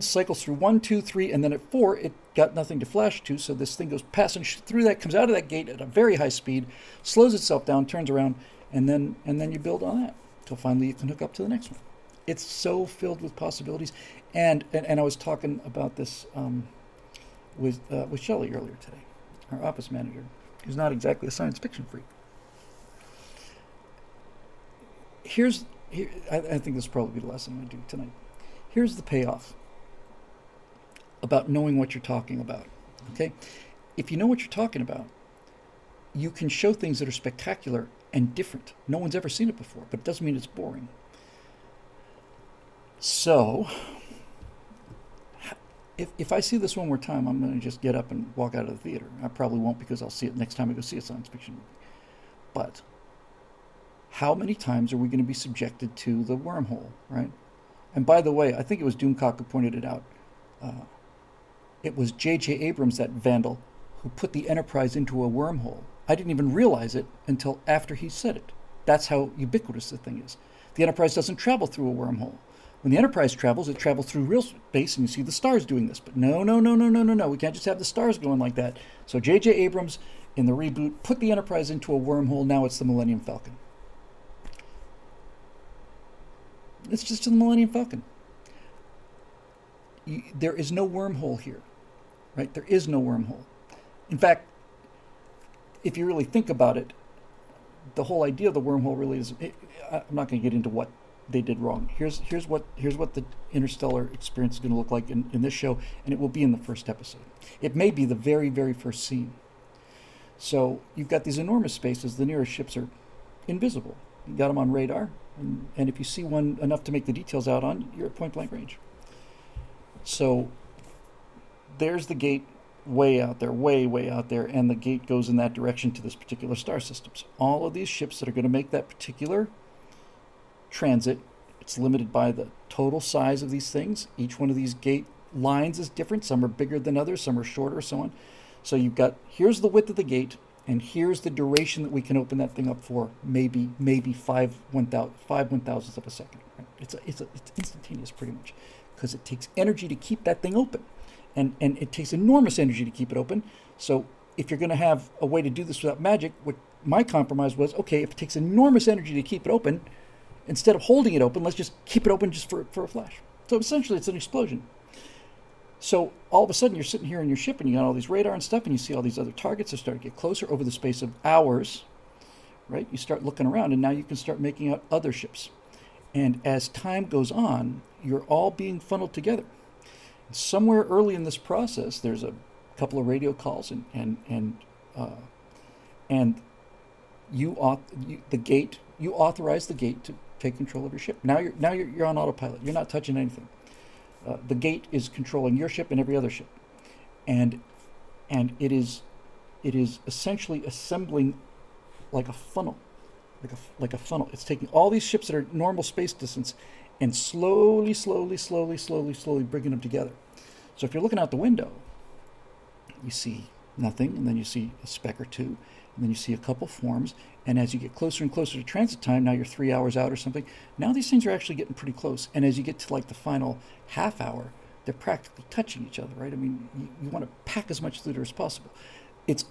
cycles through 1, 2, 3, and then at 4, it got nothing to flash to, so this thing goes passing through that, comes out of that gate at a very high speed, slows itself down, turns around, and then you build on that until finally you can hook up to the next one. It's so filled with possibilities, and I was talking about this with Shelley earlier today, our office manager, who's not exactly a science fiction freak. I think this will probably be the last thing I do tonight. Here's the payoff about knowing what you're talking about. Okay, if you know what you're talking about, you can show things that are spectacular and different. No one's ever seen it before, but it doesn't mean it's boring. So, if I see this one more time, I'm going to just get up and walk out of the theater. I probably won't, because I'll see it next time I go see a science fiction movie. But how many times are we going to be subjected to the wormhole, right? And by the way, I think it was Doomcock who pointed it out. It was J.J. Abrams, that vandal, who put the Enterprise into a wormhole. I didn't even realize it until after he said it. That's how ubiquitous the thing is. The Enterprise doesn't travel through a wormhole. When the Enterprise travels, it travels through real space, and you see the stars doing this. But no. We can't just have the stars going like that. So J.J. Abrams, in the reboot, put the Enterprise into a wormhole. Now it's the Millennium Falcon. It's just the Millennium Falcon. There is no wormhole here, right? There is no wormhole. In fact, if you really think about it, the whole idea of the wormhole really is... I'm not going to get into what they did wrong. Here's what the interstellar experience is going to look like in this show, and it will be in the first episode. It may be the very, very first scene. So you've got these enormous spaces. The nearest ships are invisible. You got them on radar, and if you see one enough to make the details out on, you're at point blank range. So there's the gate way out there, way out there, and the gate goes in that direction to this particular star system. So all of these ships that are going to make that particular transit, it's limited by the total size of these things. Each one of these gate lines is different. Some are bigger than others, some are shorter, so on. So you've got, here's the width of the gate, and here's the duration that we can open that thing up for, maybe 5/1000ths of a second. Right? It's instantaneous, pretty much, because it takes energy to keep that thing open. And it takes enormous energy to keep it open. So if you're going to have a way to do this without magic, what my compromise was, okay, if it takes enormous energy to keep it open, instead of holding it open, let's just keep it open just for a flash. So essentially, it's an explosion. So all of a sudden, you're sitting here in your ship, and you got all these radar and stuff, and you see all these other targets that start to get closer over the space of hours, right? You start looking around, and now you can start making out other ships. And as time goes on, you're all being funneled together. Somewhere early in this process, there's a couple of radio calls, and you authorize the gate to take control of your ship. Now you're on autopilot. You're not touching anything. The gate is controlling your ship and every other ship, and it is essentially assembling like a funnel, like a funnel. It's taking all these ships that are normal space distance and slowly bringing them together. So if you're looking out the window, you see nothing, and then you see a speck or two, and then you see a couple forms, and as you get closer and closer to transit time, now you're 3 hours out or something, now these things are actually getting pretty close, and as you get to like the final half hour, they're practically touching each other, right? I mean, you want to pack as much through there as possible. It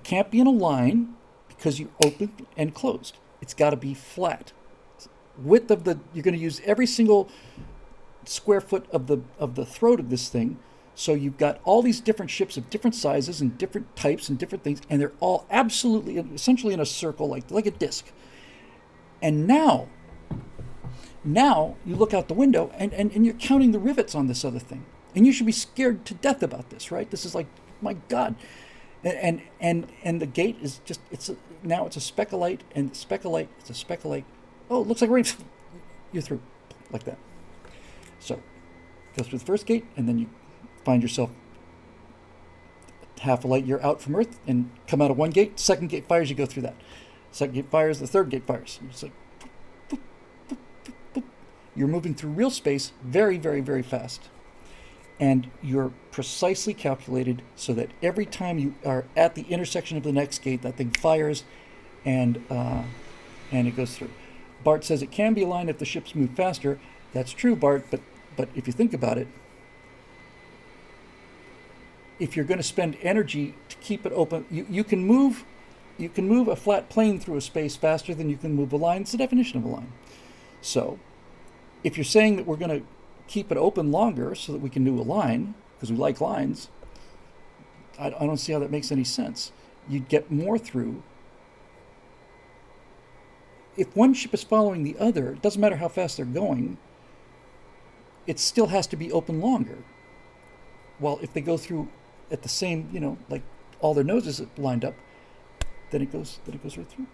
can't be in a line, because you're open and closed. It's got to be flat. Width of you're going to use every single square foot of the throat of this thing. So you've got all these different ships of different sizes and different types and different things, and they're all absolutely, essentially in a circle, like a disc. And now you look out the window, and you're counting the rivets on this other thing, and you should be scared to death about this, right? This is like, my God. And the gate is just, now it's a speck of light, and it's a speck of light. Oh, it looks like rain. You're through, like that. So, go through the first gate, and then you find yourself half a light year out from Earth, and come out of one gate. Second gate fires, you go through that. Second gate fires, the third gate fires. It's like, boop, boop, boop, boop. You're moving through real space very, very, very fast. And you're precisely calculated so that every time you are at the intersection of the next gate, that thing fires, and it goes through. Bart says it can be aligned if the ships move faster. That's true, Bart, but if you think about it, if you're going to spend energy to keep it open, you can move a flat plane through a space faster than you can move a line. It's the definition of a line. So if you're saying that we're going to keep it open longer so that we can do a line, because we like lines, I don't see how that makes any sense. You'd get more through. If one ship is following the other, it doesn't matter how fast they're going, it still has to be open longer. Well, if they go through at the same, like all their noses lined up, then it goes right through.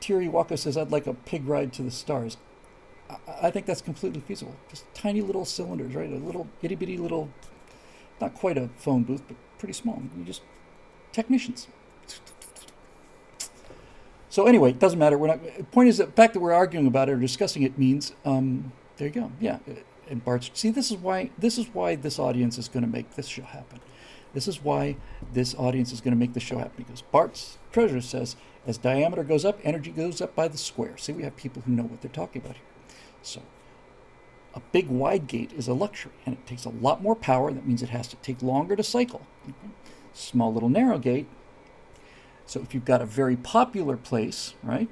Tiri Waka says, I'd like a pig ride to the stars. I think that's completely feasible. Just tiny little cylinders, right? A little itty bitty little, not quite a phone booth, but pretty small. You just, technicians. So anyway, it doesn't matter. The point is that the fact that we're arguing about it or discussing it means, there you go. Yeah. And Bart's, see, this is why this audience is going to make this show happen. This is why this audience is going to make the show happen, because Bart's treasure says, as diameter goes up, energy goes up by the square. See, we have people who know what they're talking about here. So a big wide gate is a luxury, and it takes a lot more power. That means it has to take longer to cycle. Small little narrow gate. So if you've got a very popular place, right,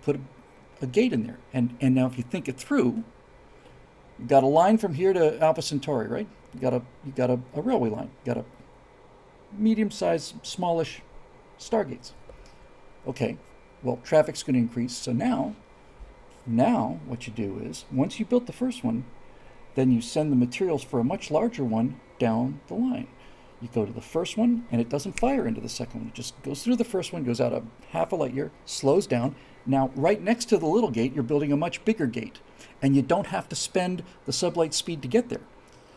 put a gate in there. And now if you think it through, you've got a line from here to Alpha Centauri, right? You got a railway line. You got a medium-sized, smallish stargates. Okay, well, traffic's going to increase. So now what you do is, once you built the first one, then you send the materials for a much larger one down the line. You go to the first one, and it doesn't fire into the second one. It just goes through the first one, goes out a half a light year, slows down. Now, right next to the little gate, you're building a much bigger gate. And you don't have to spend the sublight speed to get there,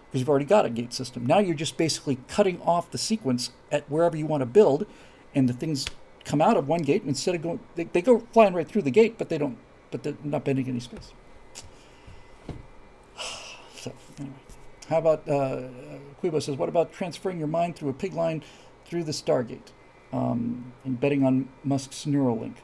because you've already got a gate system. Now you're just basically cutting off the sequence at wherever you want to build, and the things come out of one gate, and instead of going, they go flying right through the gate, but they're not bending any space. So, anyway. How about, Quibo says, what about transferring your mind through a pig line through the Stargate and betting on Musk's Neuralink?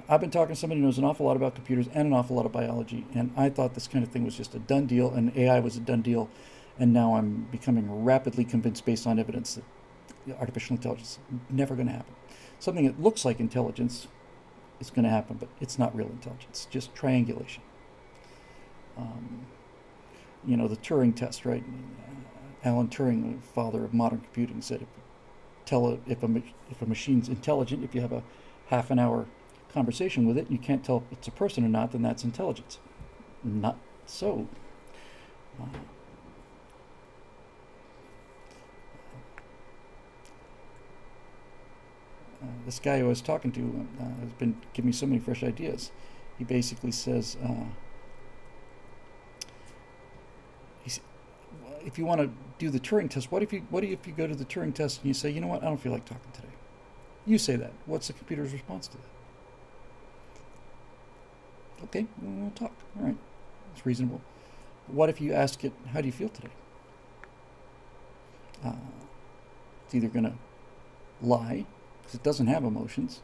I've been talking to somebody who knows an awful lot about computers and an awful lot of biology, and I thought this kind of thing was just a done deal, and AI was a done deal, and now I'm becoming rapidly convinced based on evidence that artificial intelligence is never going to happen. Something that looks like intelligence is going to happen, but it's not real intelligence, just triangulation. The Turing test, right? Alan Turing, the father of modern computing, said if a machine's intelligent, if you have a half an hour conversation with it, and you can't tell if it's a person or not, then that's intelligence. Not so. This guy who I was talking to has been giving me so many fresh ideas. He basically says, if you want to do the Turing test, what if you go to the Turing test and you say, you know what, I don't feel like talking today. You say that. What's the computer's response to that? Okay, we'll talk. All right, it's reasonable. What if you ask it, how do you feel today? It's either going to lie, because it doesn't have emotions,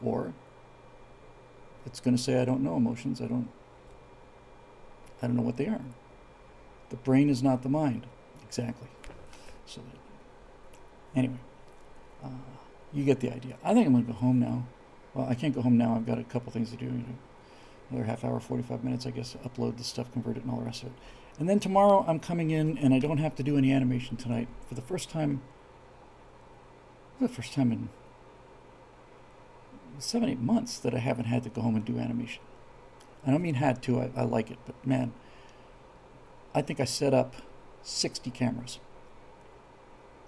or it's going to say, I don't know emotions. I don't know what they are. The brain is not the mind. Exactly. So anyway, you get the idea. I think I'm going to go home now. Well, I can't go home now. I've got a couple things to do. Another half hour, 45 minutes, I guess, upload the stuff, convert it, and all the rest of it. And then tomorrow I'm coming in, and I don't have to do any animation tonight for the first time in 7-8 months that I haven't had to go home and do animation. I don't mean had to. I like it, but man, I think I set up 60 cameras.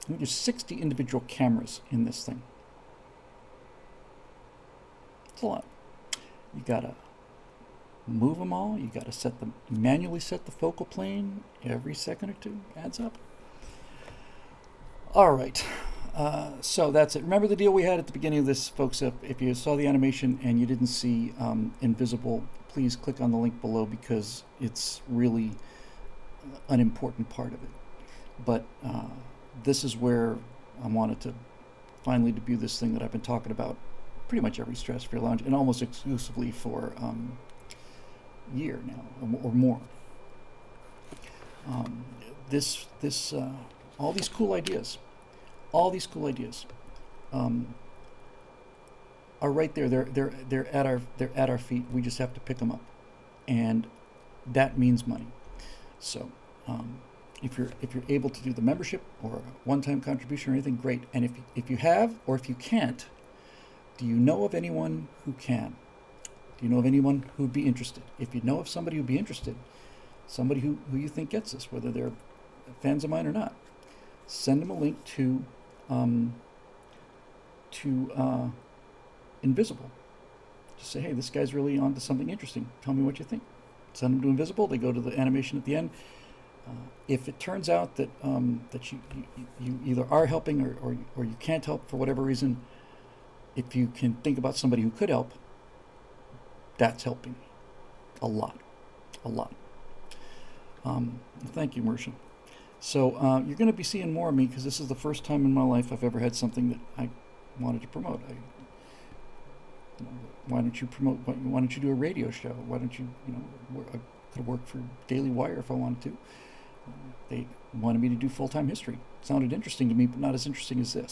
There's 60 individual cameras in this thing. It's a lot. You gotta move them all. You gotta manually set the focal plane every second or two. Adds up. All right. So that's it. Remember the deal we had at the beginning of this, folks. If you saw the animation and you didn't see Invisible, please click on the link below, because it's really an important part of it. But this is where I wanted to finally debut this thing that I've been talking about pretty much every Stratosphere Lounge, and almost exclusively for a year now or more. All these cool ideas are right there. They're at our feet. We just have to pick them up. and that means money. So if you're able to do the membership or a one-time contribution or anything, great. And if you have, or if you can't, do you know of anyone who can? Do you know of anyone who'd be interested? If you know of somebody who'd be interested, somebody who you think gets this, whether they're fans of mine or not, send them a link to Invisible. Just say, hey, this guy's really onto something interesting. Tell me what you think. Send them to Invisible. They go to the animation at the end. If it turns out that that you either are helping or you can't help for whatever reason, if you can think about somebody who could help, that's helping a lot. Thank you, Marsha. So you're going to be seeing more of me because this is the first time in my life I've ever had something that I wanted to promote. Why don't you promote? Why don't you do a radio show? Why don't you, I could have worked for Daily Wire if I wanted to. They wanted me to do full-time history. It sounded interesting to me, but not as interesting as this.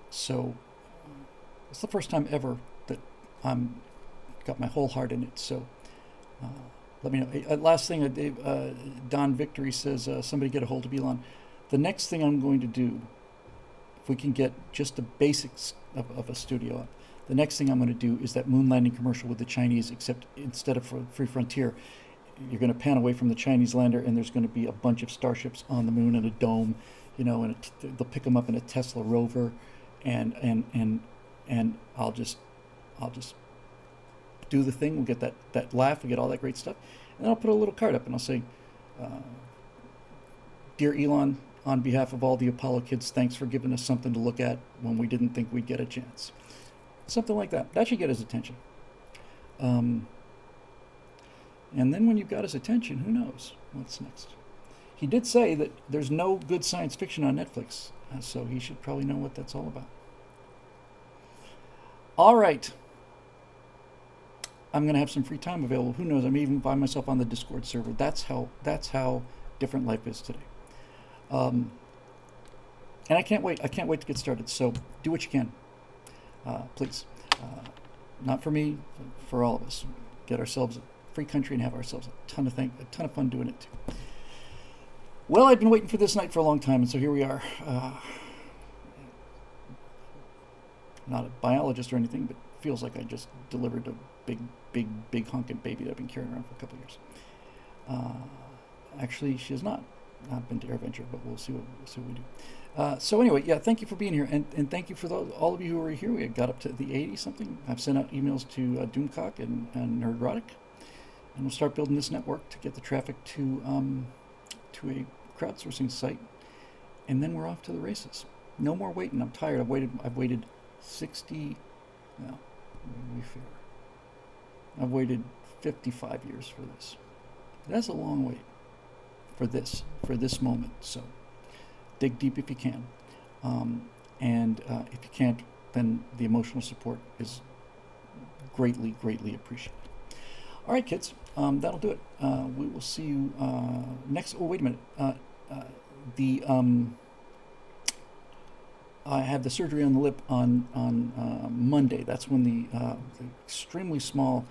So it's the first time ever that I'm got my whole heart in it. So let me know. Last thing, Don Victory says, somebody get a hold of Elon. The next thing I'm going to do, if we can get just the basics of a studio up, the next thing I'm going to do is that moon landing commercial with the Chinese, except instead of for Free Frontier, you're going to pan away from the Chinese lander, and there's going to be a bunch of starships on the moon and a dome, and they'll pick them up in a Tesla rover, and I'll just do the thing. We'll get that laugh, we'll get all that great stuff, and then I'll put a little card up and I'll say, "Dear Elon, on behalf of all the Apollo kids, thanks for giving us something to look at when we didn't think we'd get a chance." Something like that. That should get his attention. And then when you've got his attention, who knows what's next? He did say that there's no good science fiction on Netflix, so he should probably know what that's all about. All right. I'm going to have some free time available. Who knows? I may even find myself on the Discord server. That's how different life is today. And I can't wait. I can't wait to get started. So do what you can, please. Not for me, for all of us. Get ourselves a free country and have ourselves a ton of fun doing it too. Well, I've been waiting for this night for a long time, and so here we are. Not a biologist or anything, but feels like I just delivered a big honking baby that I've been carrying around for a couple of years. Actually, she has not been to AirVenture, but we'll see what we do. So anyway, yeah, thank you for being here, and thank you for all of you who were here. We got up to the 80 something. I've sent out emails to Doomcock and Nerdrotic, and we'll start building this network to get the traffic to a crowdsourcing site, and then we're off to the races. No more waiting. I'm tired. I've waited 60. Well, let me be fair. I've waited 55 years for this. That's a long wait for this moment. So dig deep if you can. And if you can't, then the emotional support is greatly appreciated. All right, kids, that'll do it. We will see you next. Oh, wait a minute. I have the surgery on the lip on Monday. That's when the extremely small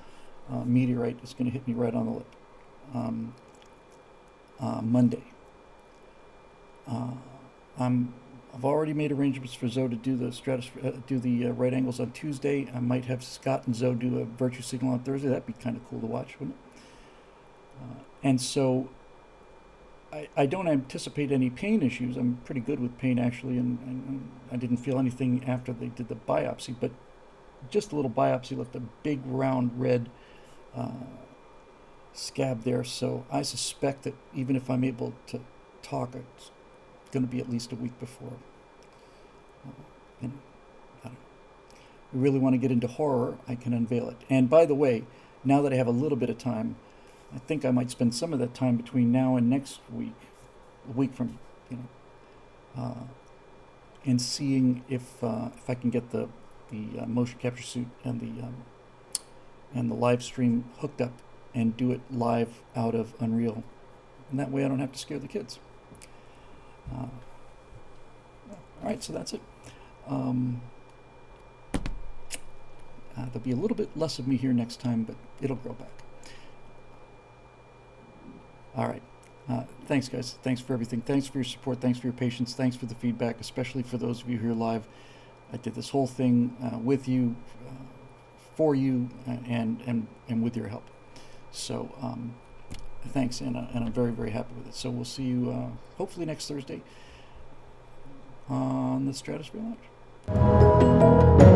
meteorite is going to hit me right on the lip. Monday. I've already made arrangements for Zoe to do the Stratosphere, do the right angles on Tuesday. I might have Scott and Zoe do a virtue signal on Thursday. That'd be kind of cool to watch, wouldn't it? And so I don't anticipate any pain issues. I'm pretty good with pain, actually, and I didn't feel anything after they did the biopsy, but just a little biopsy left a big round red scab there. So I suspect that even if I'm able to talk, it's going to be at least a week before. And I don't know. We really want to get into horror, I can unveil it. And by the way, now that I have a little bit of time, I think I might spend some of that time between now and next week, a week from, and seeing if I can get the motion capture suit and the live stream hooked up and do it live out of Unreal, and that way I don't have to scare the kids. All right, so that's it. There'll be a little bit less of me here next time, but it'll grow back. All right. Thanks, guys. Thanks for everything. Thanks for your support. Thanks for your patience. Thanks for the feedback, especially for those of you here live. I did this whole thing with you, for you, and with your help. So thanks, and I'm very, very happy with it. So we'll see you hopefully next Thursday on the Stratosphere Lounge.